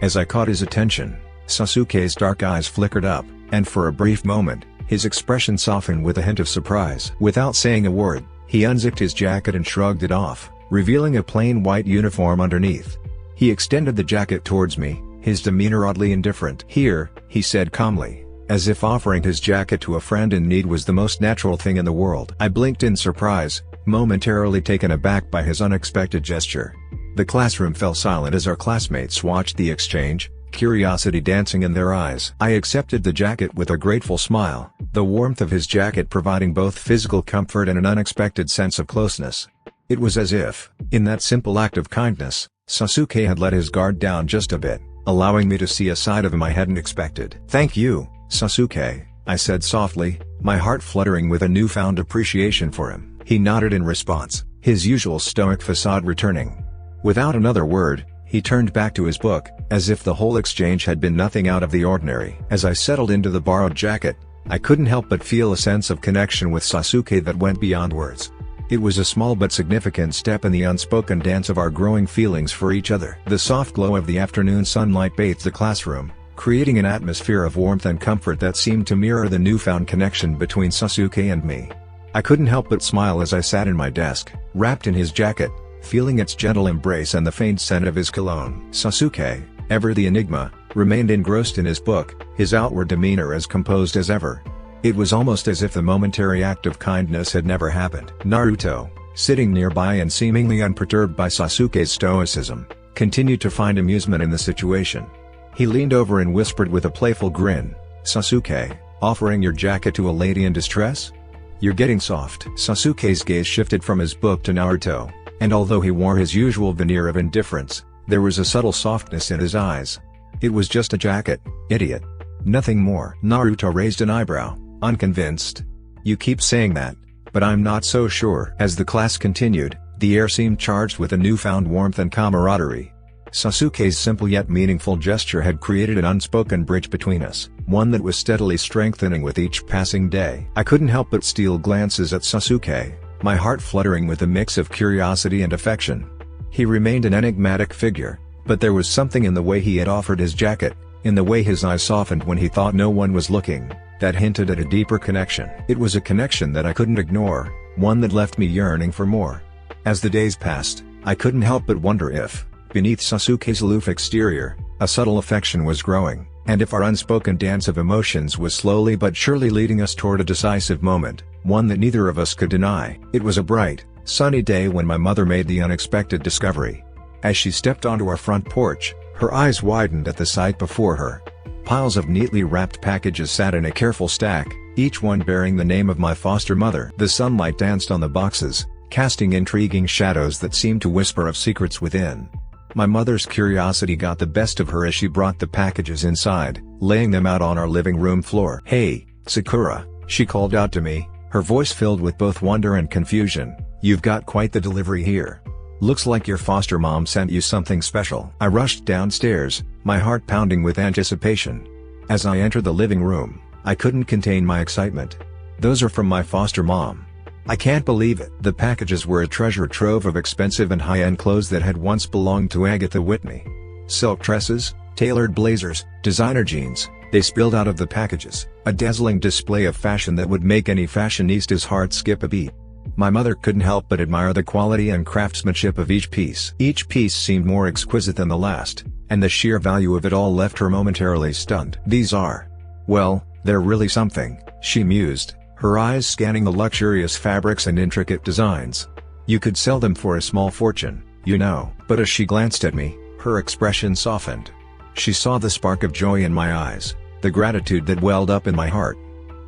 As I caught his attention, Sasuke's dark eyes flickered up, and for a brief moment, his expression softened with a hint of surprise. Without saying a word, he unzipped his jacket and shrugged it off, revealing a plain white uniform underneath. He extended the jacket towards me, his demeanor oddly indifferent. "Here," he said calmly, as if offering his jacket to a friend in need was the most natural thing in the world. I blinked in surprise, momentarily taken aback by his unexpected gesture. The classroom fell silent as our classmates watched the exchange, curiosity dancing in their eyes. I accepted the jacket with a grateful smile, the warmth of his jacket providing both physical comfort and an unexpected sense of closeness. It was as if, in that simple act of kindness, Sasuke had let his guard down just a bit, allowing me to see a side of him I hadn't expected. "Thank you, Sasuke," I said softly, my heart fluttering with a newfound appreciation for him. He nodded in response, his usual stoic facade returning. Without another word, he turned back to his book, as if the whole exchange had been nothing out of the ordinary. As I settled into the borrowed jacket, I couldn't help but feel a sense of connection with Sasuke that went beyond words. It was a small but significant step in the unspoken dance of our growing feelings for each other. The soft glow of the afternoon sunlight bathed the classroom, creating an atmosphere of warmth and comfort that seemed to mirror the newfound connection between Sasuke and me. I couldn't help but smile as I sat in my desk, wrapped in his jacket, feeling its gentle embrace and the faint scent of his cologne. Sasuke, ever the enigma, remained engrossed in his book, his outward demeanor as composed as ever. It was almost as if the momentary act of kindness had never happened. Naruto, sitting nearby and seemingly unperturbed by Sasuke's stoicism, continued to find amusement in the situation. He leaned over and whispered with a playful grin, "Sasuke, offering your jacket to a lady in distress? You're getting soft." Sasuke's gaze shifted from his book to Naruto, and although he wore his usual veneer of indifference, there was a subtle softness in his eyes. "It was just a jacket, idiot. Nothing more." Naruto raised an eyebrow, unconvinced. "You keep saying that, but I'm not so sure." As the class continued, the air seemed charged with a newfound warmth and camaraderie. Sasuke's simple yet meaningful gesture had created an unspoken bridge between us, one that was steadily strengthening with each passing day. I couldn't help but steal glances at Sasuke, my heart fluttering with a mix of curiosity and affection. He remained an enigmatic figure, but there was something in the way he had offered his jacket, in the way his eyes softened when he thought no one was looking, that hinted at a deeper connection. It was a connection that I couldn't ignore, one that left me yearning for more. As the days passed, I couldn't help but wonder if, beneath Sasuke's aloof exterior, a subtle affection was growing, and if our unspoken dance of emotions was slowly but surely leading us toward a decisive moment, one that neither of us could deny. It was a bright, sunny day when my mother made the unexpected discovery. As she stepped onto our front porch, her eyes widened at the sight before her. Piles of neatly wrapped packages sat in a careful stack, each one bearing the name of my foster mother. The sunlight danced on the boxes, casting intriguing shadows that seemed to whisper of secrets within. My mother's curiosity got the best of her as she brought the packages inside, laying them out on our living room floor. "Hey, Sakura," she called out to me, her voice filled with both wonder and confusion. "You've got quite the delivery here. Looks like your foster mom sent you something special." I rushed downstairs, my heart pounding with anticipation. As I entered the living room, I couldn't contain my excitement. "Those are from my foster mom. I can't believe it." The packages were a treasure trove of expensive and high-end clothes that had once belonged to Agatha Whitney. Silk dresses, tailored blazers, designer jeans, they spilled out of the packages, a dazzling display of fashion that would make any fashionista's heart skip a beat. My mother couldn't help but admire the quality and craftsmanship of each piece. Each piece seemed more exquisite than the last, and the sheer value of it all left her momentarily stunned. "These are... well, they're really something," she mused, her eyes scanning the luxurious fabrics and intricate designs. "You could sell them for a small fortune, you know." But as she glanced at me, her expression softened. She saw the spark of joy in my eyes, the gratitude that welled up in my heart.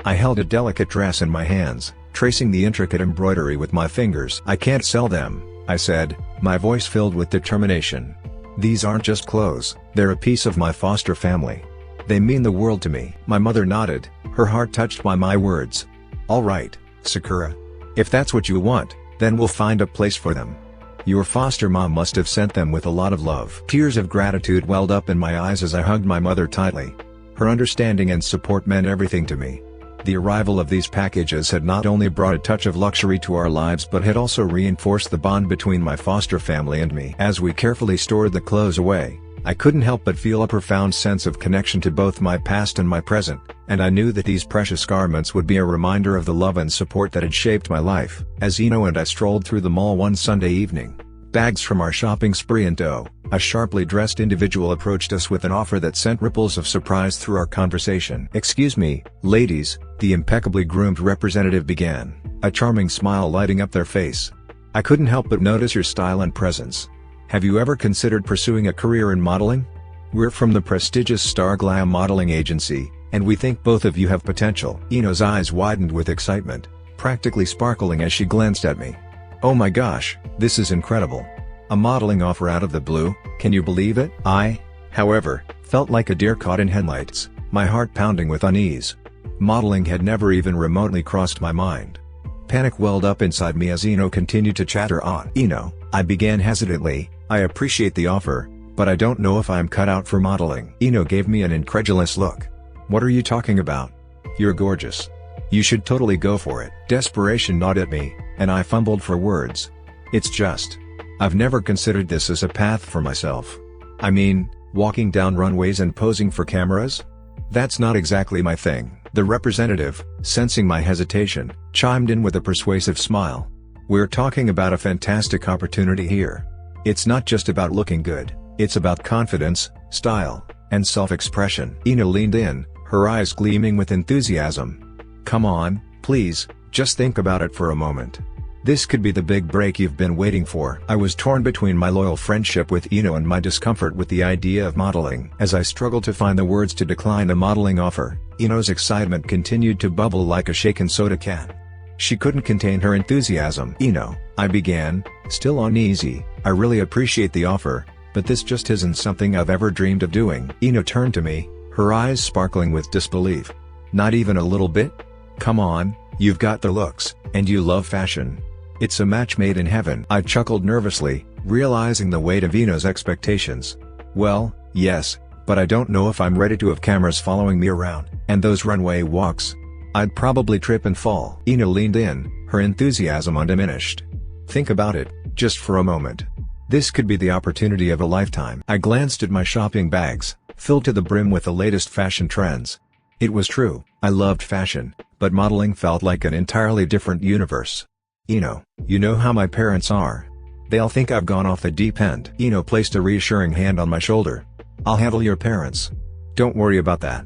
I held a delicate dress in my hands, tracing the intricate embroidery with my fingers. "I can't sell them," I said, my voice filled with determination. "These aren't just clothes, they're a piece of my foster family. They mean the world to me." My mother nodded, her heart touched by my words. "All right, Sakura. If that's what you want, then we'll find a place for them. Your foster mom must have sent them with a lot of love." Tears of gratitude welled up in my eyes as I hugged my mother tightly. Her understanding and support meant everything to me. The arrival of these packages had not only brought a touch of luxury to our lives but had also reinforced the bond between my foster family and me. As we carefully stored the clothes away, I couldn't help but feel a profound sense of connection to both my past and my present, and I knew that these precious garments would be a reminder of the love and support that had shaped my life. As Ino and I strolled through the mall one Sunday evening, bags from our shopping spree in tow, A sharply dressed individual approached us with an offer that sent ripples of surprise through our conversation. "Excuse me, ladies," the impeccably groomed representative began, a charming smile lighting up their face. "I couldn't help but notice your style and presence. Have you ever considered pursuing a career in modeling? We're from the prestigious Star Glam modeling agency, and we think both of you have potential." Ino's eyes widened with excitement, practically sparkling as she glanced at me. "Oh my gosh, this is incredible. A modeling offer out of the blue, can you believe it?" I, however, felt like a deer caught in headlights, my heart pounding with unease. Modeling had never even remotely crossed my mind. Panic welled up inside me as Ino continued to chatter on. "Ino," I began hesitantly, "I appreciate the offer, but I don't know if I'm cut out for modeling." Ino gave me an incredulous look. "What are you talking about? You're gorgeous. You should totally go for it." Desperation gnawed at me, and I fumbled for words. "It's just, I've never considered this as a path for myself. I mean, walking down runways and posing for cameras? That's not exactly my thing." The representative, sensing my hesitation, chimed in with a persuasive smile. "We're talking about a fantastic opportunity here. It's not just about looking good, it's about confidence, style, and self-expression." Ina leaned in, her eyes gleaming with enthusiasm. "Come on, please, just think about it for a moment. This could be the big break you've been waiting for." I was torn between my loyal friendship with Ino and my discomfort with the idea of modeling. As I struggled to find the words to decline the modeling offer, Ino's excitement continued to bubble like a shaken soda can. She couldn't contain her enthusiasm. "Ino," I began, still uneasy, "I really appreciate the offer, but this just isn't something I've ever dreamed of doing." Ino turned to me, her eyes sparkling with disbelief. "Not even a little bit? Come on, you've got the looks, and you love fashion. It's a match made in heaven." I chuckled nervously, realizing the weight of Ino's expectations. "Well, yes, but I don't know if I'm ready to have cameras following me around, and those runway walks. I'd probably trip and fall." Ino leaned in, her enthusiasm undiminished. "Think about it, just for a moment. This could be the opportunity of a lifetime." I glanced at my shopping bags, filled to the brim with the latest fashion trends. It was true, I loved fashion, but modeling felt like an entirely different universe. "Ino, you know how my parents are. They'll think I've gone off the deep end." Ino placed a reassuring hand on my shoulder. "I'll handle your parents. Don't worry about that.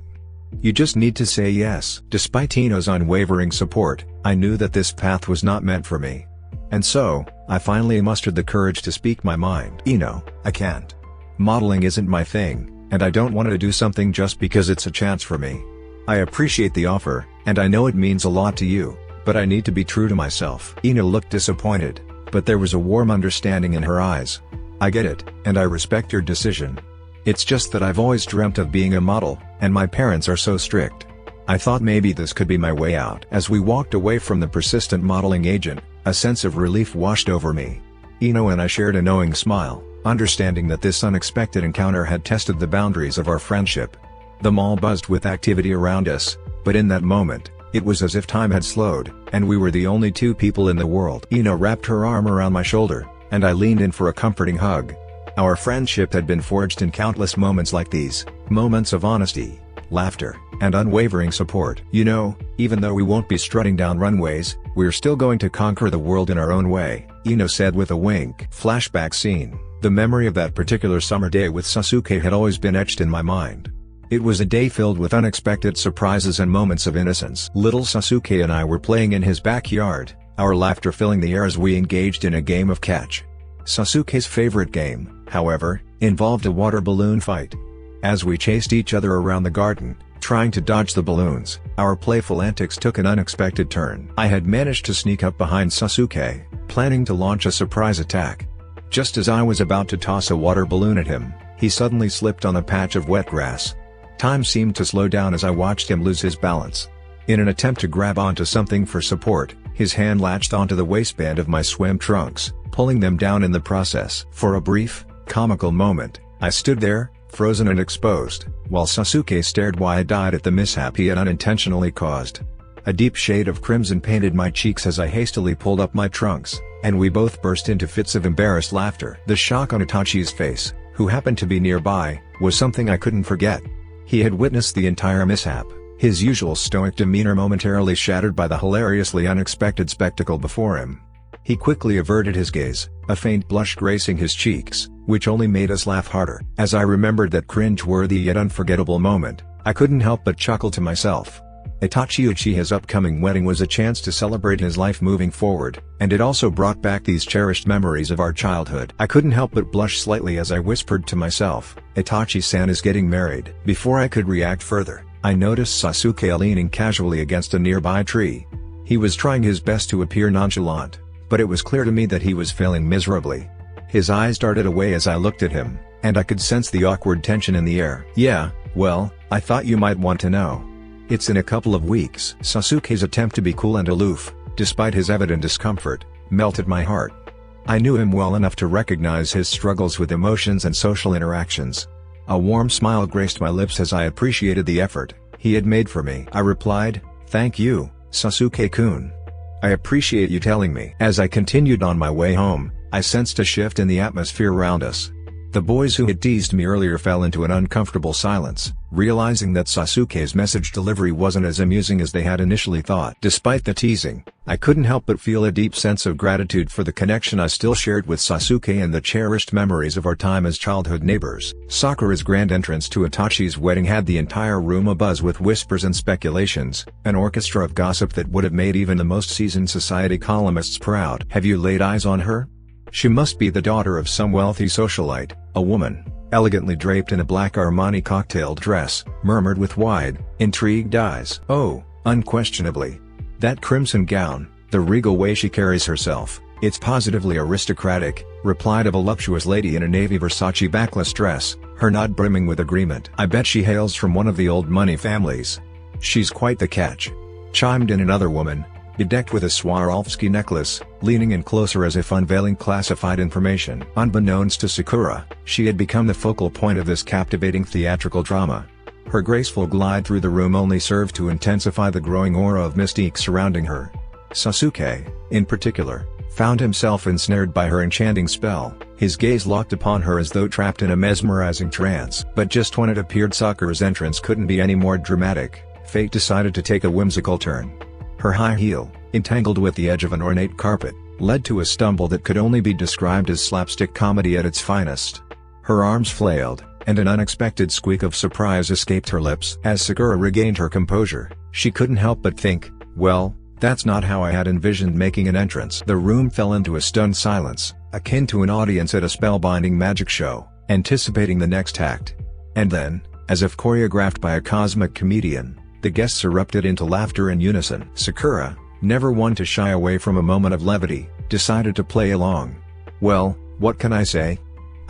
You just need to say yes." Despite Ino's unwavering support, I knew that this path was not meant for me. And so, I finally mustered the courage to speak my mind. "Ino, I can't. Modeling isn't my thing, and I don't want to do something just because it's a chance for me. I appreciate the offer, and I know it means a lot to you, but I need to be true to myself." Ina looked disappointed, but there was a warm understanding in her eyes. "I get it, and I respect your decision. It's just that I've always dreamt of being a model, and my parents are so strict. I thought maybe this could be my way out." As we walked away from the persistent modeling agent, a sense of relief washed over me. Ino and I shared a knowing smile, understanding that this unexpected encounter had tested the boundaries of our friendship. The mall buzzed with activity around us, but in that moment, it was as if time had slowed, and we were the only two people in the world. Ino wrapped her arm around my shoulder, and I leaned in for a comforting hug. Our friendship had been forged in countless moments like these, moments of honesty, laughter, and unwavering support. "You know, even though we won't be strutting down runways, we're still going to conquer the world in our own way," Ino said with a wink. Flashback scene. The memory of that particular summer day with Sasuke had always been etched in my mind. It was a day filled with unexpected surprises and moments of innocence. Little Sasuke and I were playing in his backyard, our laughter filling the air as we engaged in a game of catch. Sasuke's favorite game, however, involved a water balloon fight. As we chased each other around the garden, trying to dodge the balloons, our playful antics took an unexpected turn. I had managed to sneak up behind Sasuke, planning to launch a surprise attack. Just as I was about to toss a water balloon at him, he suddenly slipped on a patch of wet grass. Time seemed to slow down as I watched him lose his balance. In an attempt to grab onto something for support, his hand latched onto the waistband of my swim trunks, pulling them down in the process. For a brief, comical moment, I stood there, frozen and exposed, while Sasuke stared wide-eyed at the mishap he had unintentionally caused. A deep shade of crimson painted my cheeks as I hastily pulled up my trunks, and we both burst into fits of embarrassed laughter. The shock on Itachi's face, who happened to be nearby, was something I couldn't forget. He had witnessed the entire mishap, his usual stoic demeanor momentarily shattered by the hilariously unexpected spectacle before him. He quickly averted his gaze, a faint blush gracing his cheeks, which only made us laugh harder. As I remembered that cringe-worthy yet unforgettable moment, I couldn't help but chuckle to myself. Itachi Uchiha's upcoming wedding was a chance to celebrate his life moving forward, and it also brought back these cherished memories of our childhood. I couldn't help but blush slightly as I whispered to myself, "Itachi-san is getting married." Before I could react further, I noticed Sasuke leaning casually against a nearby tree. He was trying his best to appear nonchalant, but it was clear to me that he was failing miserably. His eyes darted away as I looked at him, and I could sense the awkward tension in the air. "Yeah, well, I thought you might want to know. It's in a couple of weeks." Sasuke's attempt to be cool and aloof, despite his evident discomfort, melted my heart. I knew him well enough to recognize his struggles with emotions and social interactions. A warm smile graced my lips as I appreciated the effort he had made for me. I replied, "Thank you, Sasuke-kun. I appreciate you telling me." As I continued on my way home, I sensed a shift in the atmosphere around us. The boys who had teased me earlier fell into an uncomfortable silence, realizing that Sasuke's message delivery wasn't as amusing as they had initially thought. Despite the teasing, I couldn't help but feel a deep sense of gratitude for the connection I still shared with Sasuke and the cherished memories of our time as childhood neighbors. Sakura's grand entrance to Itachi's wedding had the entire room abuzz with whispers and speculations, an orchestra of gossip that would have made even the most seasoned society columnists proud. "Have you laid eyes on her? She must be the daughter of some wealthy socialite," a woman, elegantly draped in a black Armani cocktail dress, murmured with wide, intrigued eyes. "Oh, unquestionably. That crimson gown, the regal way she carries herself, it's positively aristocratic," replied a voluptuous lady in a navy Versace backless dress, her nod brimming with agreement. "I bet she hails from one of the old money families. She's quite the catch," chimed in another woman, bedecked with a Swarovski necklace, leaning in closer as if unveiling classified information. Unbeknownst to Sakura, she had become the focal point of this captivating theatrical drama. Her graceful glide through the room only served to intensify the growing aura of mystique surrounding her. Sasuke, in particular, found himself ensnared by her enchanting spell, his gaze locked upon her as though trapped in a mesmerizing trance. But just when it appeared Sakura's entrance couldn't be any more dramatic, fate decided to take a whimsical turn. Her high heel, entangled with the edge of an ornate carpet, led to a stumble that could only be described as slapstick comedy at its finest. Her arms flailed, and an unexpected squeak of surprise escaped her lips. As Sakura regained her composure, she couldn't help but think, "Well, that's not how I had envisioned making an entrance." The room fell into a stunned silence, akin to an audience at a spellbinding magic show, anticipating the next act. And then, as if choreographed by a cosmic comedian, the guests erupted into laughter in unison. Sakura, never one to shy away from a moment of levity, decided to play along. "Well, what can I say?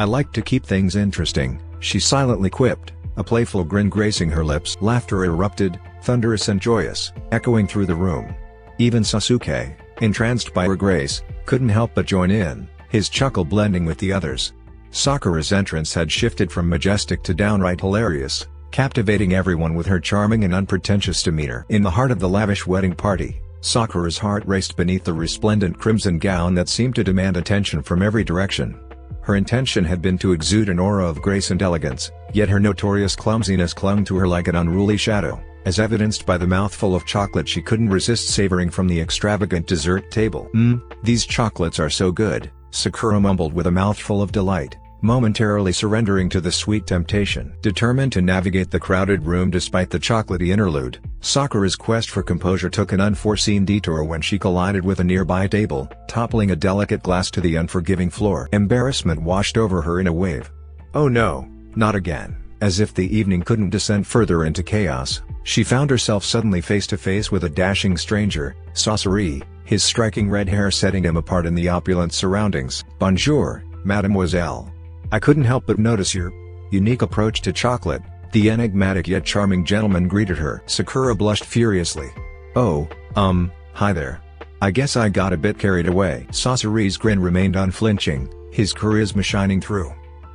I like to keep things interesting," she silently quipped, a playful grin gracing her lips. Laughter erupted, thunderous and joyous, echoing through the room. Even Sasuke, entranced by her grace, couldn't help but join in, his chuckle blending with the others. Sakura's entrance had shifted from majestic to downright hilarious, captivating everyone with her charming and unpretentious demeanor. In the heart of the lavish wedding party, Sakura's heart raced beneath the resplendent crimson gown that seemed to demand attention from every direction. Her intention had been to exude an aura of grace and elegance, yet her notorious clumsiness clung to her like an unruly shadow, as evidenced by the mouthful of chocolate she couldn't resist savoring from the extravagant dessert table. These chocolates are so good," Sakura mumbled with a mouthful of delight, momentarily surrendering to the sweet temptation. Determined to navigate the crowded room despite the chocolatey interlude, Sakura's quest for composure took an unforeseen detour when she collided with a nearby table, toppling a delicate glass to the unforgiving floor. Embarrassment washed over her in a wave. "Oh no, not again." As if the evening couldn't descend further into chaos, she found herself suddenly face to face with a dashing stranger, Sasori, his striking red hair setting him apart in the opulent surroundings. "Bonjour, mademoiselle. I couldn't help but notice your unique approach to chocolate," the enigmatic yet charming gentleman greeted her. Sakura blushed furiously. "Oh, hi there. I guess I got a bit carried away." Sasori's grin remained unflinching, his charisma shining through.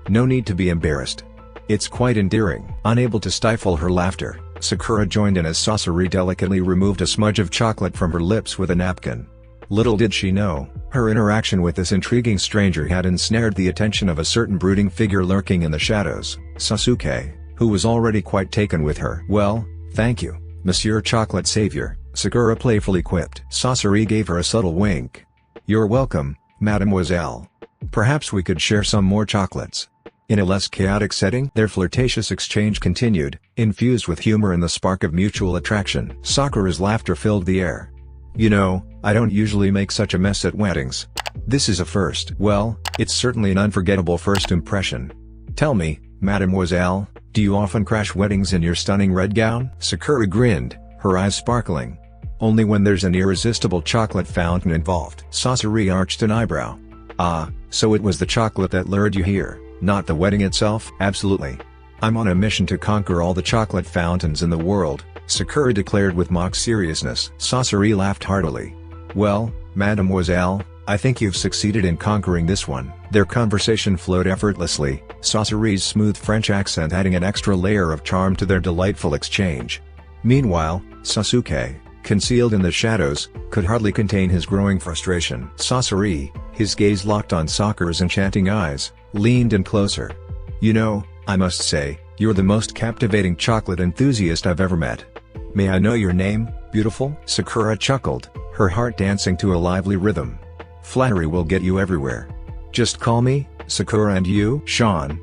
"No need to be embarrassed. It's quite endearing." Unable to stifle her laughter, Sakura joined in as Sasori delicately removed a smudge of chocolate from her lips with a napkin. Little did she know, her interaction with this intriguing stranger had ensnared the attention of a certain brooding figure lurking in the shadows, Sasuke, who was already quite taken with her. "Well, thank you, Monsieur Chocolate Savior," Sakura playfully quipped. Sasori gave her a subtle wink. "You're welcome, Mademoiselle. Perhaps we could share some more chocolates. In a less chaotic setting, their flirtatious exchange continued, infused with humor and the spark of mutual attraction. Sakura's laughter filled the air. You know, I don't usually make such a mess at weddings. This is a first. Well, it's certainly an unforgettable first impression. Tell me, Mademoiselle, do you often crash weddings in your stunning red gown? Sakura grinned, her eyes sparkling. Only when there's an irresistible chocolate fountain involved. Sasori arched an eyebrow. Ah, so it was the chocolate that lured you here, not the wedding itself? Absolutely. I'm on a mission to conquer all the chocolate fountains in the world, Sakura declared with mock seriousness. Sasori laughed heartily. Well, Mademoiselle, I think you've succeeded in conquering this one. Their conversation flowed effortlessly, Sasori's smooth French accent adding an extra layer of charm to their delightful exchange. Meanwhile, Sasuke, concealed in the shadows, could hardly contain his growing frustration. Sasori, his gaze locked on Sakura's enchanting eyes, leaned in closer. You know, I must say, you're the most captivating chocolate enthusiast I've ever met. May I know your name, beautiful? Sakura chuckled, her heart dancing to a lively rhythm. Flattery will get you everywhere. Just call me, Sakura. And you? Sean.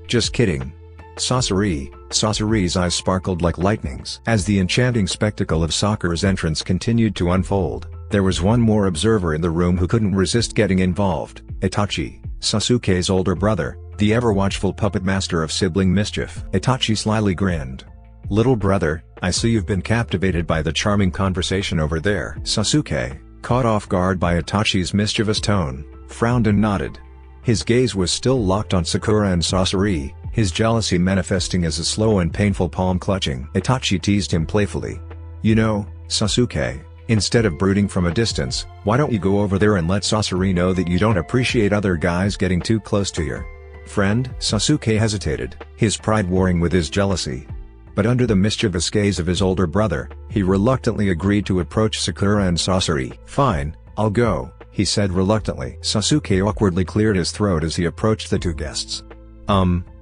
Just kidding. Sasori's eyes sparkled like lightnings. As the enchanting spectacle of Sakura's entrance continued to unfold, there was one more observer in the room who couldn't resist getting involved. Itachi, Sasuke's older brother, the ever-watchful puppet master of sibling mischief. Itachi slyly grinned. Little brother, I see you've been captivated by the charming conversation over there. Sasuke, caught off guard by Itachi's mischievous tone, frowned and nodded. His gaze was still locked on Sakura and Sasori, his jealousy manifesting as a slow and painful palm clutching. Itachi teased him playfully. You know, Sasuke, instead of brooding from a distance, why don't you go over there and let Sasori know that you don't appreciate other guys getting too close to your friend? Sasuke hesitated, his pride warring with his jealousy. But under the mischievous gaze of his older brother, he reluctantly agreed to approach Sakura and Sasori. Fine, I'll go, he said reluctantly. Sasuke awkwardly cleared his throat as he approached the two guests.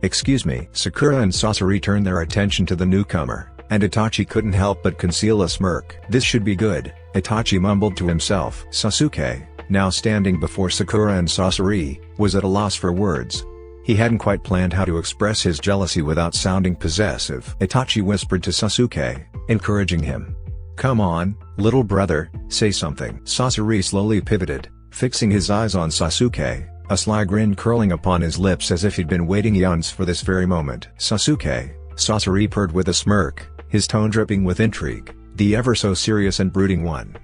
Excuse me. Sakura and Sasori turned their attention to the newcomer, and Itachi couldn't help but conceal a smirk. This should be good, Itachi mumbled to himself. Sasuke, now standing before Sakura and Sasori, was at a loss for words. He hadn't quite planned how to express his jealousy without sounding possessive. Itachi whispered to Sasuke, encouraging him. Come on, little brother, say something. Sasori slowly pivoted, fixing his eyes on Sasuke, a sly grin curling upon his lips as if he'd been waiting eons for this very moment. Sasori purred with a smirk, his tone dripping with intrigue, the ever so serious and brooding one.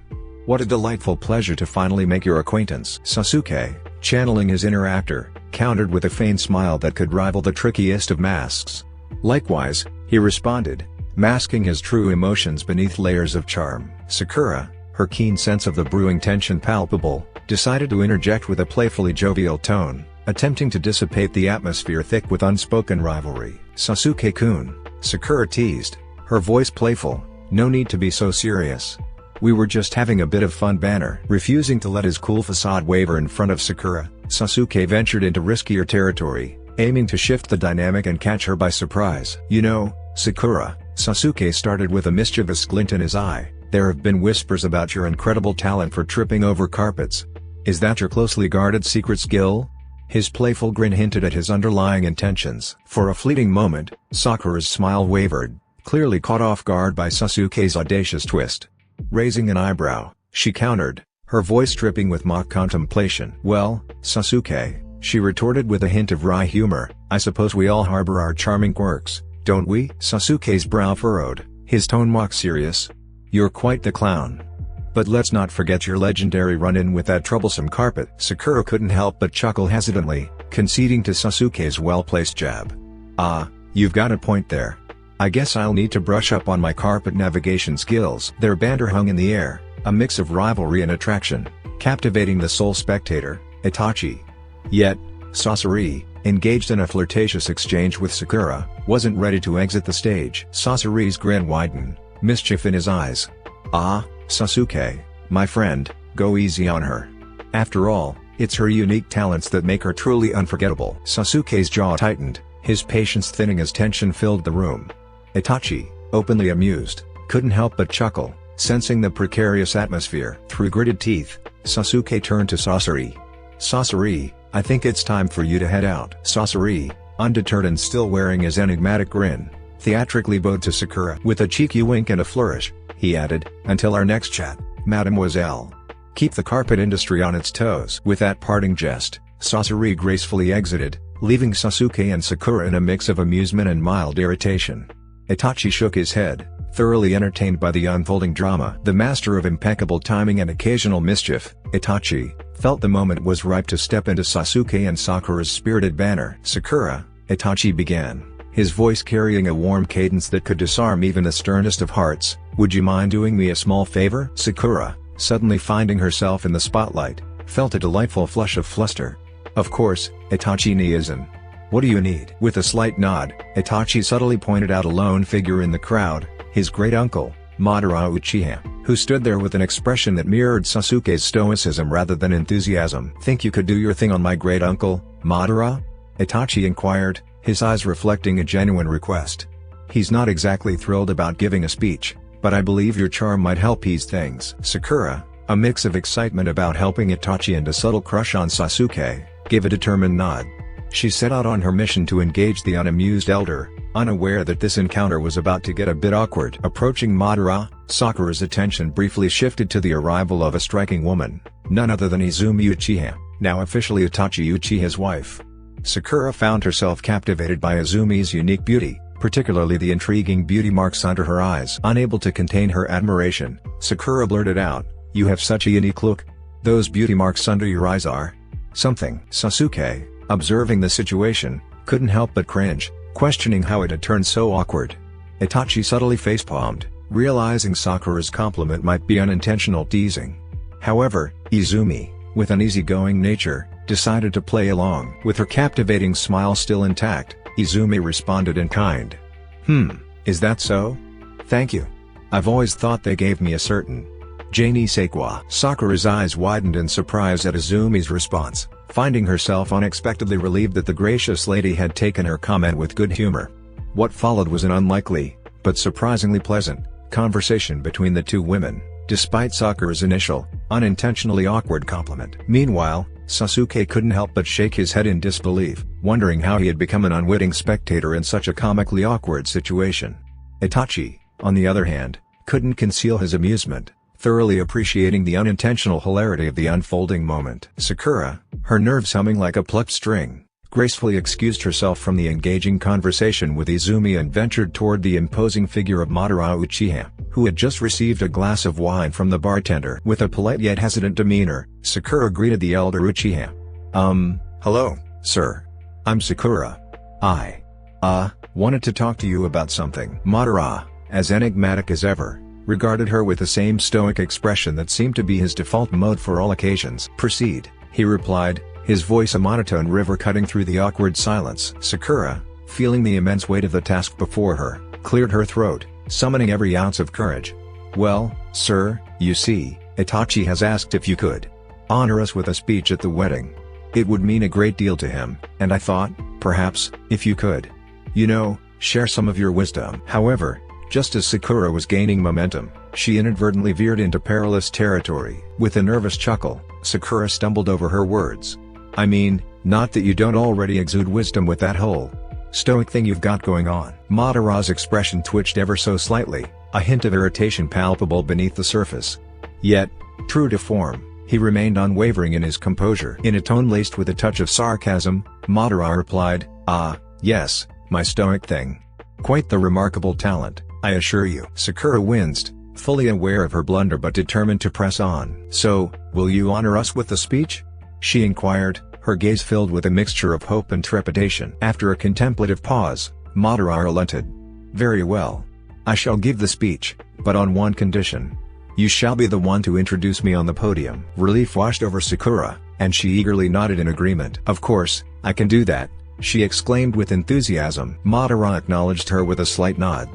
What a delightful pleasure to finally make your acquaintance. Sasuke, channeling his inner actor, countered with a faint smile that could rival the trickiest of masks. Likewise, he responded, masking his true emotions beneath layers of charm. Sakura, her keen sense of the brewing tension palpable, decided to interject with a playfully jovial tone, attempting to dissipate the atmosphere thick with unspoken rivalry. Sasuke-kun, Sakura teased, her voice playful, no need to be so serious. We were just having a bit of fun banter. Refusing to let his cool facade waver in front of Sakura, Sasuke ventured into riskier territory, aiming to shift the dynamic and catch her by surprise. You know, Sakura, Sasuke started with a mischievous glint in his eye, there have been whispers about your incredible talent for tripping over carpets. Is that your closely guarded secret skill? His playful grin hinted at his underlying intentions. For a fleeting moment, Sakura's smile wavered, clearly caught off guard by Sasuke's audacious twist. Raising an eyebrow, she countered, her voice dripping with mock contemplation. Well, Sasuke, she retorted with a hint of wry humor, I suppose we all harbor our charming quirks, don't we? Sasuke's brow furrowed, his tone mock serious. You're quite the clown. But let's not forget your legendary run-in with that troublesome carpet. Sakura couldn't help but chuckle hesitantly, conceding to Sasuke's well-placed jab. Ah, you've got a point there. I guess I'll need to brush up on my carpet navigation skills. Their banter hung in the air, a mix of rivalry and attraction, captivating the sole spectator, Itachi. Yet, Sasori, engaged in a flirtatious exchange with Sakura, wasn't ready to exit the stage. Sasori's grin widened, mischief in his eyes. Ah, Sasuke, my friend, go easy on her. After all, it's her unique talents that make her truly unforgettable. Sasuke's jaw tightened, his patience thinning as tension filled the room. Itachi, openly amused, couldn't help but chuckle, Sensing the precarious atmosphere through gritted teeth, Sasuke turned to Sasori. "Sasori, I think it's time for you to head out." Sasori, undeterred and still wearing his enigmatic grin, theatrically bowed to Sakura. With a cheeky wink and a flourish, he added, "Until our next chat, mademoiselle. Keep the carpet industry on its toes." With that parting jest, Sasori gracefully exited, leaving Sasuke and Sakura in a mix of amusement and mild irritation. Itachi shook his head, thoroughly entertained by the unfolding drama. The master of impeccable timing and occasional mischief, Itachi, felt the moment was ripe to step into Sasuke and Sakura's spirited banner. "Sakura," Itachi began, his voice carrying a warm cadence that could disarm even the sternest of hearts, "would you mind doing me a small favor?" Sakura, suddenly finding herself in the spotlight, felt a delightful flush of fluster. "Of course, Itachi Niizan. What do you need?" With a slight nod, Itachi subtly pointed out a lone figure in the crowd, his great-uncle, Madara Uchiha, who stood there with an expression that mirrored Sasuke's stoicism rather than enthusiasm. "Think you could do your thing on my great-uncle, Madara?" Itachi inquired, his eyes reflecting a genuine request. "He's not exactly thrilled about giving a speech, but I believe your charm might help ease things." Sakura, a mix of excitement about helping Itachi and a subtle crush on Sasuke, gave a determined nod. She set out on her mission to engage the unamused elder, unaware that this encounter was about to get a bit awkward. Approaching Madara, Sakura's attention briefly shifted to the arrival of a striking woman, none other than Izumi Uchiha, now officially Itachi Uchiha's wife. Sakura found herself captivated by Izumi's unique beauty, particularly the intriguing beauty marks under her eyes. Unable to contain her admiration, Sakura blurted out, "You have such a unique look. Those beauty marks under your eyes are something." Sasuke, observing the situation, couldn't help but cringe, questioning how it had turned so awkward. Itachi subtly facepalmed, realizing Sakura's compliment might be unintentional teasing. However, Izumi, with an easygoing nature, decided to play along. With her captivating smile still intact, Izumi responded in kind. Is that so? Thank you. I've always thought they gave me a certain Janie Sakura." Sakura's eyes widened in surprise at Izumi's response, finding herself unexpectedly relieved that the gracious lady had taken her comment with good humor. What followed was an unlikely, but surprisingly pleasant, conversation between the two women, despite Sakura's initial, unintentionally awkward compliment. Meanwhile, Sasuke couldn't help but shake his head in disbelief, wondering how he had become an unwitting spectator in such a comically awkward situation. Itachi, on the other hand, couldn't conceal his amusement, thoroughly appreciating the unintentional hilarity of the unfolding moment. Sakura, her nerves humming like a plucked string, gracefully excused herself from the engaging conversation with Izumi and ventured toward the imposing figure of Madara Uchiha, who had just received a glass of wine from the bartender. With a polite yet hesitant demeanor, Sakura greeted the elder Uchiha. Hello, sir. I'm Sakura. I wanted to talk to you about something." Madara, as enigmatic as ever, regarded her with the same stoic expression that seemed to be his default mode for all occasions. "Proceed," he replied, his voice a monotone river cutting through the awkward silence. Sakura, feeling the immense weight of the task before her, cleared her throat, summoning every ounce of courage. "Well, sir, you see, Itachi has asked if you could honor us with a speech at the wedding. It would mean a great deal to him, and I thought, perhaps, if you could, share some of your wisdom." However, just as Sakura was gaining momentum, she inadvertently veered into perilous territory. With a nervous chuckle, Sakura stumbled over her words. "I mean, not that you don't already exude wisdom with that whole stoic thing you've got going on." Madara's expression twitched ever so slightly, a hint of irritation palpable beneath the surface. Yet, true to form, he remained unwavering in his composure. In a tone laced with a touch of sarcasm, Madara replied, Yes, my stoic thing. Quite the remarkable talent, I assure you." Sakura winced, fully aware of her blunder but determined to press on. "So, will you honor us with the speech?" she inquired, her gaze filled with a mixture of hope and trepidation. After a contemplative pause, Madara relented. "Very well. I shall give the speech, but on one condition. You shall be the one to introduce me on the podium." Relief washed over Sakura, and she eagerly nodded in agreement. "Of course, I can do that," she exclaimed with enthusiasm. Madara acknowledged her with a slight nod.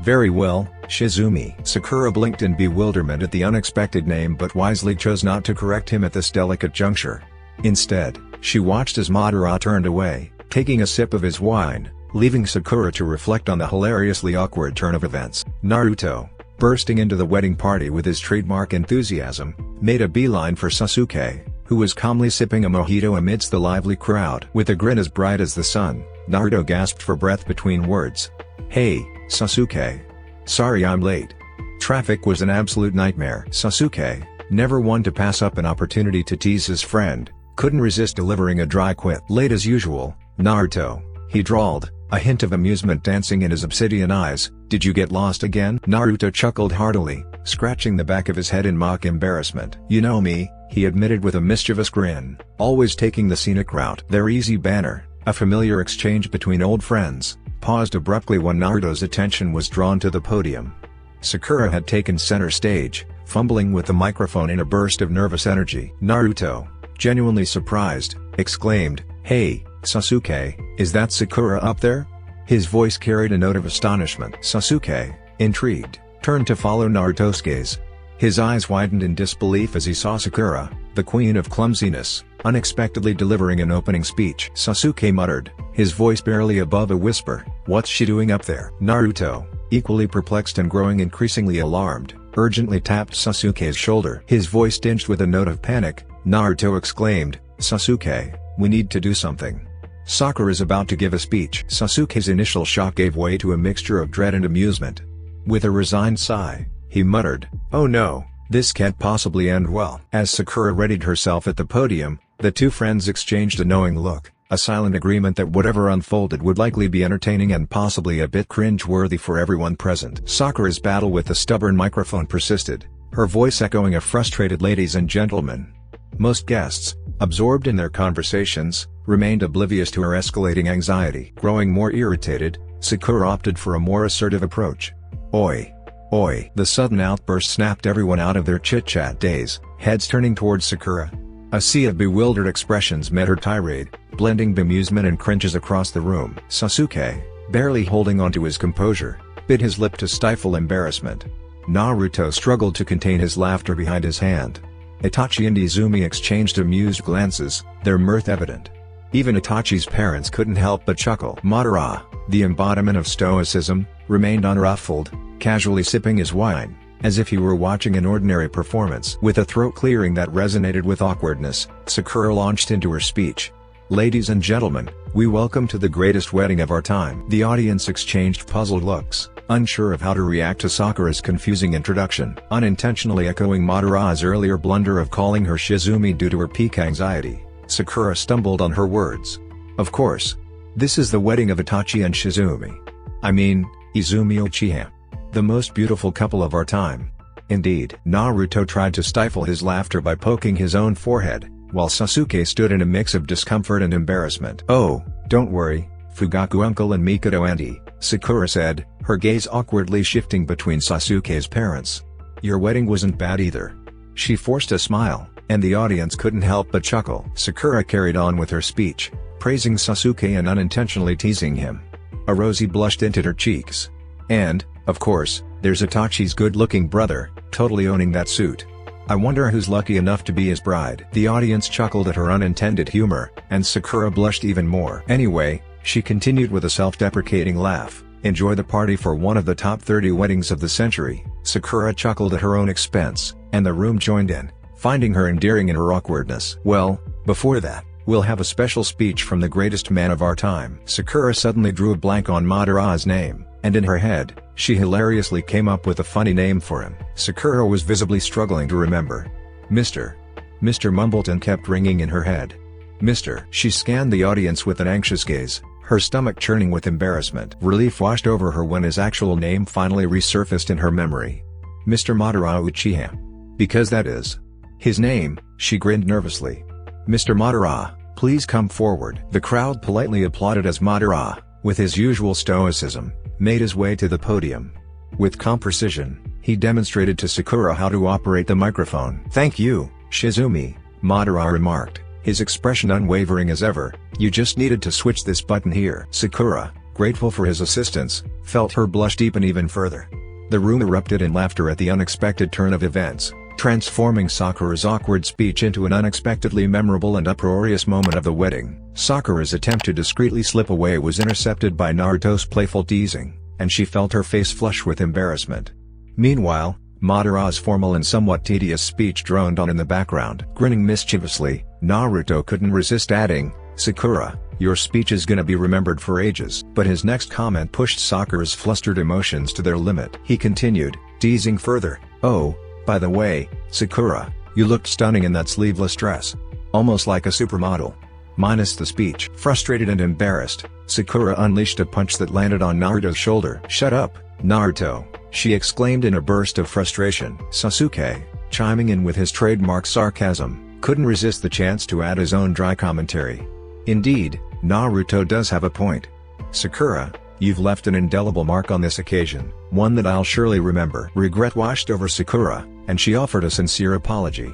"Very well, Shizumi." Sakura blinked in bewilderment at the unexpected name but wisely chose not to correct him at this delicate juncture. Instead, she watched as Madara turned away, taking a sip of his wine, leaving Sakura to reflect on the hilariously awkward turn of events. Naruto, bursting into the wedding party with his trademark enthusiasm, made a beeline for Sasuke, who was calmly sipping a mojito amidst the lively crowd. With a grin as bright as the sun, Naruto gasped for breath between words. "Hey, Sasuke. Sorry I'm late. Traffic was an absolute nightmare." Sasuke, never one to pass up an opportunity to tease his friend, couldn't resist delivering a dry quip. "Late as usual, Naruto," he drawled, a hint of amusement dancing in his obsidian eyes. "Did you get lost again?" Naruto chuckled heartily, scratching the back of his head in mock embarrassment. "You know me," he admitted with a mischievous grin, "always taking the scenic route." Their easy banter, a familiar exchange between old friends, paused abruptly when Naruto's attention was drawn to the podium. Sakura had taken center stage, fumbling with the microphone in a burst of nervous energy. Naruto, genuinely surprised, exclaimed, "Hey, Sasuke, is that Sakura up there?" His voice carried a note of astonishment. Sasuke, intrigued, turned to follow Naruto's gaze. His eyes widened in disbelief as he saw Sakura, the queen of clumsiness, unexpectedly delivering an opening speech. Sasuke muttered, his voice barely above a whisper, "What's she doing up there?" Naruto, equally perplexed and growing increasingly alarmed, urgently tapped Sasuke's shoulder. His voice tinged with a note of panic. Naruto exclaimed, "Sasuke, we need to do something. Sakura is about to give a speech." Sasuke's initial shock gave way to a mixture of dread and amusement. With a resigned sigh, he muttered, "Oh no, this can't possibly end well." As Sakura readied herself at the podium, the two friends exchanged a knowing look, a silent agreement that whatever unfolded would likely be entertaining and possibly a bit cringe-worthy for everyone present. Sakura's battle with the stubborn microphone persisted, her voice echoing a frustrated "Ladies and gentlemen." Most guests, absorbed in their conversations, remained oblivious to her escalating anxiety. Growing more irritated, Sakura opted for a more assertive approach. "Oi! Oi!" The sudden outburst snapped everyone out of their chit-chat daze, heads turning towards Sakura. A sea of bewildered expressions met her tirade, blending bemusement and cringes across the room. Sasuke, barely holding onto his composure, bit his lip to stifle embarrassment. Naruto struggled to contain his laughter behind his hand. Itachi and Izumi exchanged amused glances, their mirth evident. Even Itachi's parents couldn't help but chuckle. Madara, the embodiment of stoicism, remained unruffled, casually sipping his wine, as if he were watching an ordinary performance. With a throat clearing that resonated with awkwardness, Sakura launched into her speech. "Ladies and gentlemen, we welcome to the greatest wedding of our time." The audience exchanged puzzled looks, unsure of how to react to Sakura's confusing introduction. Unintentionally echoing Madara's earlier blunder of calling her Shizumi due to her peak anxiety, Sakura stumbled on her words. "Of course. This is the wedding of Itachi and Shizumi. I mean, Izumi Uchiha. The most beautiful couple of our time." Indeed. Naruto tried to stifle his laughter by poking his own forehead, while Sasuke stood in a mix of discomfort and embarrassment. "Oh, don't worry, Fugaku uncle and Mikoto auntie," Sakura said, her gaze awkwardly shifting between Sasuke's parents. "Your wedding wasn't bad either." She forced a smile, and the audience couldn't help but chuckle. Sakura carried on with her speech, praising Sasuke and unintentionally teasing him. A rosy blush tinted her cheeks. "And, of course, there's Itachi's good-looking brother, totally owning that suit. I wonder who's lucky enough to be his bride." The audience chuckled at her unintended humor, and Sakura blushed even more. "Anyway," she continued with a self-deprecating laugh, "enjoy the party for one of the top 30 weddings of the century." Sakura chuckled at her own expense, and the room joined in, finding her endearing in her awkwardness. "Well, before that, we'll have a special speech from the greatest man of our time." Sakura suddenly drew a blank on Madara's name, and in her head, she hilariously came up with a funny name for him. Sakura was visibly struggling to remember. Mr. Mumbleton kept ringing in her head. Mr. She scanned the audience with an anxious gaze, her stomach churning with embarrassment. Relief washed over her when his actual name finally resurfaced in her memory. Mr. Madara Uchiha. Because that is his name, she grinned nervously. "Mr. Madara, please come forward." The crowd politely applauded as Madara, with his usual stoicism, made his way to the podium. With calm precision, he demonstrated to Sakura how to operate the microphone. "Thank you, Shizumi," Madara remarked, his expression unwavering as ever. "You just needed to switch this button here." Sakura, grateful for his assistance, felt her blush deepen even further. The room erupted in laughter at the unexpected turn of events, transforming Sakura's awkward speech into an unexpectedly memorable and uproarious moment of the wedding. Sakura's attempt to discreetly slip away was intercepted by Naruto's playful teasing, and she felt her face flush with embarrassment. Meanwhile, Madara's formal and somewhat tedious speech droned on in the background. Grinning mischievously, Naruto couldn't resist adding, "Sakura, your speech is gonna be remembered for ages." But his next comment pushed Sakura's flustered emotions to their limit. He continued, teasing further, "Oh, by the way, Sakura, you looked stunning in that sleeveless dress. Almost like a supermodel." Minus the speech. Frustrated and embarrassed, Sakura unleashed a punch that landed on Naruto's shoulder. "Shut up, Naruto," she exclaimed in a burst of frustration. Sasuke, chiming in with his trademark sarcasm, couldn't resist the chance to add his own dry commentary. "Indeed, Naruto does have a point. Sakura, you've left an indelible mark on this occasion, one that I'll surely remember." Regret washed over Sakura, and she offered a sincere apology.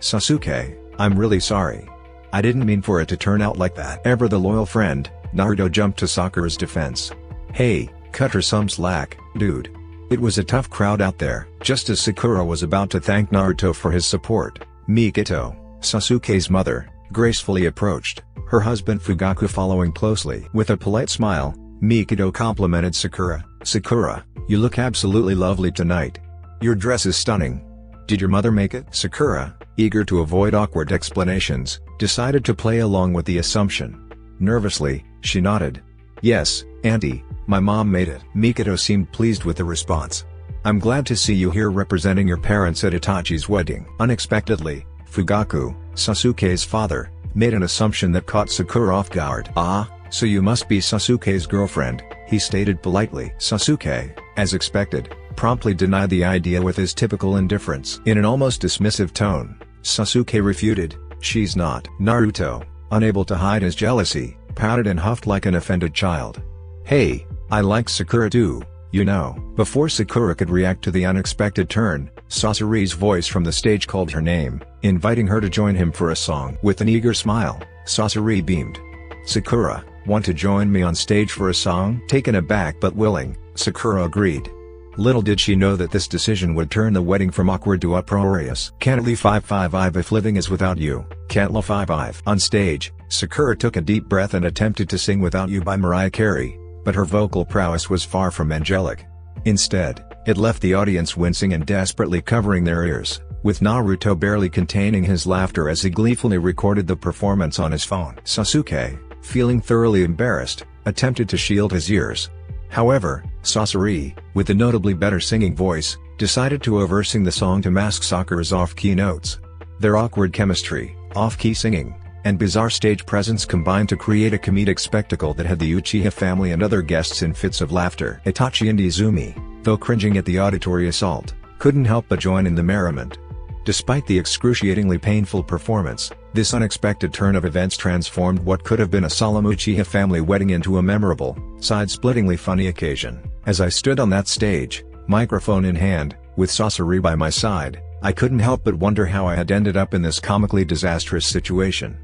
"Sasuke, I'm really sorry. I didn't mean for it to turn out like that." Ever the loyal friend, Naruto jumped to Sakura's defense. "Hey, cut her some slack, dude. It was a tough crowd out there." Just as Sakura was about to thank Naruto for his support, Mikito, Sasuke's mother, gracefully approached, her husband Fugaku following closely. With a polite smile, Mikito complimented Sakura. "Sakura, you look absolutely lovely tonight. Your dress is stunning. Did your mother make it?" Sakura, eager to avoid awkward explanations, decided to play along with the assumption. Nervously, she nodded. "Yes, Auntie, my mom made it." Mikito seemed pleased with the response. "I'm glad to see you here representing your parents at Itachi's wedding." Unexpectedly, Fugaku, Sasuke's father, made an assumption that caught Sakura off guard. "Ah, so you must be Sasuke's girlfriend," he stated politely. Sasuke, as expected, promptly denied the idea with his typical indifference. In an almost dismissive tone, Sasuke refuted, "She's not." Naruto, unable to hide his jealousy, pouted and huffed like an offended child. "Hey, I like Sakura too, you know." Before Sakura could react to the unexpected turn, Sasuke's voice from the stage called her name, inviting her to join him for a song. With an eager smile, Sasuke beamed. "Sakura, want to join me on stage for a song?" Taken aback but willing, Sakura agreed. Little did she know that this decision would turn the wedding from awkward to uproarious. "Can't live 5-5 if living is without you, can't live 5-5." On stage, Sakura took a deep breath and attempted to sing Without You by Mariah Carey, but her vocal prowess was far from angelic. Instead, it left the audience wincing and desperately covering their ears, with Naruto barely containing his laughter as he gleefully recorded the performance on his phone. Sasuke, feeling thoroughly embarrassed, attempted to shield his ears. However, Sasuke, with a notably better singing voice, decided to over-sing the song to mask Sakura's off-key notes. Their awkward chemistry, off-key singing, and bizarre stage presence combined to create a comedic spectacle that had the Uchiha family and other guests in fits of laughter. Itachi and Izumi, though cringing at the auditory assault, couldn't help but join in the merriment. Despite the excruciatingly painful performance, this unexpected turn of events transformed what could have been a solemn Uchiha family wedding into a memorable, side-splittingly funny occasion. As I stood on that stage, microphone in hand, with Sasuke by my side, I couldn't help but wonder how I had ended up in this comically disastrous situation.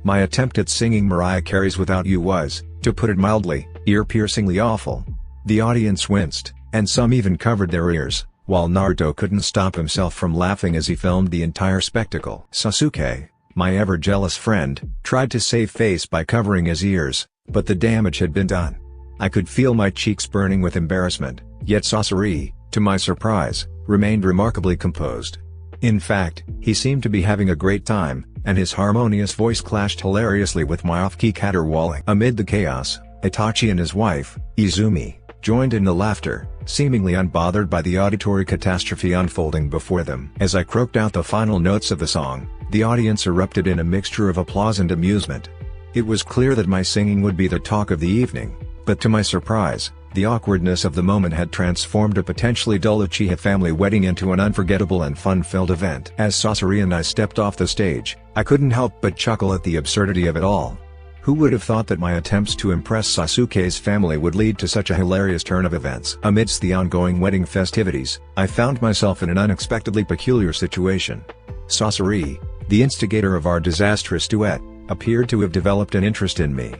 My attempt at singing Mariah Carey's Without You was, to put it mildly, ear-piercingly awful. The audience winced, and some even covered their ears, while Naruto couldn't stop himself from laughing as he filmed the entire spectacle. Sasuke, my ever-jealous friend, tried to save face by covering his ears, but the damage had been done. I could feel my cheeks burning with embarrassment, yet Sasuke, to my surprise, remained remarkably composed. In fact, he seemed to be having a great time, and his harmonious voice clashed hilariously with my off-key caterwauling. Amid the chaos, Itachi and his wife, Izumi, joined in the laughter, seemingly unbothered by the auditory catastrophe unfolding before them. As I croaked out the final notes of the song, the audience erupted in a mixture of applause and amusement. It was clear that my singing would be the talk of the evening, but to my surprise, the awkwardness of the moment had transformed a potentially dull Uchiha family wedding into an unforgettable and fun-filled event. As Sasuke and I stepped off the stage, I couldn't help but chuckle at the absurdity of it all. Who would have thought that my attempts to impress Sasuke's family would lead to such a hilarious turn of events? Amidst the ongoing wedding festivities, I found myself in an unexpectedly peculiar situation. Sasuke, the instigator of our disastrous duet, appeared to have developed an interest in me.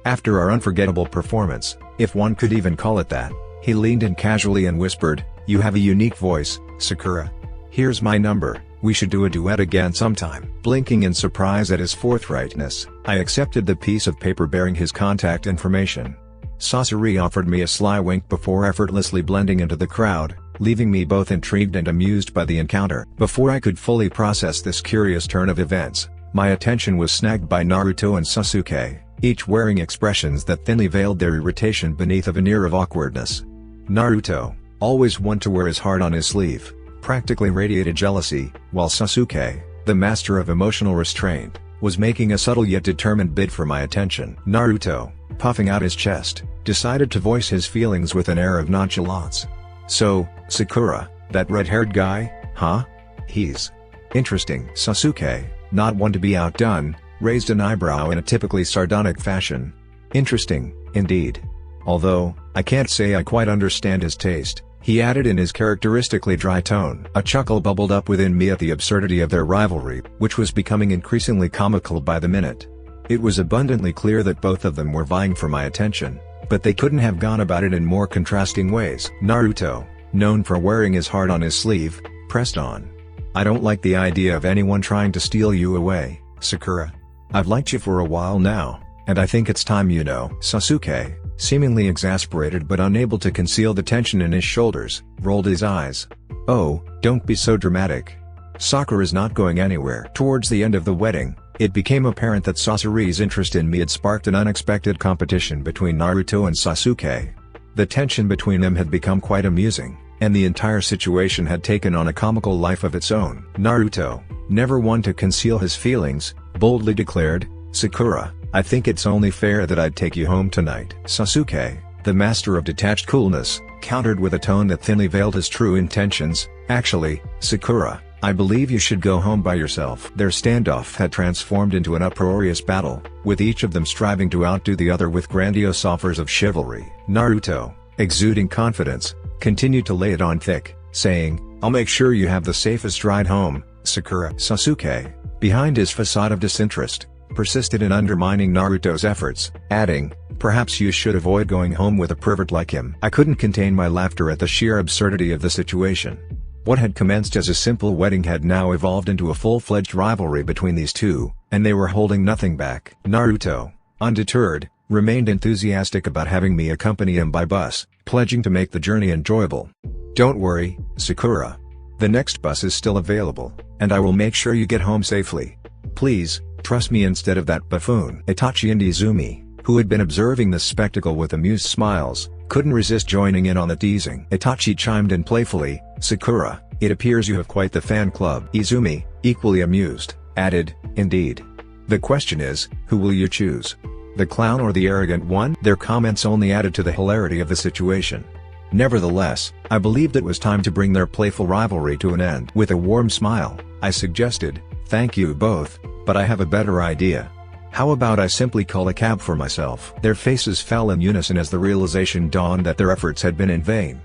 After our unforgettable performance, if one could even call it that, he leaned in casually and whispered, "You have a unique voice, Sakura. Here's my number, we should do a duet again sometime." Blinking in surprise at his forthrightness, I accepted the piece of paper bearing his contact information. Sasuke offered me a sly wink before effortlessly blending into the crowd, leaving me both intrigued and amused by the encounter. Before I could fully process this curious turn of events, my attention was snagged by Naruto and Sasuke, each wearing expressions that thinly veiled their irritation beneath a veneer of awkwardness. Naruto, always one to wear his heart on his sleeve, practically radiated jealousy, while Sasuke, the master of emotional restraint, was making a subtle yet determined bid for my attention. Naruto, puffing out his chest, decided to voice his feelings with an air of nonchalance. "So, Sakura, that red-haired guy, huh? He's interesting." Sasuke, not one to be outdone, raised an eyebrow in a typically sardonic fashion. "Interesting, indeed. Although, I can't say I quite understand his taste," he added in his characteristically dry tone. A chuckle bubbled up within me at the absurdity of their rivalry, which was becoming increasingly comical by the minute. It was abundantly clear that both of them were vying for my attention, but they couldn't have gone about it in more contrasting ways. Naruto, known for wearing his heart on his sleeve, pressed on. "I don't like the idea of anyone trying to steal you away, Sakura. I've liked you for a while now, and I think it's time you know." Sasuke, seemingly exasperated but unable to conceal the tension in his shoulders, rolled his eyes. "Oh, don't be so dramatic. Sakura's not going anywhere." Towards the end of the wedding, it became apparent that Sasori's interest in me had sparked an unexpected competition between Naruto and Sasuke. The tension between them had become quite amusing, and the entire situation had taken on a comical life of its own. Naruto, never one to conceal his feelings, boldly declared, "Sakura, I think it's only fair that I'd take you home tonight." Sasuke, the master of detached coolness, countered with a tone that thinly veiled his true intentions, "Actually, Sakura, I believe you should go home by yourself." Their standoff had transformed into an uproarious battle, with each of them striving to outdo the other with grandiose offers of chivalry. Naruto, exuding confidence, continued to lay it on thick, saying, "I'll make sure you have the safest ride home, Sakura." Sasuke, behind his facade of disinterest, persisted in undermining Naruto's efforts, adding, "Perhaps you should avoid going home with a pervert like him." I couldn't contain my laughter at the sheer absurdity of the situation. What had commenced as a simple wedding had now evolved into a full-fledged rivalry between these two, and they were holding nothing back. Naruto, undeterred, remained enthusiastic about having me accompany him by bus, pledging to make the journey enjoyable. "Don't worry, Sakura. The next bus is still available, and I will make sure you get home safely. Please, trust me instead of that buffoon." Itachi and Izumi, who had been observing this spectacle with amused smiles, couldn't resist joining in on the teasing. Itachi chimed in playfully, "Sakura, it appears you have quite the fan club." Izumi, equally amused, added, "Indeed. The question is, who will you choose? The clown or the arrogant one?" Their comments only added to the hilarity of the situation. Nevertheless, I believed it was time to bring their playful rivalry to an end. With a warm smile, I suggested, "Thank you both, but I have a better idea. How about I simply call a cab for myself?" Their faces fell in unison as the realization dawned that their efforts had been in vain.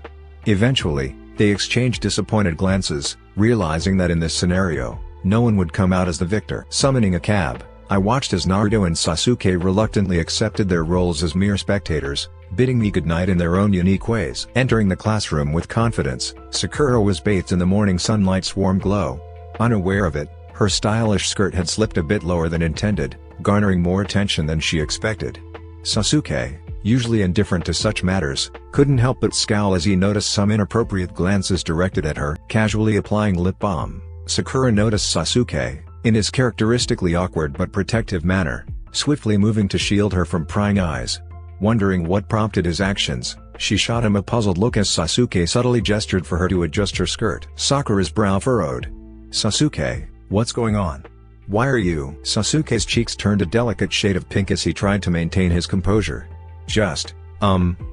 Eventually, they exchanged disappointed glances, realizing that in this scenario, no one would come out as the victor. Summoning a cab, I watched as Naruto and Sasuke reluctantly accepted their roles as mere spectators, bidding me goodnight in their own unique ways. Entering the classroom with confidence, Sakura was bathed in the morning sunlight's warm glow. Unaware of it, her stylish skirt had slipped a bit lower than intended, garnering more attention than she expected. Sasuke, usually indifferent to such matters, couldn't help but scowl as he noticed some inappropriate glances directed at her. Casually applying lip balm, Sakura noticed Sasuke, in his characteristically awkward but protective manner, swiftly moving to shield her from prying eyes. Wondering what prompted his actions, she shot him a puzzled look as Sasuke subtly gestured for her to adjust her skirt. Sakura's brow furrowed. "Sasuke, what's going on? Why are you?" Sasuke's cheeks turned a delicate shade of pink as he tried to maintain his composure. "Just,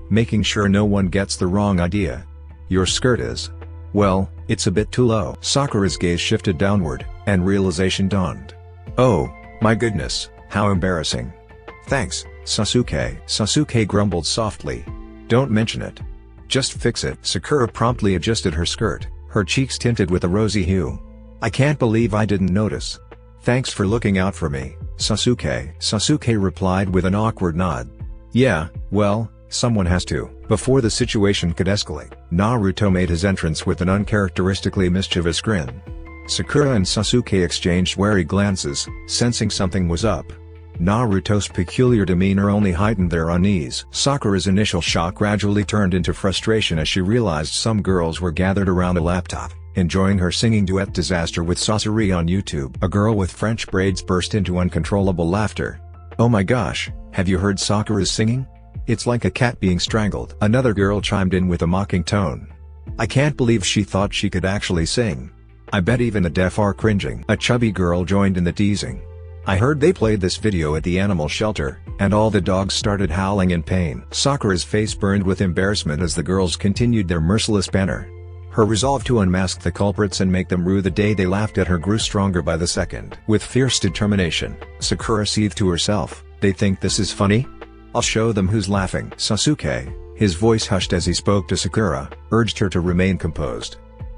making sure no one gets the wrong idea. Your skirt is, well, it's a bit too low." Sakura's gaze shifted downward, and realization dawned. "Oh, my goodness, how embarrassing. Thanks, Sasuke." Sasuke grumbled softly. "Don't mention it. Just fix it." Sakura promptly adjusted her skirt, her cheeks tinted with a rosy hue. "I can't believe I didn't notice. Thanks for looking out for me, Sasuke." Sasuke replied with an awkward nod. "Yeah, well, someone has to." Before the situation could escalate, Naruto made his entrance with an uncharacteristically mischievous grin. Sakura and Sasuke exchanged wary glances, sensing something was up. Naruto's peculiar demeanor only heightened their unease. Sakura's initial shock gradually turned into frustration as she realized some girls were gathered around a laptop, enjoying her singing duet Disaster with Sasori on YouTube. A girl with French braids burst into uncontrollable laughter. "Oh my gosh, have you heard Sakura's singing? It's like a cat being strangled." Another girl chimed in with a mocking tone. "I can't believe she thought she could actually sing. I bet even the deaf are cringing." A chubby girl joined in the teasing. "I heard they played this video at the animal shelter, and all the dogs started howling in pain." Sakura's face burned with embarrassment as the girls continued their merciless banter. Her resolve to unmask the culprits and make them rue the day they laughed at her grew stronger by the second. With fierce determination, Sakura seethed to herself, "They think this is funny? I'll show them who's laughing." Sasuke, his voice hushed as he spoke to Sakura, urged her to remain composed.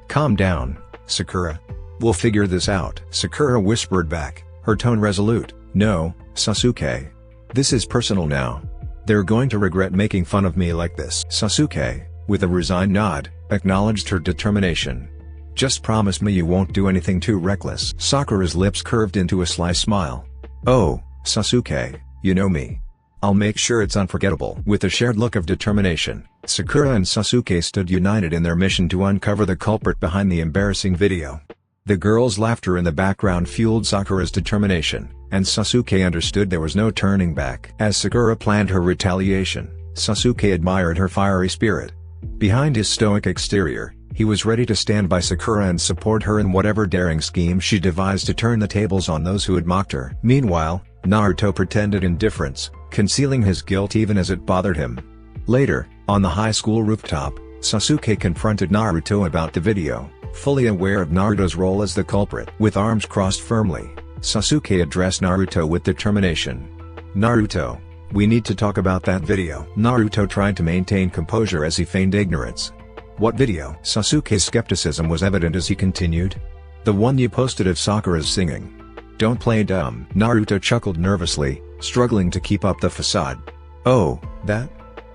"Calm down, Sakura. We'll figure this out." Sakura whispered back, her tone resolute, "No, Sasuke. This is personal now. They're going to regret making fun of me like this." Sasuke, with a resigned nod, acknowledged her determination. "Just promise me you won't do anything too reckless." Sakura's lips curved into a sly smile. "Oh, Sasuke, you know me. I'll make sure it's unforgettable." With a shared look of determination, Sakura and Sasuke stood united in their mission to uncover the culprit behind the embarrassing video. The girls' laughter in the background fueled Sakura's determination, and Sasuke understood there was no turning back. As Sakura planned her retaliation, Sasuke admired her fiery spirit. Behind his stoic exterior, he was ready to stand by Sakura and support her in whatever daring scheme she devised to turn the tables on those who had mocked her. Meanwhile, Naruto pretended indifference, concealing his guilt even as it bothered him. Later, on the high school rooftop, Sasuke confronted Naruto about the video, fully aware of Naruto's role as the culprit. With arms crossed firmly, Sasuke addressed Naruto with determination. "Naruto, we need to talk about that video." Naruto tried to maintain composure as he feigned ignorance. "What video?" Sasuke's skepticism was evident as he continued. "The one you posted of Sakura's singing. Don't play dumb." Naruto chuckled nervously, struggling to keep up the facade. "Oh, that?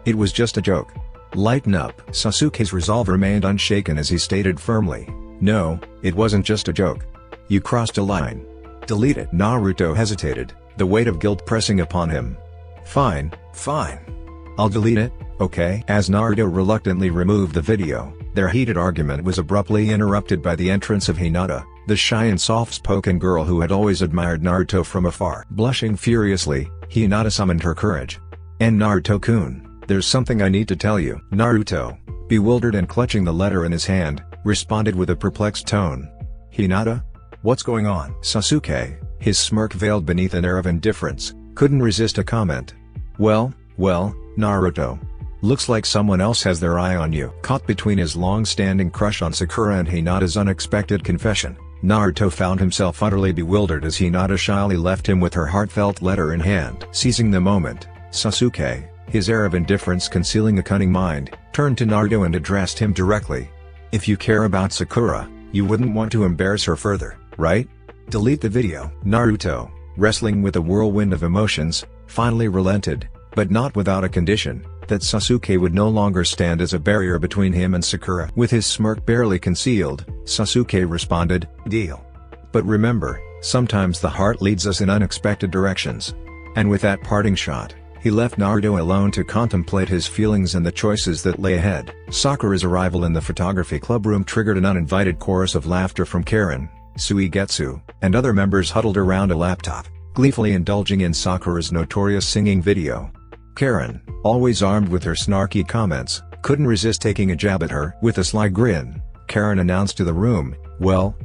It was just a joke. Lighten up." Sasuke's resolve remained unshaken as he stated firmly, "No, it wasn't just a joke. You crossed a line. Delete it." Naruto hesitated, the weight of guilt pressing upon him. Fine. I'll delete it, okay?" As Naruto reluctantly removed the video, their heated argument was abruptly interrupted by the entrance of Hinata, the shy and soft-spoken girl who had always admired Naruto from afar. Blushing furiously, Hinata summoned her courage. "And Naruto-kun, there's something I need to tell you." Naruto, bewildered and clutching the letter in his hand, responded with a perplexed tone. "Hinata? What's going on?" Sasuke, his smirk veiled beneath an air of indifference, couldn't resist a comment. Well, Naruto. Looks like someone else has their eye on you." Caught between his long-standing crush on Sakura and Hinata's unexpected confession, Naruto found himself utterly bewildered as Hinata shyly left him with her heartfelt letter in hand. Seizing the moment, Sasuke, his air of indifference concealing a cunning mind, turned to Naruto and addressed him directly. "If you care about Sakura, you wouldn't want to embarrass her further, right? Delete the video." Naruto, wrestling with a whirlwind of emotions, finally relented, but not without a condition, that Sasuke would no longer stand as a barrier between him and Sakura. With his smirk barely concealed, Sasuke responded, "Deal. But remember, sometimes the heart leads us in unexpected directions." And with that parting shot, he left Naruto alone to contemplate his feelings and the choices that lay ahead. Sakura's arrival in the photography club room triggered an uninvited chorus of laughter from Karen, Suigetsu, and other members huddled around a laptop, gleefully indulging in Sakura's notorious singing video. Karen, always armed with her snarky comments, couldn't resist taking a jab at her. With a sly grin, Karen announced to the room, well,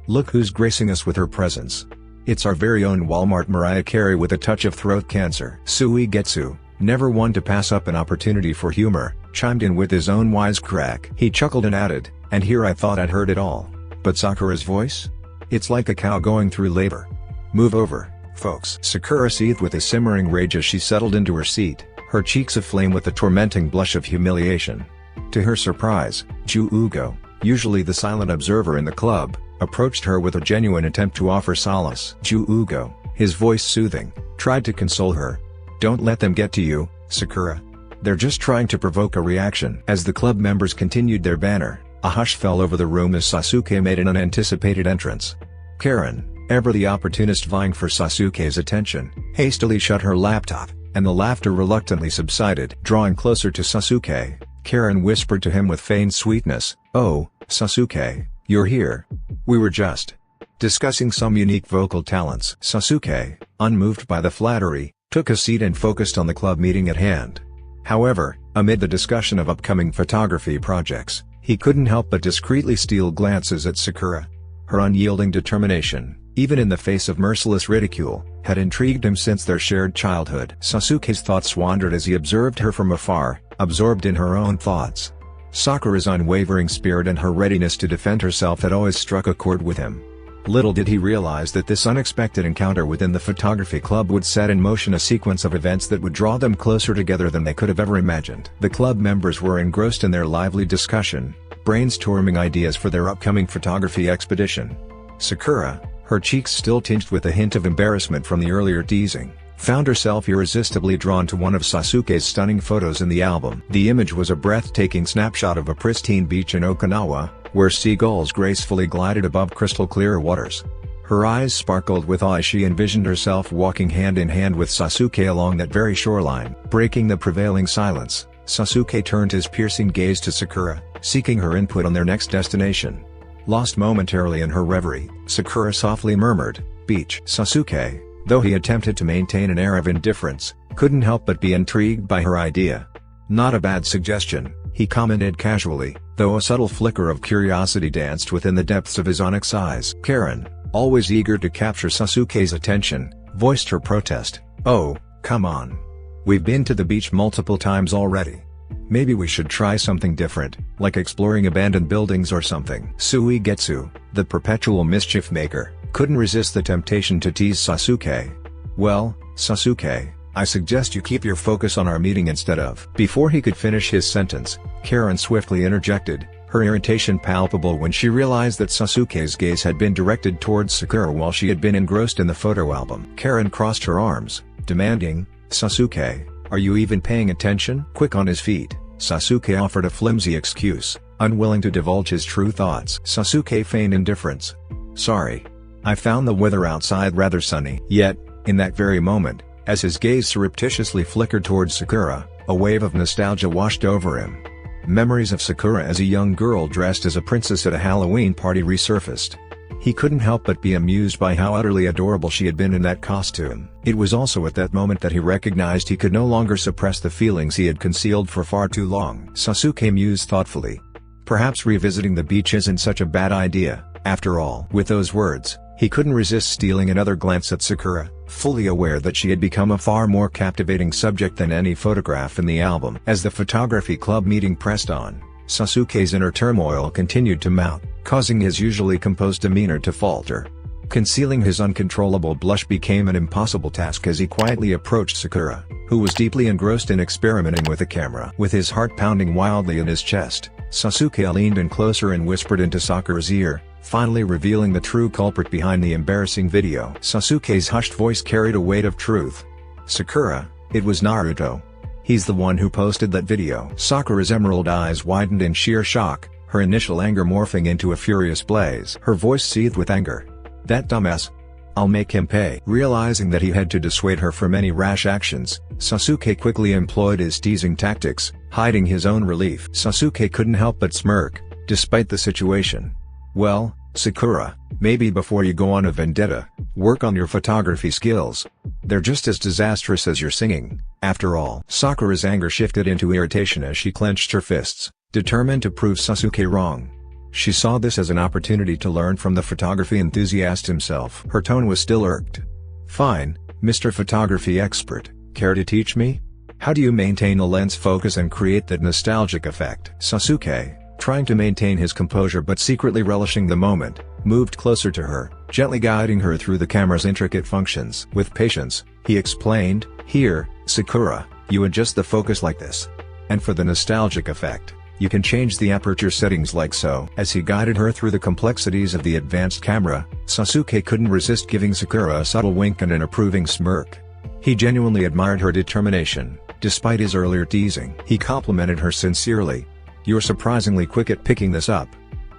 look who's gracing us with her presence. It's our very own Walmart Mariah Carey with a touch of throat cancer." Suigetsu, never one to pass up an opportunity for humor, chimed in with his own wisecrack. He chuckled and added, "And here I thought I'd heard it all. But Sakura's voice? It's like a cow going through labor. Move over, folks." Sakura seethed with a simmering rage as she settled into her seat, her cheeks aflame with the tormenting blush of humiliation. To her surprise, Ugo, usually the silent observer in the club, approached her with a genuine attempt to offer solace. Ugo, his voice soothing, tried to console her. "Don't let them get to you, Sakura. They're just trying to provoke a reaction." As the club members continued their banter, a hush fell over the room as Sasuke made an unanticipated entrance. "Karen, ever the opportunist vying for Sasuke's attention, hastily shut her laptop, and the laughter reluctantly subsided. Drawing closer to Sasuke, Karen whispered to him with feigned sweetness, "Oh, Sasuke, you're here. We were just discussing some unique vocal talents." Sasuke, unmoved by the flattery, took a seat and focused on the club meeting at hand. However, amid the discussion of upcoming photography projects, he couldn't help but discreetly steal glances at Sakura. Her unyielding determination, even in the face of merciless ridicule, had intrigued him since their shared childhood. Sasuke's thoughts wandered as he observed her from afar, absorbed in her own thoughts. Sakura's unwavering spirit and her readiness to defend herself had always struck a chord with him. Little did he realize that this unexpected encounter within the photography club would set in motion a sequence of events that would draw them closer together than they could have ever imagined. The club members were engrossed in their lively discussion, brainstorming ideas for their upcoming photography expedition. Sakura, her cheeks still tinged with a hint of embarrassment from the earlier teasing, found herself irresistibly drawn to one of Sasuke's stunning photos in the album. The image was a breathtaking snapshot of a pristine beach in Okinawa, where seagulls gracefully glided above crystal-clear waters. Her eyes sparkled with awe as she envisioned herself walking hand-in-hand with Sasuke along that very shoreline. Breaking the prevailing silence, Sasuke turned his piercing gaze to Sakura, seeking her input on their next destination. Lost momentarily in her reverie, Sakura softly murmured, "Beach." Sasuke, though he attempted to maintain an air of indifference, couldn't help but be intrigued by her idea. "Not a bad suggestion," he commented casually, though a subtle flicker of curiosity danced within the depths of his onyx eyes. Karen, always eager to capture Sasuke's attention, voiced her protest, "Oh, come on. We've been to the beach multiple times already. Maybe we should try something different, like exploring abandoned buildings or something." Suigetsu, the perpetual mischief maker, couldn't resist the temptation to tease Sasuke. "Well, Sasuke, I suggest you keep your focus on our meeting instead of..." Before he could finish his sentence, Karen swiftly interjected, her irritation palpable when she realized that Sasuke's gaze had been directed towards Sakura while she had been engrossed in the photo album. Karen crossed her arms, demanding, "Sasuke, are you even paying attention?" Quick on his feet, Sasuke offered a flimsy excuse, unwilling to divulge his true thoughts. Sasuke feigned indifference. "Sorry. I found the weather outside rather sunny." Yet, in that very moment, as his gaze surreptitiously flickered towards Sakura, a wave of nostalgia washed over him. Memories of Sakura as a young girl dressed as a princess at a Halloween party resurfaced. He couldn't help but be amused by how utterly adorable she had been in that costume. It was also at that moment that he recognized he could no longer suppress the feelings he had concealed for far too long. Sasuke mused thoughtfully. Perhaps revisiting the beach isn't such a bad idea, after all. With those words, he couldn't resist stealing another glance at Sakura, fully aware that she had become a far more captivating subject than any photograph in the album. As the photography club meeting pressed on, Sasuke's inner turmoil continued to mount, causing his usually composed demeanor to falter. Concealing his uncontrollable blush became an impossible task as he quietly approached Sakura, who was deeply engrossed in experimenting with the camera. With his heart pounding wildly in his chest, Sasuke leaned in closer and whispered into Sakura's ear, finally revealing the true culprit behind the embarrassing video. Sasuke's hushed voice carried a weight of truth. "Sakura, it was Naruto. He's the one who posted that video." Sakura's emerald eyes widened in sheer shock, her initial anger morphing into a furious blaze. Her voice seethed with anger. "That dumbass. I'll make him pay." Realizing that he had to dissuade her from any rash actions, Sasuke quickly employed his teasing tactics, hiding his own relief. Sasuke couldn't help but smirk, despite the situation. "Well, Sakura, maybe before you go on a vendetta, work on your photography skills. They're just as disastrous as your singing, after all." Sakura's anger shifted into irritation as she clenched her fists, determined to prove Sasuke wrong. She saw this as an opportunity to learn from the photography enthusiast himself. Her tone was still irked. "Fine, Mr. Photography Expert, care to teach me? How do you maintain a lens focus and create that nostalgic effect?" Sasuke, trying to maintain his composure but secretly relishing the moment, moved closer to her, gently guiding her through the camera's intricate functions. With patience, he explained, "Here, Sakura, you adjust the focus like this. And for the nostalgic effect, you can change the aperture settings like so." As he guided her through the complexities of the advanced camera, Sasuke couldn't resist giving Sakura a subtle wink and an approving smirk. He genuinely admired her determination, despite his earlier teasing. He complimented her sincerely. "You're surprisingly quick at picking this up.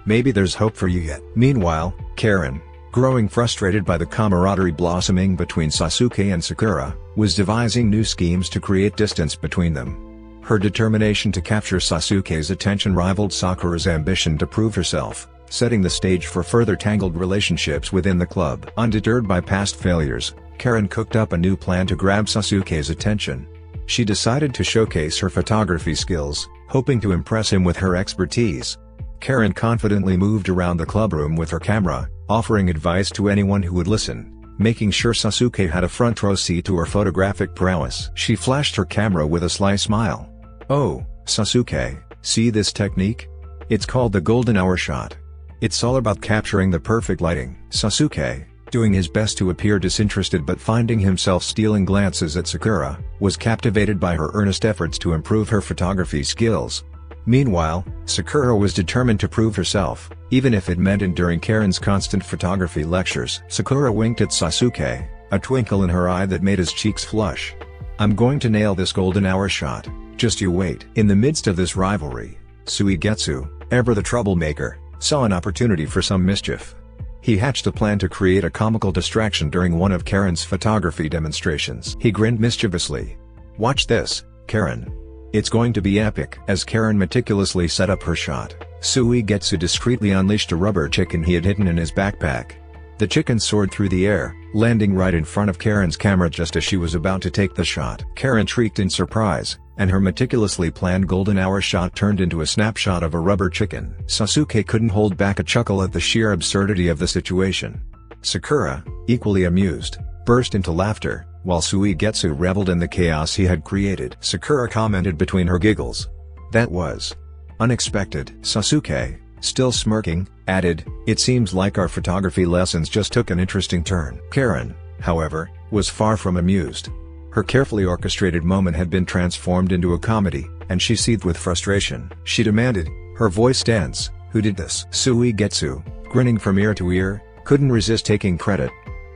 Maybe there's hope for you yet." Meanwhile, Karen, growing frustrated by the camaraderie blossoming between Sasuke and Sakura, was devising new schemes to create distance between them. Her determination to capture Sasuke's attention rivaled Sakura's ambition to prove herself, setting the stage for further tangled relationships within the club. Undeterred by past failures, Karen cooked up a new plan to grab Sasuke's attention. She decided to showcase her photography skills, hoping to impress him with her expertise. Karen confidently moved around the clubroom with her camera, offering advice to anyone who would listen, making sure Sasuke had a front row seat to her photographic prowess. She flashed her camera with a sly smile. "Oh, Sasuke, see this technique? It's called the golden hour shot. It's all about capturing the perfect lighting." Sasuke, doing his best to appear disinterested but finding himself stealing glances at Sakura, was captivated by her earnest efforts to improve her photography skills. Meanwhile, Sakura was determined to prove herself, even if it meant enduring Karen's constant photography lectures. Sakura winked at Sasuke, a twinkle in her eye that made his cheeks flush. "I'm going to nail this golden hour shot, just you wait." In the midst of this rivalry, Suigetsu, ever the troublemaker, saw an opportunity for some mischief. He hatched a plan to create a comical distraction during one of Karen's photography demonstrations. He grinned mischievously. "Watch this, Karen. It's going to be epic." As Karen meticulously set up her shot, Suigetsu discreetly unleashed a rubber chicken he had hidden in his backpack. The chicken soared through the air, landing right in front of Karen's camera just as she was about to take the shot. Karen shrieked in surprise, and her meticulously planned golden hour shot turned into a snapshot of a rubber chicken. Sasuke couldn't hold back a chuckle at the sheer absurdity of the situation. Sakura, equally amused, burst into laughter, while Suigetsu reveled in the chaos he had created. Sakura commented between her giggles. "That was unexpected." Sasuke, still smirking, added, "It seems like our photography lessons just took an interesting turn." Karen, however, was far from amused. Her carefully orchestrated moment had been transformed into a comedy, and she seethed with frustration. She demanded, her voice tense, "Who did this?" Suigetsu, grinning from ear to ear, couldn't resist taking credit.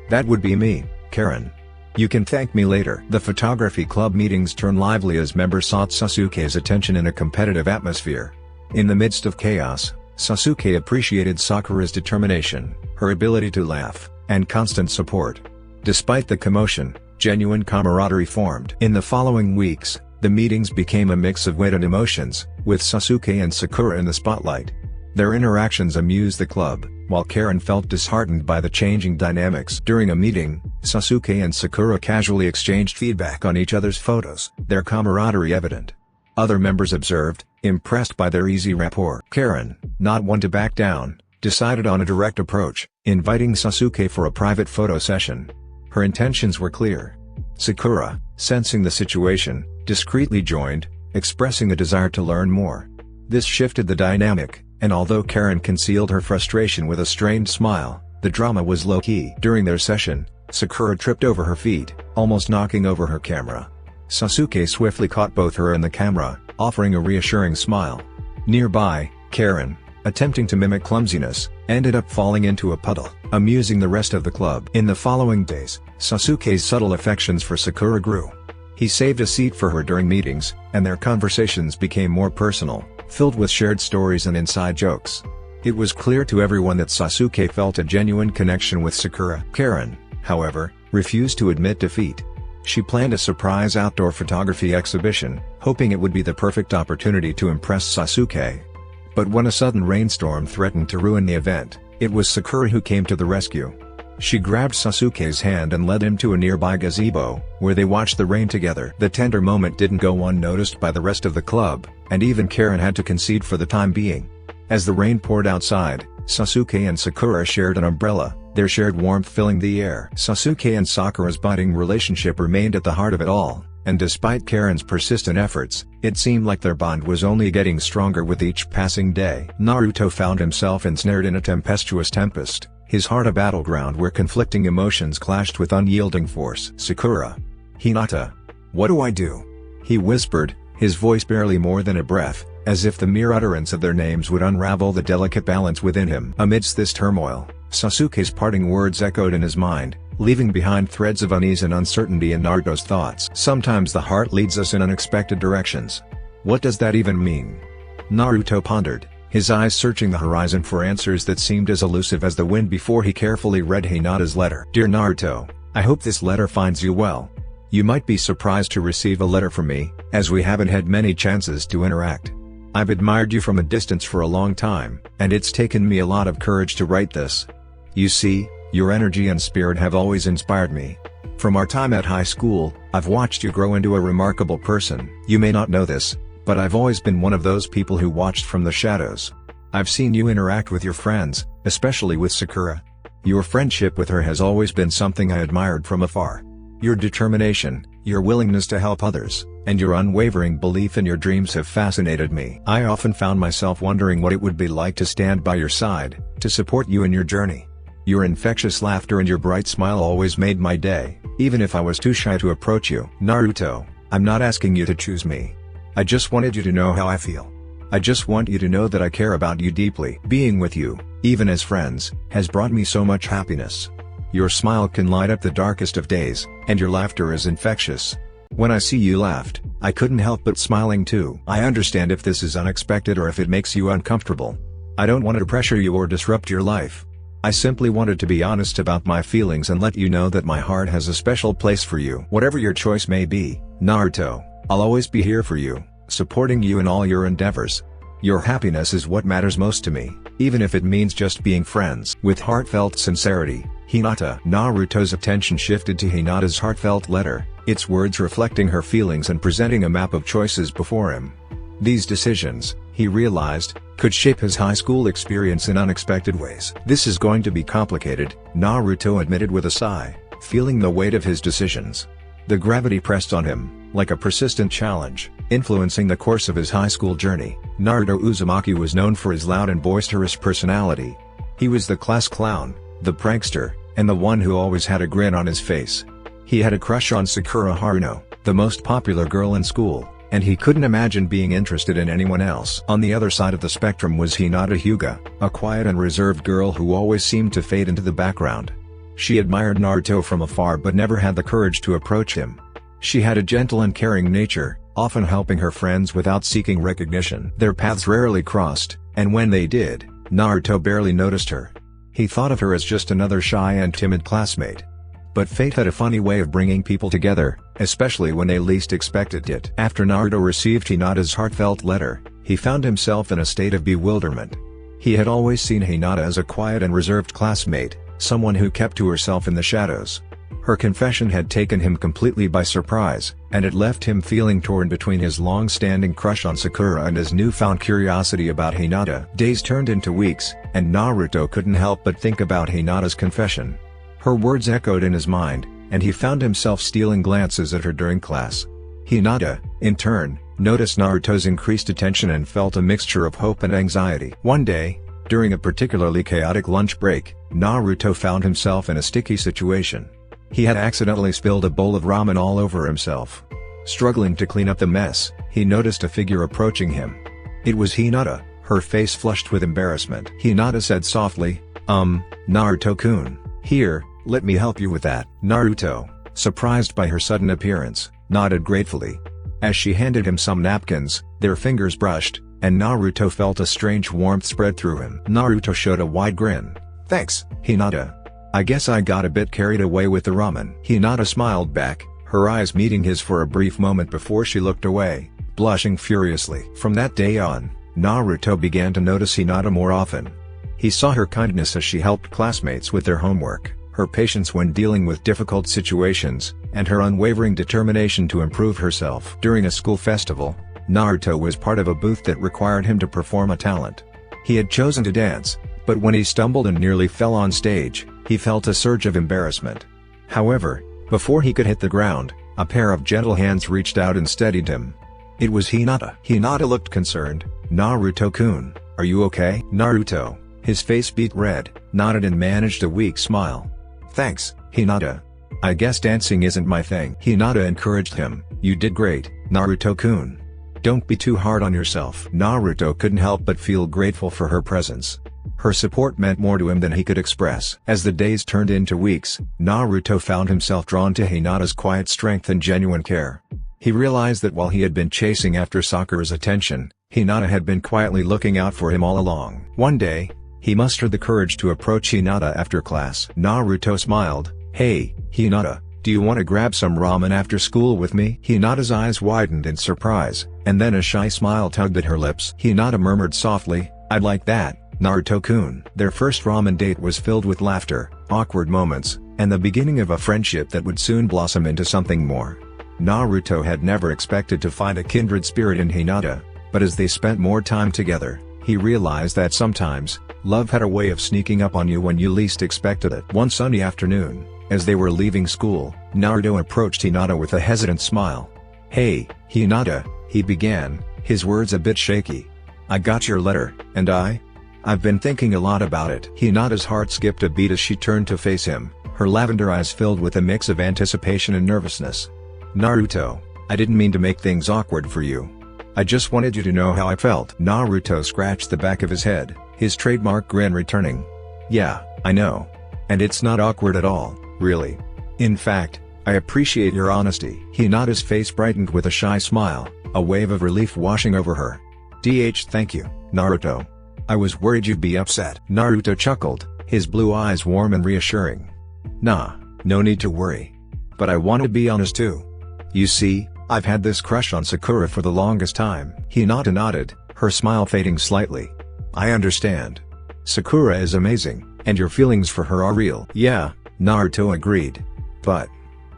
"That would be me, Karen. You can thank me later." The photography club meetings turned lively as members sought Sasuke's attention in a competitive atmosphere. In the midst of chaos, Sasuke appreciated Sakura's determination, her ability to laugh, and constant support. Despite the commotion, genuine camaraderie formed. In the following weeks, the meetings became a mix of wit and emotions, with Sasuke and Sakura in the spotlight. Their interactions amused the club, while Karen felt disheartened by the changing dynamics. During a meeting, Sasuke and Sakura casually exchanged feedback on each other's photos, their camaraderie evident. Other members observed, impressed by their easy rapport. Karen, not one to back down, decided on a direct approach, inviting Sasuke for a private photo session. Her intentions were clear. Sakura, sensing the situation, discreetly joined, expressing a desire to learn more. This shifted the dynamic, and although Karen concealed her frustration with a strained smile, the drama was low-key. During their session, Sakura tripped over her feet, almost knocking over her camera. Sasuke swiftly caught both her and the camera, offering a reassuring smile. Nearby, Karen, attempting to mimic clumsiness, ended up falling into a puddle, amusing the rest of the club. In the following days, Sasuke's subtle affections for Sakura grew. He saved a seat for her during meetings, and their conversations became more personal, filled with shared stories and inside jokes. It was clear to everyone that Sasuke felt a genuine connection with Sakura. Karen, however, refused to admit defeat. She planned a surprise outdoor photography exhibition, hoping it would be the perfect opportunity to impress Sasuke. But when a sudden rainstorm threatened to ruin the event, it was Sakura who came to the rescue. She grabbed Sasuke's hand and led him to a nearby gazebo, where they watched the rain together. The tender moment didn't go unnoticed by the rest of the club, and even Karen had to concede for the time being. As the rain poured outside, Sasuke and Sakura shared an umbrella, their shared warmth filling the air. Sasuke and Sakura's budding relationship remained at the heart of it all, and despite Karen's persistent efforts, it seemed like their bond was only getting stronger with each passing day. Naruto found himself ensnared in a tempestuous tempest, his heart a battleground where conflicting emotions clashed with unyielding force. "Sakura. Hinata. What do I do?" he whispered, his voice barely more than a breath, as if the mere utterance of their names would unravel the delicate balance within him. Amidst this turmoil, Sasuke's parting words echoed in his mind, leaving behind threads of unease and uncertainty in Naruto's thoughts. Sometimes the heart leads us in unexpected directions. What does that even mean? Naruto pondered, his eyes searching the horizon for answers that seemed as elusive as the wind before he carefully read Hinata's letter. Dear Naruto, I hope this letter finds you well. You might be surprised to receive a letter from me, as we haven't had many chances to interact. I've admired you from a distance for a long time, and it's taken me a lot of courage to write this. You see, your energy and spirit have always inspired me. From our time at high school, I've watched you grow into a remarkable person. You may not know this, but I've always been one of those people who watched from the shadows. I've seen you interact with your friends, especially with Sakura. Your friendship with her has always been something I admired from afar. Your determination, your willingness to help others, and your unwavering belief in your dreams have fascinated me. I often found myself wondering what it would be like to stand by your side, to support you in your journey. Your infectious laughter and your bright smile always made my day, even if I was too shy to approach you. Naruto, I'm not asking you to choose me. I just wanted you to know how I feel. I just want you to know that I care about you deeply. Being with you, even as friends, has brought me so much happiness. Your smile can light up the darkest of days, and your laughter is infectious. When I see you laughed, I couldn't help but smiling too. I understand if this is unexpected or if it makes you uncomfortable. I don't want to pressure you or disrupt your life. I simply wanted to be honest about my feelings and let you know that my heart has a special place for you. Whatever your choice may be, Naruto, I'll always be here for you, supporting you in all your endeavors. Your happiness is what matters most to me, even if it means just being friends. With heartfelt sincerity, Hinata. Naruto's attention shifted to Hinata's heartfelt letter, its words reflecting her feelings and presenting a map of choices before him. These decisions, he realized, could shape his high school experience in unexpected ways. This is going to be complicated, Naruto admitted with a sigh, feeling the weight of his decisions. The gravity pressed on him, like a persistent challenge, influencing the course of his high school journey. Naruto Uzumaki was known for his loud and boisterous personality. He was the class clown, the prankster, and the one who always had a grin on his face. He had a crush on Sakura Haruno, the most popular girl in school, and he couldn't imagine being interested in anyone else. On the other side of the spectrum was Hinata Hyuga, a quiet and reserved girl who always seemed to fade into the background. She admired Naruto from afar but never had the courage to approach him. She had a gentle and caring nature, often helping her friends without seeking recognition. Their paths rarely crossed, and when they did, Naruto barely noticed her. He thought of her as just another shy and timid classmate. But fate had a funny way of bringing people together, especially when they least expected it. After Naruto received Hinata's heartfelt letter, he found himself in a state of bewilderment. He had always seen Hinata as a quiet and reserved classmate, someone who kept to herself in the shadows. Her confession had taken him completely by surprise, and it left him feeling torn between his long-standing crush on Sakura and his newfound curiosity about Hinata. Days turned into weeks, and Naruto couldn't help but think about Hinata's confession. Her words echoed in his mind, and he found himself stealing glances at her during class. Hinata, in turn, noticed Naruto's increased attention and felt a mixture of hope and anxiety. One day, during a particularly chaotic lunch break, Naruto found himself in a sticky situation. He had accidentally spilled a bowl of ramen all over himself. Struggling to clean up the mess, he noticed a figure approaching him. It was Hinata, her face flushed with embarrassment. Hinata said softly, Naruto-kun, here, let me help you with that. Naruto, surprised by her sudden appearance, nodded gratefully. As she handed him some napkins, their fingers brushed, and Naruto felt a strange warmth spread through him. Naruto showed a wide grin. Thanks, Hinata. I guess I got a bit carried away with the ramen. Hinata smiled back, her eyes meeting his for a brief moment before she looked away, blushing furiously. From that day on, Naruto began to notice Hinata more often. He saw her kindness as she helped classmates with their homework, her patience when dealing with difficult situations, and her unwavering determination to improve herself. During a school festival, Naruto was part of a booth that required him to perform a talent. He had chosen to dance, but when he stumbled and nearly fell on stage, he felt a surge of embarrassment. However, before he could hit the ground, a pair of gentle hands reached out and steadied him. It was Hinata. Hinata looked concerned. Naruto-kun, are you okay? Naruto, his face beet red, nodded and managed a weak smile. Thanks, Hinata. I guess dancing isn't my thing. Hinata encouraged him. You did great, Naruto-kun. Don't be too hard on yourself. Naruto couldn't help but feel grateful for her presence. Her support meant more to him than he could express. As the days turned into weeks, Naruto found himself drawn to Hinata's quiet strength and genuine care. He realized that while he had been chasing after Sakura's attention, Hinata had been quietly looking out for him all along. One day, he mustered the courage to approach Hinata after class. Naruto smiled. "Hey, Hinata, do you want to grab some ramen after school with me?" Hinata's eyes widened in surprise, and then a shy smile tugged at her lips. Hinata murmured softly, "I'd like that, Naruto-kun." Their first ramen date was filled with laughter, awkward moments, and the beginning of a friendship that would soon blossom into something more. Naruto had never expected to find a kindred spirit in Hinata, but as they spent more time together, he realized that sometimes, love had a way of sneaking up on you when you least expected it. One sunny afternoon, as they were leaving school, Naruto approached Hinata with a hesitant smile. "Hey, Hinata," he began, his words a bit shaky. "I got your letter, and I've been thinking a lot about it." Hinata's heart skipped a beat as she turned to face him, her lavender eyes filled with a mix of anticipation and nervousness. "Naruto, I didn't mean to make things awkward for you. I just wanted you to know how I felt." Naruto scratched the back of his head, his trademark grin returning. "Yeah, I know. And it's not awkward at all, really. In fact, I appreciate your honesty." Hinata's face brightened with a shy smile, a wave of relief washing over her. Thank you, Naruto. I was worried you'd be upset." Naruto chuckled, his blue eyes warm and reassuring. "Nah, no need to worry. But I want to be honest too. You see, I've had this crush on Sakura for the longest time." Hinata nodded, her smile fading slightly. "I understand. Sakura is amazing, and your feelings for her are real." "Yeah," Naruto agreed. "But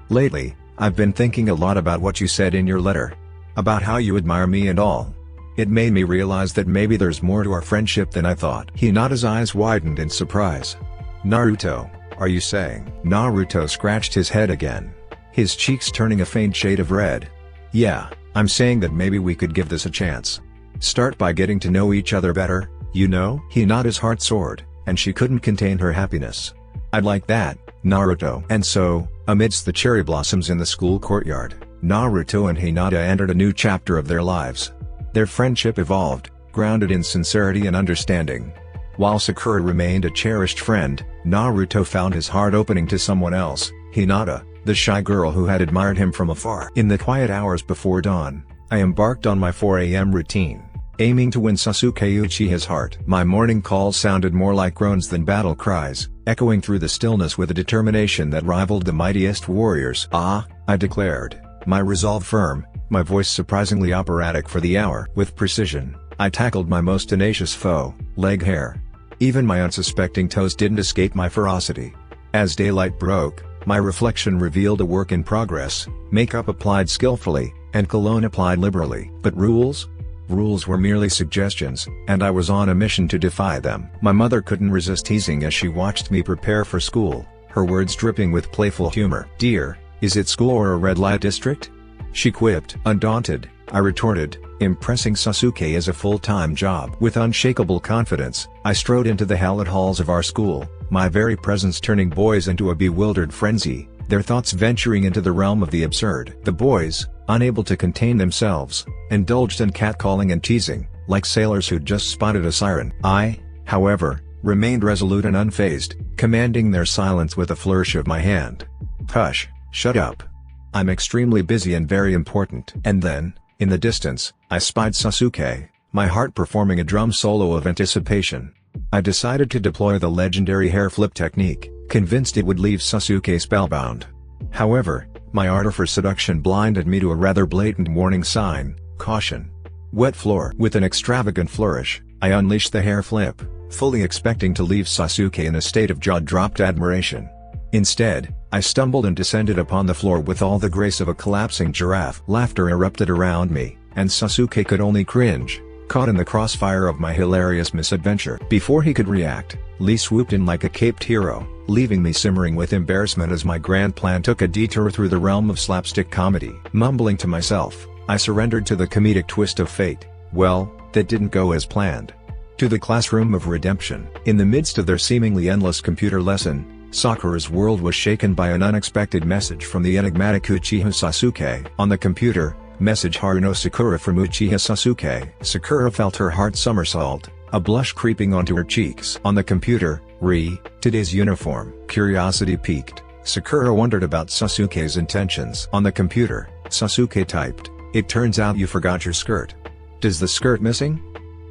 lately, I've been thinking a lot about what you said in your letter. About how you admire me and all. It made me realize that maybe there's more to our friendship than I thought." Hinata's eyes widened in surprise. "Naruto, are you saying?" Naruto scratched his head again, his cheeks turning a faint shade of red. "Yeah, I'm saying that maybe we could give this a chance. Start by getting to know each other better, you know?" Hinata's heart soared, and she couldn't contain her happiness. "I'd like that, Naruto." And so, amidst the cherry blossoms in the school courtyard, Naruto and Hinata entered a new chapter of their lives. Their friendship evolved, grounded in sincerity and understanding. While Sakura remained a cherished friend, Naruto found his heart opening to someone else, Hinata, the shy girl who had admired him from afar. In the quiet hours before dawn, I embarked on my 4 a.m. routine, aiming to win Sasuke Uchiha's heart. My morning calls sounded more like groans than battle cries, echoing through the stillness with a determination that rivaled the mightiest warriors. "Ah," I declared, my resolve firm, my voice surprisingly operatic for the hour. With precision, I tackled my most tenacious foe, leg hair. Even my unsuspecting toes didn't escape my ferocity. As daylight broke, my reflection revealed a work in progress, makeup applied skillfully, and cologne applied liberally. But rules? Rules were merely suggestions, and I was on a mission to defy them. My mother couldn't resist teasing as she watched me prepare for school, her words dripping with playful humor. "Dear, is it school or a red light district?" she quipped. Undaunted, I retorted, impressing Sasuke is a full-time job. With unshakable confidence, I strode into the hallowed halls of our school, my very presence turning boys into a bewildered frenzy, their thoughts venturing into the realm of the absurd. The boys, unable to contain themselves, indulged in catcalling and teasing, like sailors who'd just spotted a siren. I, however, remained resolute and unfazed, commanding their silence with a flourish of my hand. "Hush, shut up. I'm extremely busy and very important." And then, in the distance, I spied Sasuke, my heart performing a drum solo of anticipation. I decided to deploy the legendary hair flip technique, convinced it would leave Sasuke spellbound. However, my ardor for seduction blinded me to a rather blatant warning sign: caution. Wet floor. With an extravagant flourish, I unleashed the hair flip, fully expecting to leave Sasuke in a state of jaw-dropped admiration. Instead, I stumbled and descended upon the floor with all the grace of a collapsing giraffe. Laughter erupted around me, and Sasuke could only cringe, caught in the crossfire of my hilarious misadventure. Before he could react, Lee swooped in like a caped hero, leaving me simmering with embarrassment as my grand plan took a detour through the realm of slapstick comedy. Mumbling to myself, I surrendered to the comedic twist of fate. Well, that didn't go as planned. To the classroom of redemption. In the midst of their seemingly endless computer lesson, Sakura's world was shaken by an unexpected message from the enigmatic Uchiha Sasuke. On the computer, message Haruno Sakura from Uchiha Sasuke. Sakura felt her heart somersault, a blush creeping onto her cheeks. On the computer, today's uniform. Curiosity piqued, Sakura wondered about Sasuke's intentions. On the computer, Sasuke typed, "It turns out you forgot your skirt. Does the skirt missing?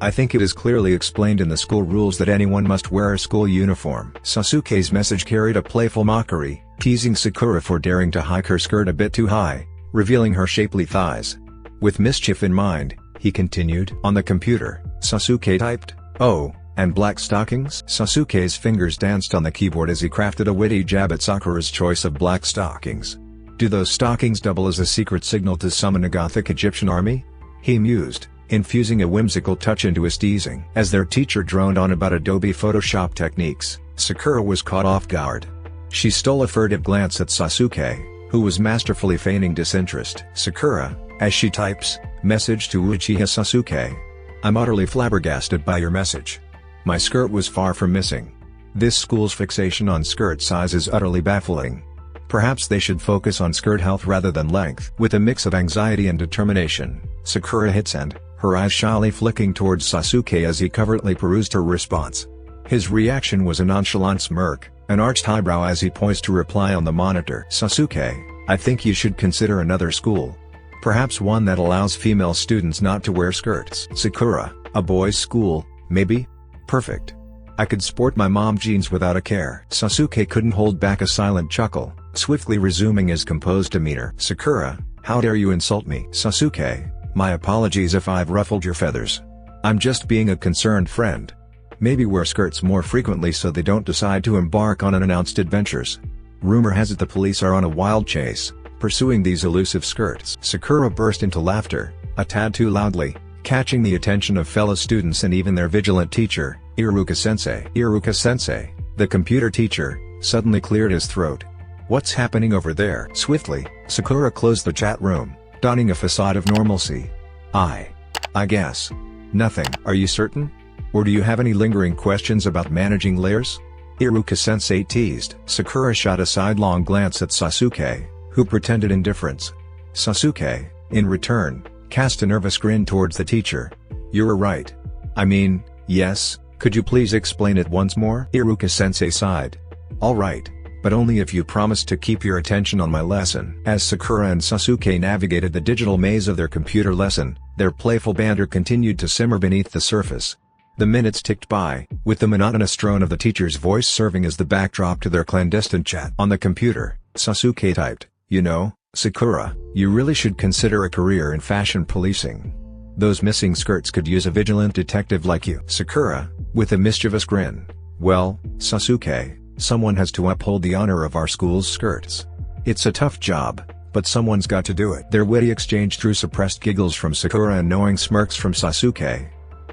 I think it is clearly explained in the school rules that anyone must wear a school uniform." Sasuke's message carried a playful mockery, teasing Sakura for daring to hike her skirt a bit too high, revealing her shapely thighs. With mischief in mind, he continued. On the computer, Sasuke typed, "Oh, and black stockings?" Sasuke's fingers danced on the keyboard as he crafted a witty jab at Sakura's choice of black stockings. "Do those stockings double as a secret signal to summon a Gothic Egyptian army?" he mused, infusing a whimsical touch into his teasing. As their teacher droned on about Adobe Photoshop techniques, Sakura was caught off guard. She stole a furtive glance at Sasuke, who was masterfully feigning disinterest. Sakura, as she types, message to Uchiha Sasuke. "I'm utterly flabbergasted by your message. My skirt was far from missing. This school's fixation on skirt size is utterly baffling. Perhaps they should focus on skirt health rather than length." With a mix of anxiety and determination, Sakura hit send, her eyes shyly flicking towards Sasuke as he covertly perused her response. His reaction was a nonchalant smirk, an arched eyebrow as he poised to reply on the monitor. "Sasuke, I think you should consider another school. Perhaps one that allows female students not to wear skirts." "Sakura, a boys' school, maybe? Perfect. I could sport my mom jeans without a care." Sasuke couldn't hold back a silent chuckle, swiftly resuming his composed demeanor. "Sakura, how dare you insult me?" "Sasuke, my apologies if I've ruffled your feathers. I'm just being a concerned friend. Maybe wear skirts more frequently so they don't decide to embark on unannounced adventures. Rumor has it the police are on a wild chase, pursuing these elusive skirts." Sakura burst into laughter, a tad too loudly, catching the attention of fellow students and even their vigilant teacher, Iruka-sensei. Iruka-sensei, the computer teacher, suddenly cleared his throat. "What's happening over there?" Swiftly, Sakura closed the chat room, donning a facade of normalcy. I guess. Nothing." "Are you certain? Or do you have any lingering questions about managing layers?" Iruka-sensei teased. Sakura shot a sidelong glance at Sasuke, who pretended indifference. Sasuke, in return, cast a nervous grin towards the teacher. "You're right. I mean, yes, could you please explain it once more?" Iruka-sensei sighed. "All right, but only if you promise to keep your attention on my lesson." As Sakura and Sasuke navigated the digital maze of their computer lesson, their playful banter continued to simmer beneath the surface. The minutes ticked by, with the monotonous drone of the teacher's voice serving as the backdrop to their clandestine chat. On the computer, Sasuke typed, "You know, Sakura, you really should consider a career in fashion policing. Those missing skirts could use a vigilant detective like you." Sakura, with a mischievous grin, "Well, Sasuke, someone has to uphold the honor of our school's skirts. It's a tough job, but someone's got to do it." Their witty exchange drew suppressed giggles from Sakura and knowing smirks from Sasuke.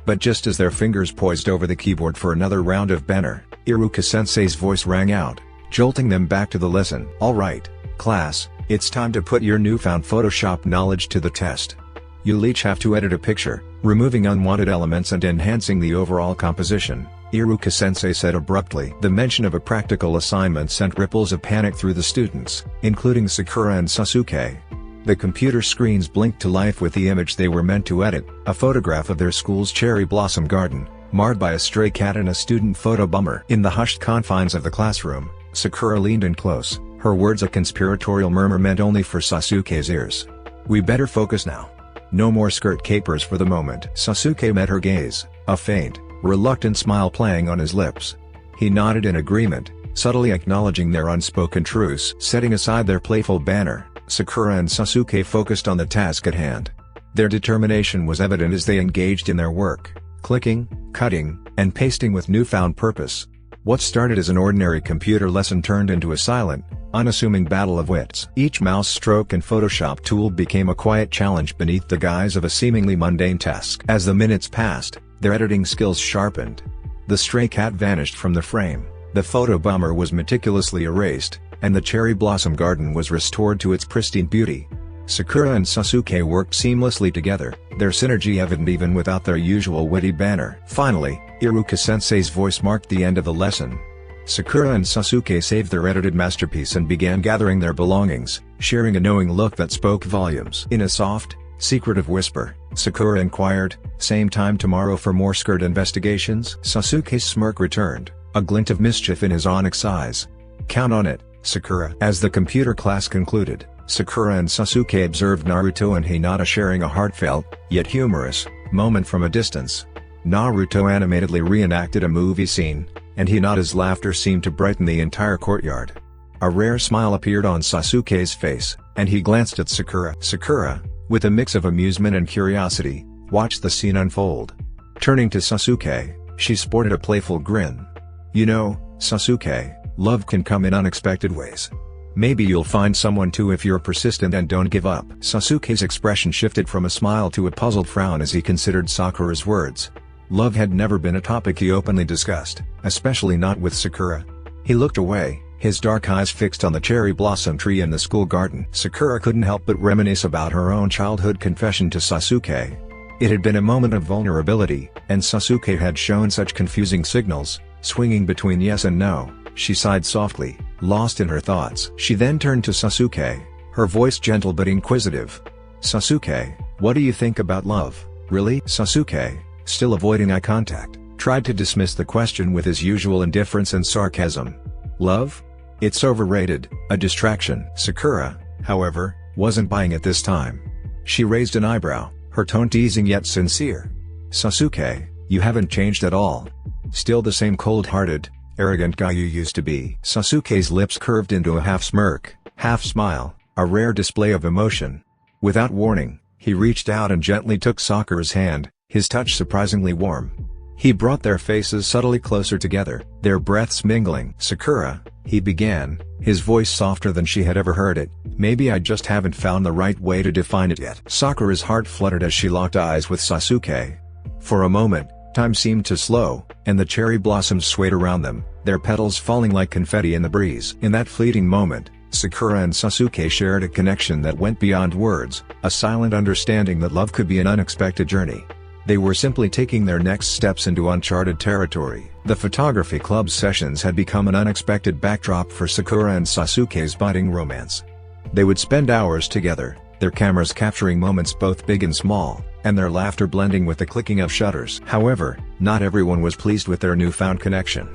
But just as their fingers poised over the keyboard for another round of banter, Iruka-sensei's voice rang out, jolting them back to the lesson. "All right, class, it's time to put your newfound Photoshop knowledge to the test. You'll each have to edit a picture, removing unwanted elements and enhancing the overall composition," Iruka-sensei said abruptly. The mention of a practical assignment sent ripples of panic through the students, including Sakura and Sasuke. The computer screens blinked to life with the image they were meant to edit, a photograph of their school's cherry blossom garden, marred by a stray cat and a student photo bummer. In the hushed confines of the classroom, Sakura leaned in close, her words a conspiratorial murmur meant only for Sasuke's ears. "We better focus now. No more skirt capers for the moment." Sasuke met her gaze, a faint, reluctant smile playing on his lips. He nodded in agreement, subtly acknowledging their unspoken truce. Setting aside their playful banter, Sakura and Sasuke focused on the task at hand. Their determination was evident as they engaged in their work, clicking, cutting, and pasting with newfound purpose. What started as an ordinary computer lesson turned into a silent, unassuming battle of wits. Each mouse stroke and Photoshop tool became a quiet challenge beneath the guise of a seemingly mundane task. As the minutes passed, their editing skills sharpened. The stray cat vanished from the frame, the photo bummer was meticulously erased, and the cherry blossom garden was restored to its pristine beauty. Sakura and Sasuke worked seamlessly together, their synergy evident even without their usual witty banter. Finally, Iruka-sensei's voice marked the end of the lesson. Sakura and Sasuke saved their edited masterpiece and began gathering their belongings, sharing a knowing look that spoke volumes. In a soft, secretive whisper, Sakura inquired, "Same time tomorrow for more skirt investigations?" Sasuke's smirk returned, a glint of mischief in his onyx eyes. "Count on it, Sakura." As the computer class concluded, Sakura and Sasuke observed Naruto and Hinata sharing a heartfelt, yet humorous, moment from a distance. Naruto animatedly reenacted a movie scene, and Hinata's laughter seemed to brighten the entire courtyard. A rare smile appeared on Sasuke's face, and he glanced at Sakura. Sakura, with a mix of amusement and curiosity, watched the scene unfold. Turning to Sasuke, she sported a playful grin. "You know, Sasuke, love can come in unexpected ways. Maybe you'll find someone too if you're persistent and don't give up." Sasuke's expression shifted from a smile to a puzzled frown as he considered Sakura's words. Love had never been a topic he openly discussed, especially not with Sakura. He looked away, his dark eyes fixed on the cherry blossom tree in the school garden. Sakura couldn't help but reminisce about her own childhood confession to Sasuke. It had been a moment of vulnerability, and Sasuke had shown such confusing signals, swinging between yes and no. She sighed softly, lost in her thoughts. She then turned to Sasuke, her voice gentle but inquisitive. "Sasuke, what do you think about love, really?" Sasuke, still avoiding eye contact, tried to dismiss the question with his usual indifference and sarcasm. "Love? It's overrated, a distraction." Sakura, however, wasn't buying it this time. She raised an eyebrow, her tone teasing yet sincere. "Sasuke, you haven't changed at all. Still the same cold-hearted, arrogant guy you used to be." Sasuke's lips curved into a half-smirk, half-smile, a rare display of emotion. Without warning, he reached out and gently took Sakura's hand, his touch surprisingly warm. He brought their faces subtly closer together, their breaths mingling. "Sakura," he began, his voice softer than she had ever heard it, "maybe I just haven't found the right way to define it yet." Sakura's heart fluttered as she locked eyes with Sasuke. For a moment, time seemed to slow, and the cherry blossoms swayed around them, their petals falling like confetti in the breeze. In that fleeting moment, Sakura and Sasuke shared a connection that went beyond words, a silent understanding that love could be an unexpected journey. They were simply taking their next steps into uncharted territory. The photography club's sessions had become an unexpected backdrop for Sakura and Sasuke's budding romance. They would spend hours together, their cameras capturing moments both big and small, and their laughter blending with the clicking of shutters. However, not everyone was pleased with their newfound connection.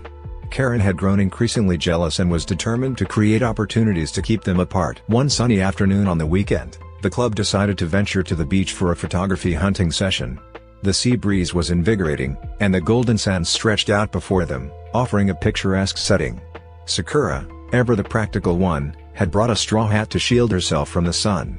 Karen had grown increasingly jealous and was determined to create opportunities to keep them apart. One sunny afternoon on the weekend, the club decided to venture to the beach for a photography hunting session. The sea breeze was invigorating, and the golden sands stretched out before them, offering a picturesque setting. Sakura, ever the practical one, had brought a straw hat to shield herself from the sun.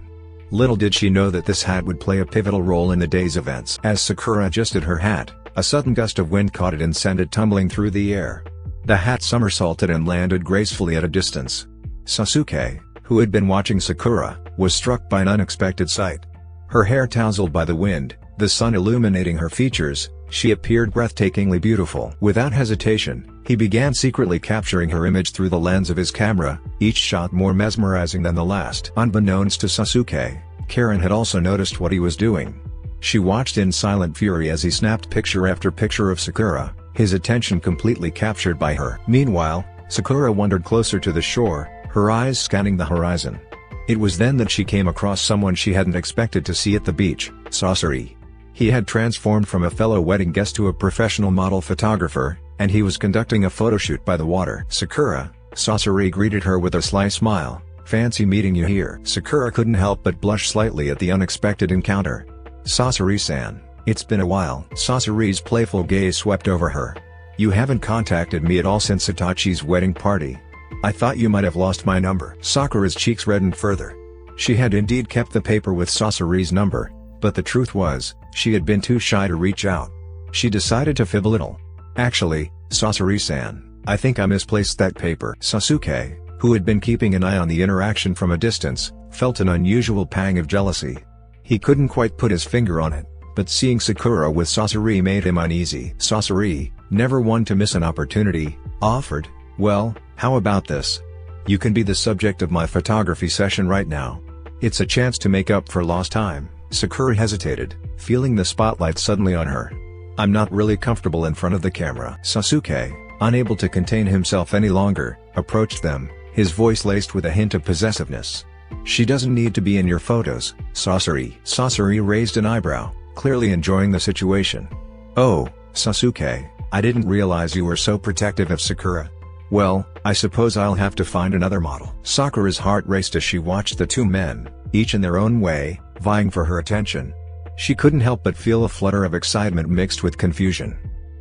Little did she know that this hat would play a pivotal role in the day's events. As Sakura adjusted her hat, a sudden gust of wind caught it and sent it tumbling through the air. The hat somersaulted and landed gracefully at a distance. Sasuke, who had been watching Sakura, was struck by an unexpected sight. Her hair tousled by the wind, the sun illuminating her features, she appeared breathtakingly beautiful. Without hesitation, he began secretly capturing her image through the lens of his camera, each shot more mesmerizing than the last. Unbeknownst to Sasuke, Karen had also noticed what he was doing. She watched in silent fury as he snapped picture after picture of Sakura, his attention completely captured by her. Meanwhile, Sakura wandered closer to the shore, her eyes scanning the horizon. It was then that she came across someone she hadn't expected to see at the beach, Sasori. He had transformed from a fellow wedding guest to a professional model photographer, and he was conducting a photoshoot by the water. "Sakura," Sasori greeted her with a sly smile, "Fancy meeting you here." Sakura couldn't help but blush slightly at the unexpected encounter. "Sasori-san, it's been a while." Sasori's playful gaze swept over her. "You haven't contacted me at all since Itachi's wedding party. I thought you might have lost my number." Sakura's cheeks reddened further. She had indeed kept the paper with Sasori's number, but the truth was, she had been too shy to reach out. She decided to fib a little. "Actually, Sasori-san, I think I misplaced that paper." Sasuke, who had been keeping an eye on the interaction from a distance, felt an unusual pang of jealousy. He couldn't quite put his finger on it, but seeing Sakura with Sasori made him uneasy. Sasori, never one to miss an opportunity, offered, "Well, how about this? You can be the subject of my photography session right now. It's a chance to make up for lost time." Sakura hesitated, feeling the spotlight suddenly on her. "I'm not really comfortable in front of the camera." Sasuke, unable to contain himself any longer, approached them, his voice laced with a hint of possessiveness. "She doesn't need to be in your photos, Sasori." Sasori raised an eyebrow, clearly enjoying the situation. "Oh, Sasuke, I didn't realize you were so protective of Sakura. Well, I suppose I'll have to find another model. Sakura's heart raced as she watched the two men, each in their own way, vying for her attention. She couldn't help but feel a flutter of excitement mixed with confusion.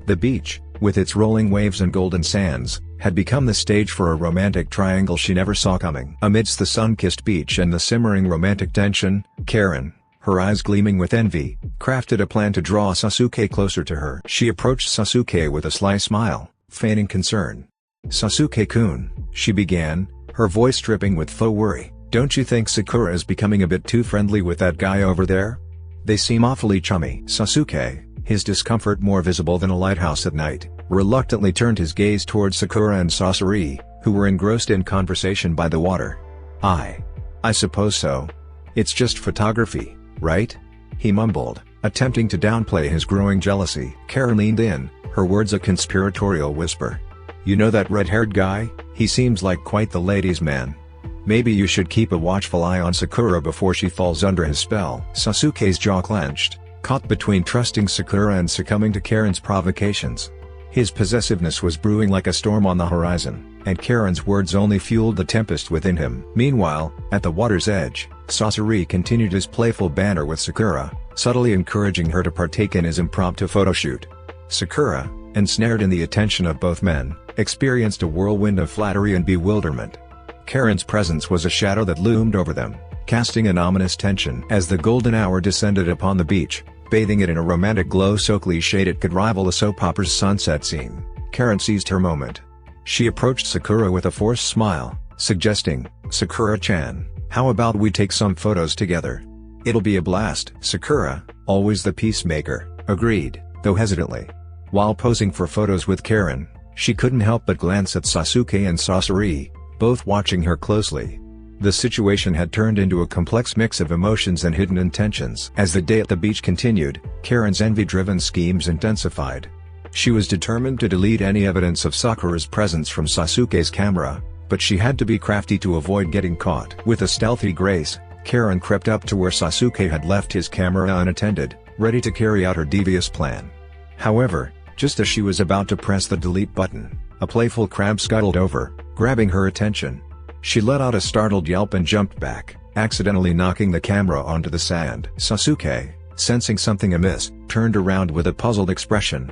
The beach, with its rolling waves and golden sands, had become the stage for a romantic triangle she never saw coming. Amidst the sun-kissed beach and the simmering romantic tension, Karen, her eyes gleaming with envy, crafted a plan to draw Sasuke closer to her. She approached Sasuke with a sly smile, feigning concern. "Sasuke-kun," she began, her voice dripping with faux worry, "don't you think Sakura is becoming a bit too friendly with that guy over there? They seem awfully chummy." Sasuke, his discomfort more visible than a lighthouse at night, reluctantly turned his gaze towards Sakura and Sasori, who were engrossed in conversation by the water. I suppose so. It's just photography, right?" he mumbled, attempting to downplay his growing jealousy. Karen leaned in, her words a conspiratorial whisper. "You know that red-haired guy? He seems like quite the ladies' man. Maybe you should keep a watchful eye on Sakura before she falls under his spell." Sasuke's jaw clenched, caught between trusting Sakura and succumbing to Karen's provocations. His possessiveness was brewing like a storm on the horizon, and Karen's words only fueled the tempest within him. Meanwhile, at the water's edge, Sasori continued his playful banter with Sakura, subtly encouraging her to partake in his impromptu photoshoot. Sakura, ensnared in the attention of both men, experienced a whirlwind of flattery and bewilderment. Karen's presence was a shadow that loomed over them, casting an ominous tension. As the golden hour descended upon the beach, bathing it in a romantic glow so cliched it could rival a soap opera's sunset scene, Karen seized her moment. She approached Sakura with a forced smile, suggesting, "Sakura-chan, how about we take some photos together? It'll be a blast." Sakura, always the peacemaker, agreed, though hesitantly. While posing for photos with Karen, she couldn't help but glance at Sasuke and Sasori, both watching her closely. The situation had turned into a complex mix of emotions and hidden intentions. As the day at the beach continued, Karen's envy-driven schemes intensified. She was determined to delete any evidence of Sakura's presence from Sasuke's camera, but she had to be crafty to avoid getting caught. With a stealthy grace, Karen crept up to where Sasuke had left his camera unattended, ready to carry out her devious plan. However, just as she was about to press the delete button, a playful crab scuttled over, grabbing her attention. She let out a startled yelp and jumped back, accidentally knocking the camera onto the sand. Sasuke, sensing something amiss, turned around with a puzzled expression.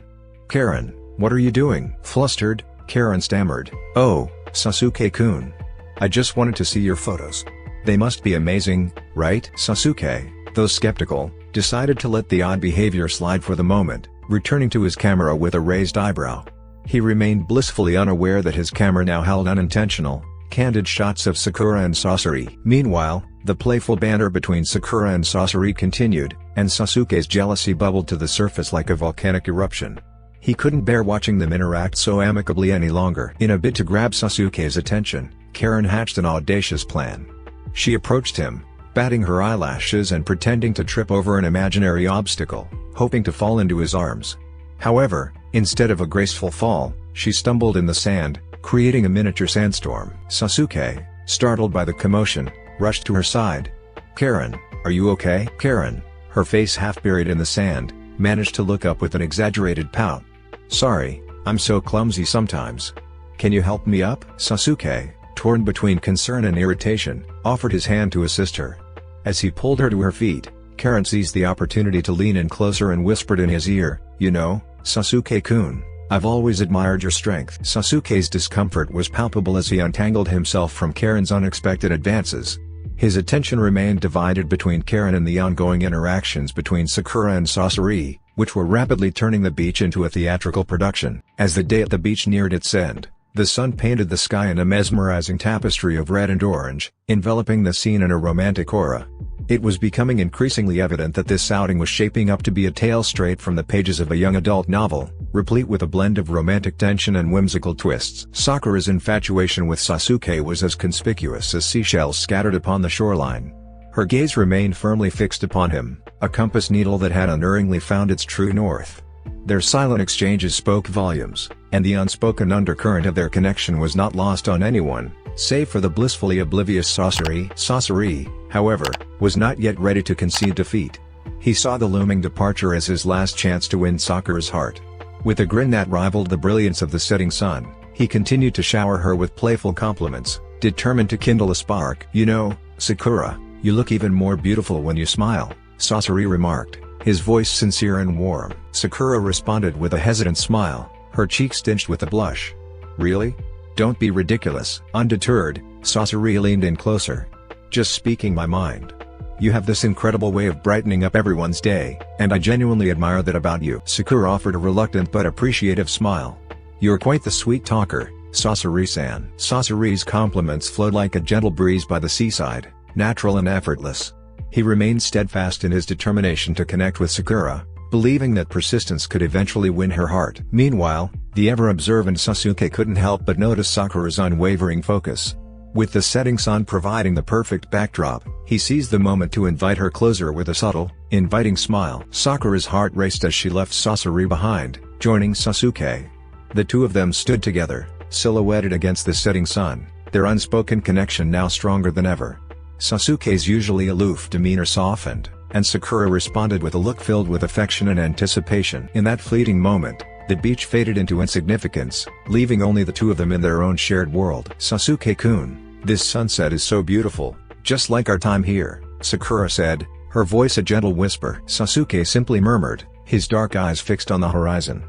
"Karen, what are you doing?" Flustered, Karen stammered. "Oh, Sasuke-kun. I just wanted to see your photos. They must be amazing, right?" Sasuke, though skeptical, decided to let the odd behavior slide for the moment, returning to his camera with a raised eyebrow. He remained blissfully unaware that his camera now held unintentional, candid shots of Sakura and Sasori. Meanwhile, the playful banter between Sakura and Sasori continued, and Sasuke's jealousy bubbled to the surface like a volcanic eruption. He couldn't bear watching them interact so amicably any longer. In a bid to grab Sasuke's attention, Karen hatched an audacious plan. She approached him, batting her eyelashes and pretending to trip over an imaginary obstacle, hoping to fall into his arms. However, instead of a graceful fall, she stumbled in the sand, creating a miniature sandstorm. Sasuke, startled by the commotion, rushed to her side. "Karen, are you okay?" Karen, her face half buried in the sand, managed to look up with an exaggerated pout. "Sorry, I'm so clumsy sometimes. Can you help me up?" Sasuke, torn between concern and irritation, offered his hand to assist her. As he pulled her to her feet, Karen seized the opportunity to lean in closer and whispered in his ear, "You know, Sasuke-kun, I've always admired your strength." Sasuke's discomfort was palpable as he untangled himself from Karen's unexpected advances. His attention remained divided between Karen and the ongoing interactions between Sakura and Sasori, which were rapidly turning the beach into a theatrical production. As the day at the beach neared its end, the sun painted the sky in a mesmerizing tapestry of red and orange, enveloping the scene in a romantic aura. It was becoming increasingly evident that this outing was shaping up to be a tale straight from the pages of a young adult novel, replete with a blend of romantic tension and whimsical twists. Sakura's infatuation with Sasuke was as conspicuous as seashells scattered upon the shoreline. Her gaze remained firmly fixed upon him, a compass needle that had unerringly found its true north. Their silent exchanges spoke volumes, and the unspoken undercurrent of their connection was not lost on anyone, save for the blissfully oblivious Sasori. Sasori, however, was not yet ready to concede defeat. He saw the looming departure as his last chance to win Sakura's heart. With a grin that rivaled the brilliance of the setting sun, He continued to shower her with playful compliments, determined to kindle a spark. "You know, Sakura, you look even more beautiful when you smile," Sasori remarked, his voice sincere and warm. Sakura responded with a hesitant smile, her cheeks tinged with a blush. "Really? Don't be ridiculous." Undeterred, Sasori leaned in closer. "Just speaking my mind. You have this incredible way of brightening up everyone's day, and I genuinely admire that about you." Sakura offered a reluctant but appreciative smile. "You're quite the sweet talker, Sasori-san." Sasori's compliments flowed like a gentle breeze by the seaside, natural and effortless. He remained steadfast in his determination to connect with Sakura, believing that persistence could eventually win her heart. Meanwhile, the ever-observant Sasuke couldn't help but notice Sakura's unwavering focus. With the setting sun providing the perfect backdrop, he seized the moment to invite her closer with a subtle, inviting smile. Sakura's heart raced as she left Sasori behind, joining Sasuke. The two of them stood together, silhouetted against the setting sun, their unspoken connection now stronger than ever. Sasuke's usually aloof demeanor softened, and Sakura responded with a look filled with affection and anticipation. In that fleeting moment, the beach faded into insignificance, leaving only the two of them in their own shared world. "Sasuke-kun, this sunset is so beautiful, just like our time here," Sakura said, her voice a gentle whisper. Sasuke simply murmured, his dark eyes fixed on the horizon.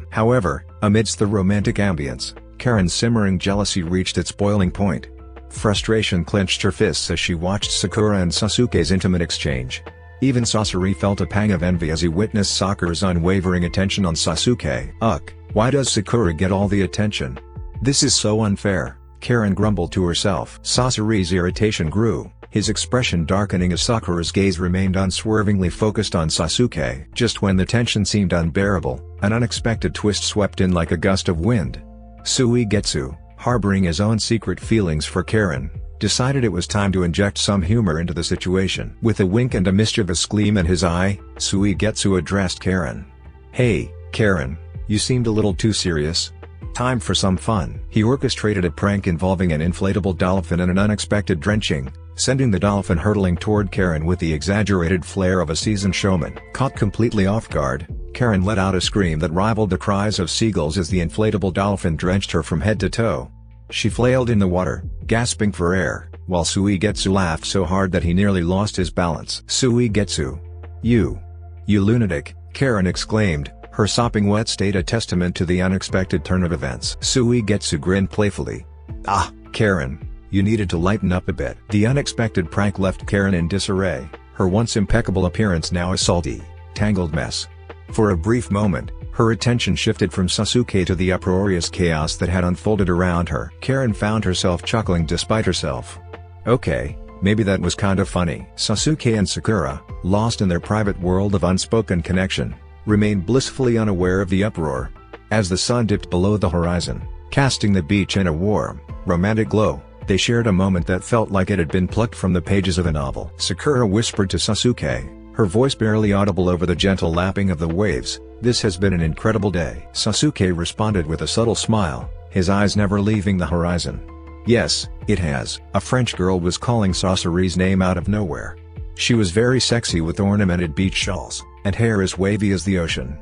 However, amidst the romantic ambience, Karen's simmering jealousy reached its boiling point. Frustration clenched her fists as she watched Sakura and Sasuke's intimate exchange. Even Sasori felt a pang of envy as he witnessed Sakura's unwavering attention on Sasuke. "Ugh, why does Sakura get all the attention? This is so unfair," Karen grumbled to herself. Sasori's irritation grew, his expression darkening as Sakura's gaze remained unswervingly focused on Sasuke. Just when the tension seemed unbearable, an unexpected twist swept in like a gust of wind. Suigetsu, harboring his own secret feelings for Karen, decided it was time to inject some humor into the situation. With a wink and a mischievous gleam in his eye, Suigetsu addressed Karen. "Hey, Karen, you seemed a little too serious. Time for some fun." He orchestrated a prank involving an inflatable dolphin and an unexpected drenching, sending the dolphin hurtling toward Karen with the exaggerated flair of a seasoned showman. Caught completely off guard, Karen let out a scream that rivaled the cries of seagulls as the inflatable dolphin drenched her from head to toe. She flailed in the water, gasping for air, while Suigetsu laughed so hard that he nearly lost his balance. "Suigetsu! You lunatic!" Karen exclaimed, her sopping wet state a testament to the unexpected turn of events. Suigetsu grinned playfully. "Ah, Karen, you needed to lighten up a bit." The unexpected prank left Karen in disarray, her once impeccable appearance now a salty, tangled mess. For a brief moment, her attention shifted from Sasuke to the uproarious chaos that had unfolded around her. Karen found herself chuckling despite herself. "Okay, maybe that was kinda funny." Sasuke and Sakura, lost in their private world of unspoken connection, remained blissfully unaware of the uproar. As the sun dipped below the horizon, casting the beach in a warm, romantic glow, they shared a moment that felt like it had been plucked from the pages of a novel. Sakura whispered to Sasuke, her voice barely audible over the gentle lapping of the waves, "This has been an incredible day." Sasuke responded with a subtle smile, his eyes never leaving the horizon. "Yes, it has." A French girl was calling Sasori's name out of nowhere. She was very sexy with ornamented beach shawls, and hair as wavy as the ocean.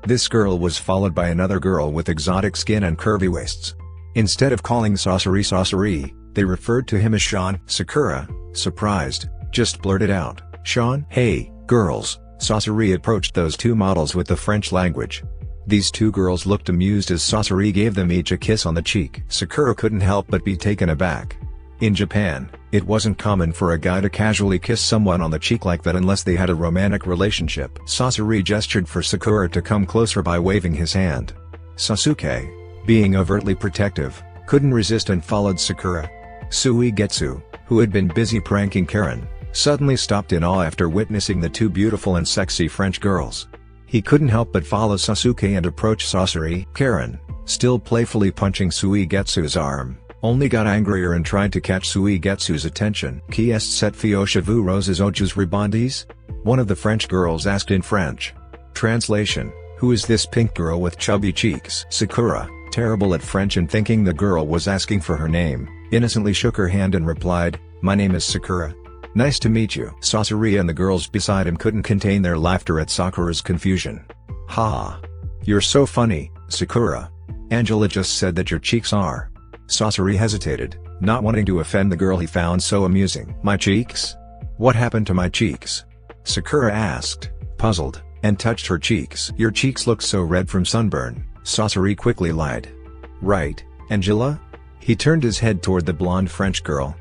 This girl was followed by another girl with exotic skin and curvy waists. Instead of calling Sasori, they referred to him as Sean. Sakura, surprised, just blurted out, "Sean?" "Hey, girls." Sasori approached those two models with the French language. These two girls looked amused as Sasori gave them each a kiss on the cheek. Sakura couldn't help but be taken aback. In Japan, it wasn't common for a guy to casually kiss someone on the cheek like that unless they had a romantic relationship. Sasori gestured for Sakura to come closer by waving his hand. Sasuke, being overtly protective, couldn't resist and followed Sakura. Suigetsu, who had been busy pranking Karen, suddenly stopped in awe after witnessing the two beautiful and sexy French girls. He couldn't help but follow Sasuke and approach Sasori. Karen, still playfully punching Suigetsu's arm, only got angrier and tried to catch Suigetsu's attention. "Qui est cette fille aux cheveux roses aux rebondis?" one of the French girls asked in French. Translation: Who is this pink girl with chubby cheeks? Sakura, terrible at French and thinking the girl was asking for her name, innocently shook her hand and replied, "My name is Sakura. Nice to meet you." Sasori and the girls beside him couldn't contain their laughter at Sakura's confusion. "Ha! You're so funny, Sakura. Angela just said that your cheeks are. Sasori hesitated, not wanting to offend the girl he found so amusing. My cheeks? What happened to my cheeks? Sakura asked, puzzled, and touched her cheeks. Your cheeks look so red from sunburn, Sasori quickly lied. Right, Angela? He turned his head toward the blonde French girl.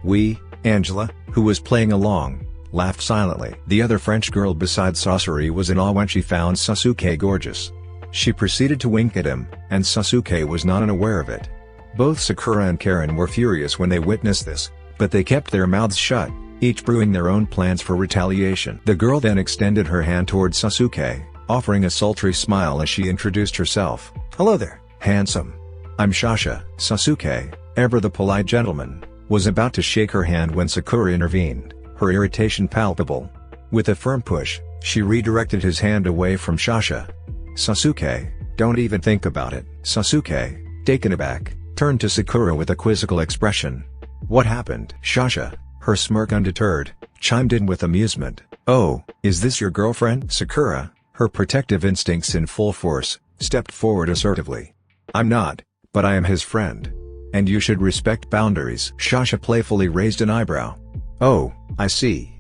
Angela, who was playing along, laughed silently. The other French girl besides Sasori was in awe when she found Sasuke gorgeous. She proceeded to wink at him, and Sasuke was not unaware of it. Both Sakura and Karen were furious when they witnessed this, but they kept their mouths shut, each brewing their own plans for retaliation. The girl then extended her hand toward Sasuke, offering a sultry smile as she introduced herself. Hello there, handsome. I'm Shasha. Sasuke, ever the polite gentleman, was about to shake her hand when Sakura intervened, her irritation palpable. With a firm push, she redirected his hand away from Shasha. Sasuke, don't even think about it. Sasuke, taken aback, turned to Sakura with a quizzical expression. What happened? Shasha, her smirk undeterred, chimed in with amusement. Oh, is this your girlfriend? Sakura, her protective instincts in full force, stepped forward assertively. I'm not, but I am his friend. And you should respect boundaries. Shasha playfully raised an eyebrow. Oh, I see.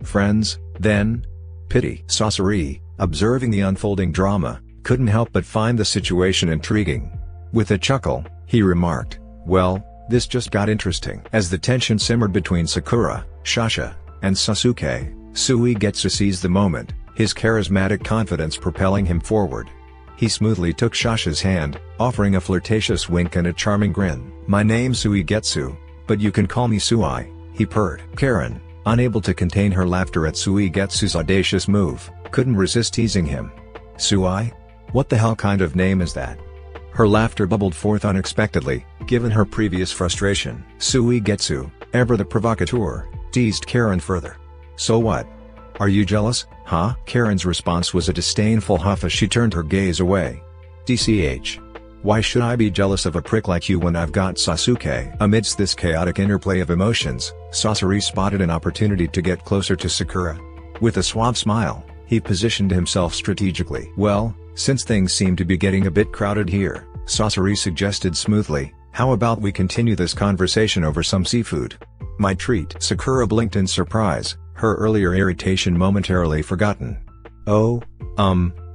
Friends, then? Pity. Sasori, observing the unfolding drama, couldn't help but find the situation intriguing. With a chuckle, he remarked, well, this just got interesting. As the tension simmered between Sakura, Shasha, and Sasuke, Suigetsu seized the moment, his charismatic confidence propelling him forward. He smoothly took Shasha's hand, offering a flirtatious wink and a charming grin. My name's Suigetsu, but you can call me Sui, he purred. Karen, unable to contain her laughter at Suigetsu's audacious move, couldn't resist teasing him. Sui? What the hell kind of name is that? Her laughter bubbled forth unexpectedly, given her previous frustration. Suigetsu, ever the provocateur, teased Karen further. So what? Are you jealous, huh? Karen's response was a disdainful huff as she turned her gaze away. DCH. Why should I be jealous of a prick like you when I've got Sasuke? Amidst this chaotic interplay of emotions, Sasori spotted an opportunity to get closer to Sakura. With a suave smile, he positioned himself strategically. Well, since things seem to be getting a bit crowded here, Sasori suggested smoothly, how about we continue this conversation over some seafood? My treat. Sakura blinked in surprise, her earlier irritation momentarily forgotten. Oh,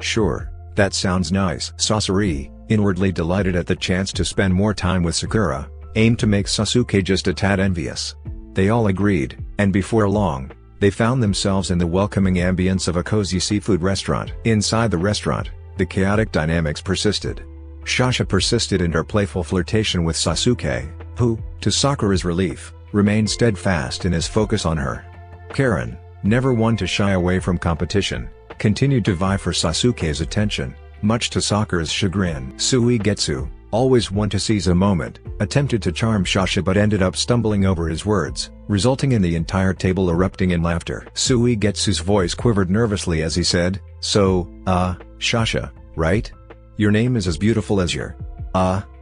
sure, that sounds nice. Sasori, inwardly delighted at the chance to spend more time with Sakura, aimed to make Sasuke just a tad envious. They all agreed, and before long, they found themselves in the welcoming ambience of a cozy seafood restaurant. Inside the restaurant, the chaotic dynamics persisted. Shasha persisted in her playful flirtation with Sasuke, who, to Sakura's relief, remained steadfast in his focus on her. Karen, never one to shy away from competition, continued to vie for Sasuke's attention, much to Sakura's chagrin. Suigetsu, always one to seize a moment, attempted to charm Shasha but ended up stumbling over his words, resulting in the entire table erupting in laughter. Suigetsu's voice quivered nervously as he said, so, Shasha, right? Your name is as beautiful as your,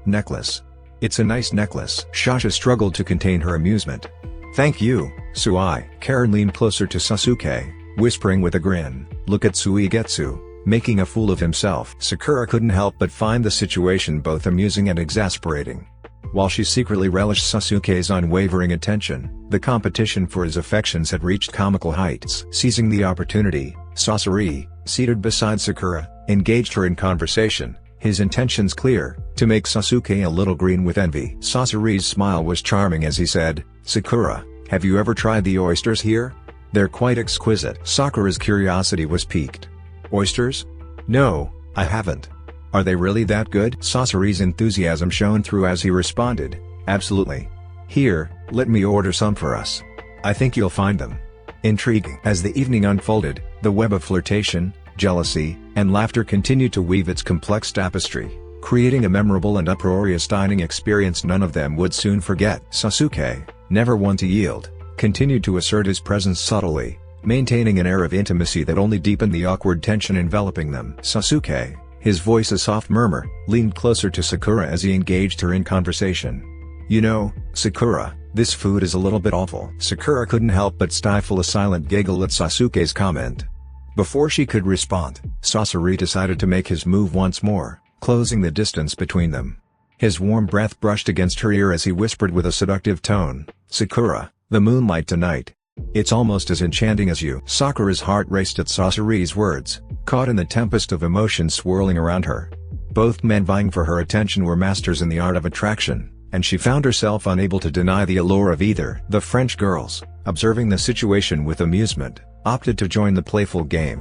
necklace. It's a nice necklace. Shasha struggled to contain her amusement. Thank you, Sui. Karen leaned closer to Sasuke, whispering with a grin, look at Suigetsu, making a fool of himself. Sakura couldn't help but find the situation both amusing and exasperating. While she secretly relished Sasuke's unwavering attention, the competition for his affections had reached comical heights. Seizing the opportunity, Sasori, seated beside Sakura, engaged her in conversation, his intentions clear, to make Sasuke a little green with envy. Sasori's smile was charming as he said, Sakura, have you ever tried the oysters here? They're quite exquisite. Sakura's curiosity was piqued. Oysters? No, I haven't. Are they really that good? Sasori's enthusiasm shone through as he responded, absolutely. Here, let me order some for us. I think you'll find them intriguing. As the evening unfolded, the web of flirtation, jealousy, and laughter continued to weave its complex tapestry, creating a memorable and uproarious dining experience none of them would soon forget. Sasuke, never one to yield, continued to assert his presence subtly, maintaining an air of intimacy that only deepened the awkward tension enveloping them. Sasuke, his voice a soft murmur, leaned closer to Sakura as he engaged her in conversation. You know, Sakura, this food is a little bit awful. Sakura couldn't help but stifle a silent giggle at Sasuke's comment. Before she could respond, Sasori decided to make his move once more, closing the distance between them. His warm breath brushed against her ear as he whispered with a seductive tone, "Sakura, the moonlight tonight. It's almost as enchanting as you." Sakura's heart raced at Sasuke's words, caught in the tempest of emotions swirling around her. Both men vying for her attention were masters in the art of attraction, and she found herself unable to deny the allure of either. The French girls, observing the situation with amusement, opted to join the playful game.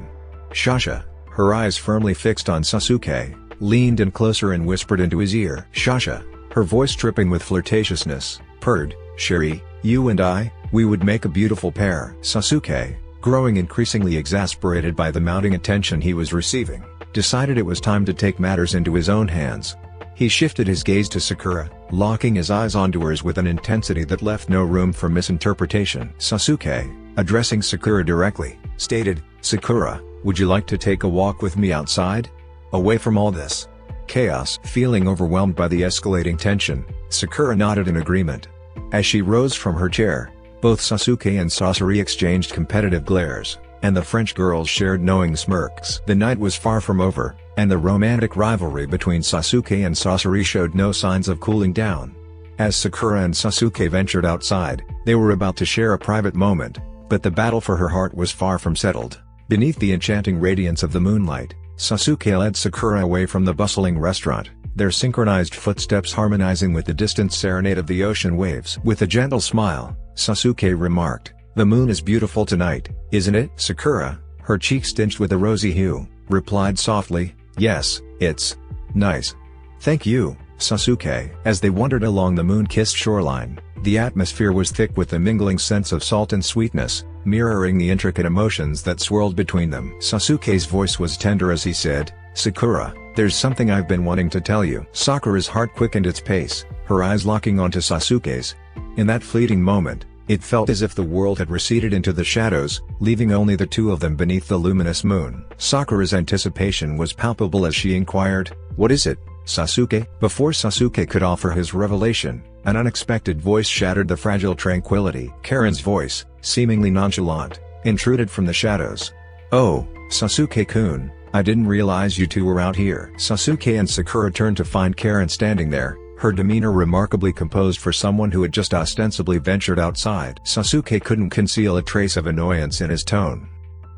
Sasha, her eyes firmly fixed on Sasuke, leaned in closer and whispered into his ear. Sasha, her voice dripping with flirtatiousness, purred, "Chérie, you and I, we would make a beautiful pair." Sasuke, growing increasingly exasperated by the mounting attention he was receiving, decided it was time to take matters into his own hands. He shifted his gaze to Sakura, locking his eyes onto hers with an intensity that left no room for misinterpretation. Sasuke, addressing Sakura directly, stated, "Sakura, would you like to take a walk with me outside? Away from all this chaos." Feeling overwhelmed by the escalating tension, Sakura nodded in agreement. As she rose from her chair, both Sasuke and Sasori exchanged competitive glares, and the French girls shared knowing smirks. The night was far from over, and the romantic rivalry between Sasuke and Sasori showed no signs of cooling down. As Sakura and Sasuke ventured outside, they were about to share a private moment, but the battle for her heart was far from settled. Beneath the enchanting radiance of the moonlight, Sasuke led Sakura away from the bustling restaurant, their synchronized footsteps harmonizing with the distant serenade of the ocean waves. With a gentle smile, Sasuke remarked, "The moon is beautiful tonight, isn't it?" Sakura, her cheeks tinged with a rosy hue, replied softly, "Yes, it's nice. Thank you, Sasuke." As they wandered along the moon-kissed shoreline, the atmosphere was thick with a mingling sense of salt and sweetness, mirroring the intricate emotions that swirled between them. Sasuke's voice was tender as he said, "Sakura, there's something I've been wanting to tell you." Sakura's heart quickened its pace, her eyes locking onto Sasuke's. In that fleeting moment, it felt as if the world had receded into the shadows, leaving only the two of them beneath the luminous moon. Sakura's anticipation was palpable as she inquired, "What is it, Sasuke?" Before Sasuke could offer his revelation, an unexpected voice shattered the fragile tranquility. Karen's voice, seemingly nonchalant, intruded from the shadows. "Oh, Sasuke-kun, I didn't realize you two were out here." Sasuke and Sakura turned to find Karen standing there, her demeanor remarkably composed for someone who had just ostensibly ventured outside. Sasuke couldn't conceal a trace of annoyance in his tone.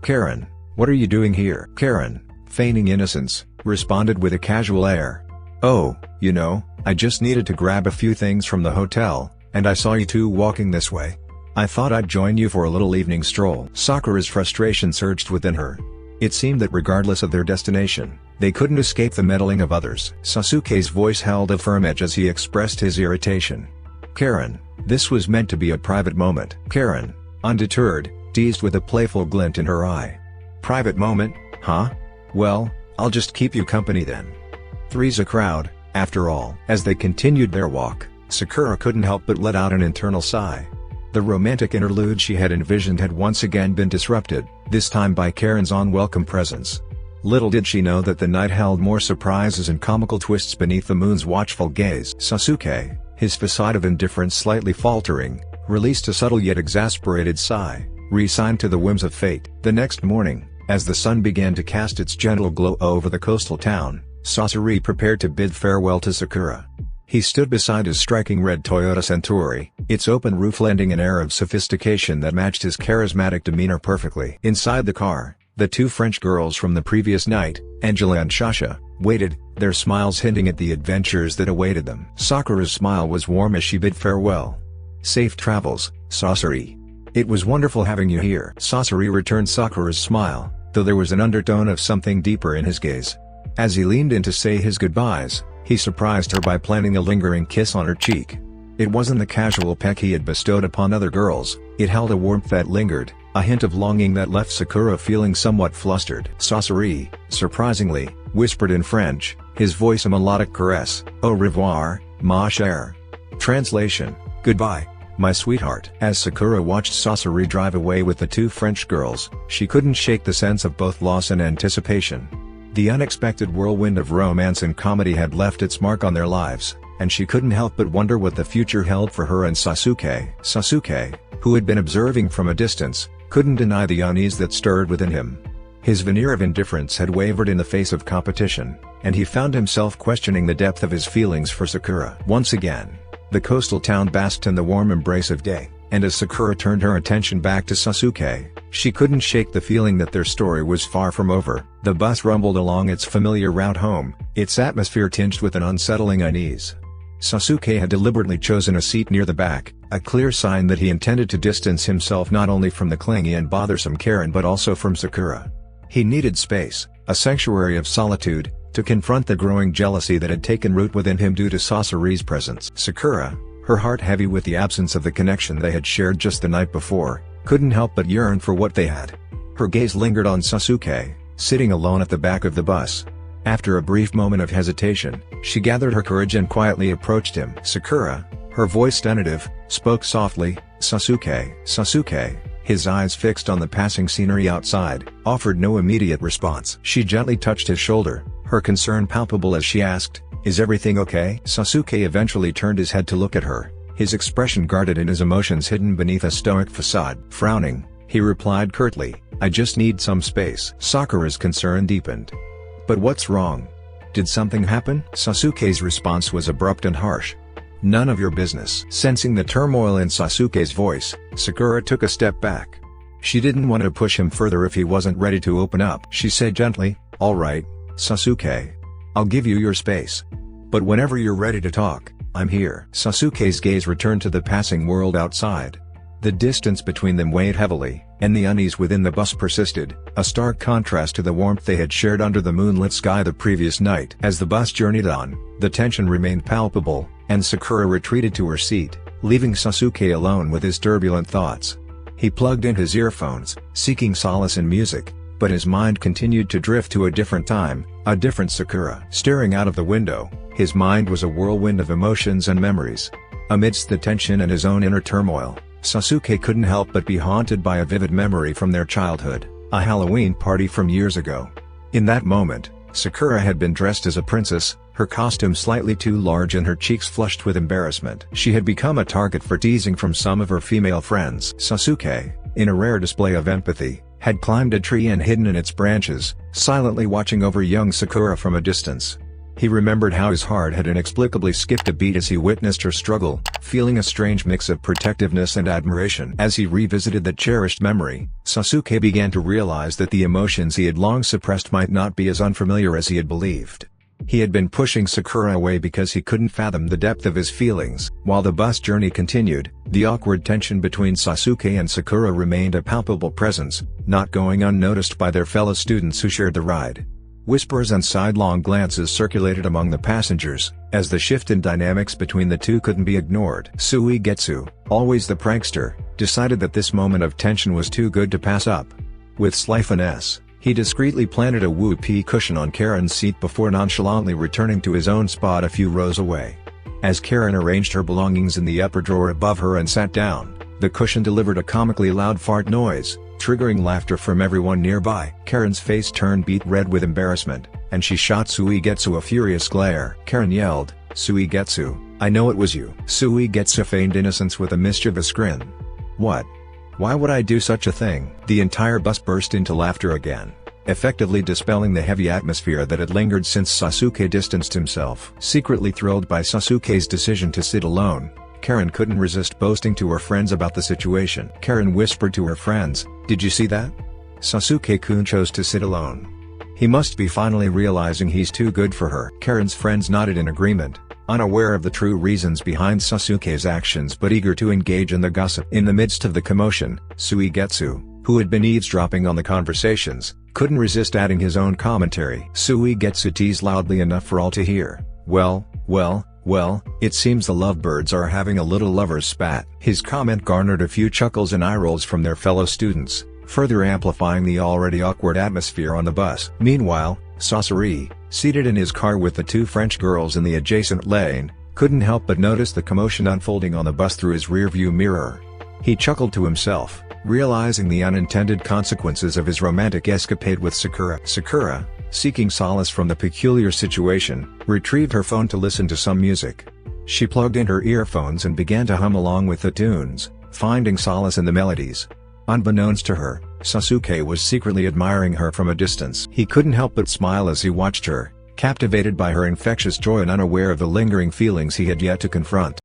"Karen, what are you doing here?" Karen, feigning innocence, responded with a casual air. "Oh, I just needed to grab a few things from the hotel, and I saw you two walking this way. I thought I'd join you for a little evening stroll." Sakura's frustration surged within her. It seemed that regardless of their destination, they couldn't escape the meddling of others. Sasuke's voice held a firm edge as he expressed his irritation. "Karen, this was meant to be a private moment." Karen, undeterred, teased with a playful glint in her eye. "Private moment, huh? Well, I'll just keep you company then. Three's a crowd, after all." As they continued their walk, Sakura couldn't help but let out an internal sigh. The romantic interlude she had envisioned had once again been disrupted, this time by Karen's unwelcome presence. Little did she know that the night held more surprises and comical twists beneath the moon's watchful gaze. Sasuke, his facade of indifference slightly faltering, released a subtle yet exasperated sigh, resigned to the whims of fate. The next morning, as the sun began to cast its gentle glow over the coastal town, Sasori prepared to bid farewell to Sakura. He stood beside his striking red Toyota Centauri, its open roof lending an air of sophistication that matched his charismatic demeanor perfectly. Inside the car, the two French girls from the previous night, Angela and Sasha, waited, their smiles hinting at the adventures that awaited them. Sakura's smile was warm as she bid farewell. "Safe travels, Sasori. It was wonderful having you here." Sasori returned Sakura's smile, though there was an undertone of something deeper in his gaze. As he leaned in to say his goodbyes, he surprised her by planting a lingering kiss on her cheek. It wasn't the casual peck he had bestowed upon other girls, it held a warmth that lingered, a hint of longing that left Sakura feeling somewhat flustered. Sasori, surprisingly, whispered in French, his voice a melodic caress, "Au revoir, ma chère." Translation: "Goodbye, my sweetheart." As Sakura watched Sasori drive away with the two French girls, she couldn't shake the sense of both loss and anticipation. The unexpected whirlwind of romance and comedy had left its mark on their lives, and she couldn't help but wonder what the future held for her and Sasuke. Sasuke, who had been observing from a distance, couldn't deny the unease that stirred within him. His veneer of indifference had wavered in the face of competition, and he found himself questioning the depth of his feelings for Sakura. Once again, the coastal town basked in the warm embrace of day, and as Sakura turned her attention back to Sasuke, she couldn't shake the feeling that their story was far from over. The bus rumbled along its familiar route home, its atmosphere tinged with an unsettling unease. Sasuke had deliberately chosen a seat near the back, a clear sign that he intended to distance himself not only from the clingy and bothersome Karen but also from Sakura. He needed space, a sanctuary of solitude, to confront the growing jealousy that had taken root within him due to Sasori's presence. Sakura, her heart heavy with the absence of the connection they had shared just the night before, couldn't help but yearn for what they had. Her gaze lingered on Sasuke, sitting alone at the back of the bus. After a brief moment of hesitation, she gathered her courage and quietly approached him. Sakura, her voice tentative, spoke softly, "Sasuke." Sasuke, his eyes fixed on the passing scenery outside, offered no immediate response. She gently touched his shoulder, her concern palpable as she asked, "Is everything okay?" Sasuke eventually turned his head to look at her, his expression guarded and his emotions hidden beneath a stoic facade. Frowning, he replied curtly, "I just need some space." Sakura's concern deepened. "But what's wrong? Did something happen?" Sasuke's response was abrupt and harsh. "None of your business." Sensing the turmoil in Sasuke's voice, Sakura took a step back. She didn't want to push him further if he wasn't ready to open up. She said gently, "All right, Sasuke. I'll give you your space. But whenever you're ready to talk, I'm here." Sasuke's gaze returned to the passing world outside. The distance between them weighed heavily, and the unease within the bus persisted, a stark contrast to the warmth they had shared under the moonlit sky the previous night. As the bus journeyed on, the tension remained palpable, and Sakura retreated to her seat, leaving Sasuke alone with his turbulent thoughts. He plugged in his earphones, seeking solace in music, but his mind continued to drift to a different time, a different Sakura. Staring out of the window, his mind was a whirlwind of emotions and memories. Amidst the tension and his own inner turmoil, Sasuke couldn't help but be haunted by a vivid memory from their childhood, a Halloween party from years ago. In that moment, Sakura had been dressed as a princess, her costume slightly too large and her cheeks flushed with embarrassment. She had become a target for teasing from some of her female friends. Sasuke, in a rare display of empathy, had climbed a tree and hidden in its branches, silently watching over young Sakura from a distance. He remembered how his heart had inexplicably skipped a beat as he witnessed her struggle, feeling a strange mix of protectiveness and admiration. As he revisited that cherished memory, Sasuke began to realize that the emotions he had long suppressed might not be as unfamiliar as he had believed. He had been pushing Sakura away because he couldn't fathom the depth of his feelings. While the bus journey continued, the awkward tension between Sasuke and Sakura remained a palpable presence, not going unnoticed by their fellow students who shared the ride. Whispers and sidelong glances circulated among the passengers, as the shift in dynamics between the two couldn't be ignored. Suigetsu, always the prankster, decided that this moment of tension was too good to pass up. With sly finesse, he discreetly planted a whoopee cushion on Karen's seat before nonchalantly returning to his own spot a few rows away. As Karen arranged her belongings in the upper drawer above her and sat down, the cushion delivered a comically loud fart noise, triggering laughter from everyone nearby. Karen's face turned beet red with embarrassment, and she shot Suigetsu a furious glare. Karen yelled, "Suigetsu, I know it was you." Suigetsu feigned innocence with a mischievous grin. "What? Why would I do such a thing?" The entire bus burst into laughter again, effectively dispelling the heavy atmosphere that had lingered since Sasuke distanced himself. Secretly thrilled by Sasuke's decision to sit alone, Karen couldn't resist boasting to her friends about the situation. Karen whispered to her friends, "Did you see that? Sasuke-kun chose to sit alone. He must be finally realizing he's too good for her." Karen's friends nodded in agreement, unaware of the true reasons behind Sasuke's actions but eager to engage in the gossip. In the midst of the commotion, Suigetsu, who had been eavesdropping on the conversations, couldn't resist adding his own commentary. Suigetsu teased loudly enough for all to hear, Well, it seems the lovebirds are having a little lover's spat." His comment garnered a few chuckles and eye rolls from their fellow students, further amplifying the already awkward atmosphere on the bus. Meanwhile, Sasori, seated in his car with the two French girls in the adjacent lane, couldn't help but notice the commotion unfolding on the bus through his rearview mirror. He chuckled to himself, realizing the unintended consequences of his romantic escapade with Sakura. Sakura, seeking solace from the peculiar situation, retrieved her phone to listen to some music. She plugged in her earphones and began to hum along with the tunes, finding solace in the melodies. Unbeknownst to her, Sasuke was secretly admiring her from a distance. He couldn't help but smile as he watched her, captivated by her infectious joy and unaware of the lingering feelings he had yet to confront.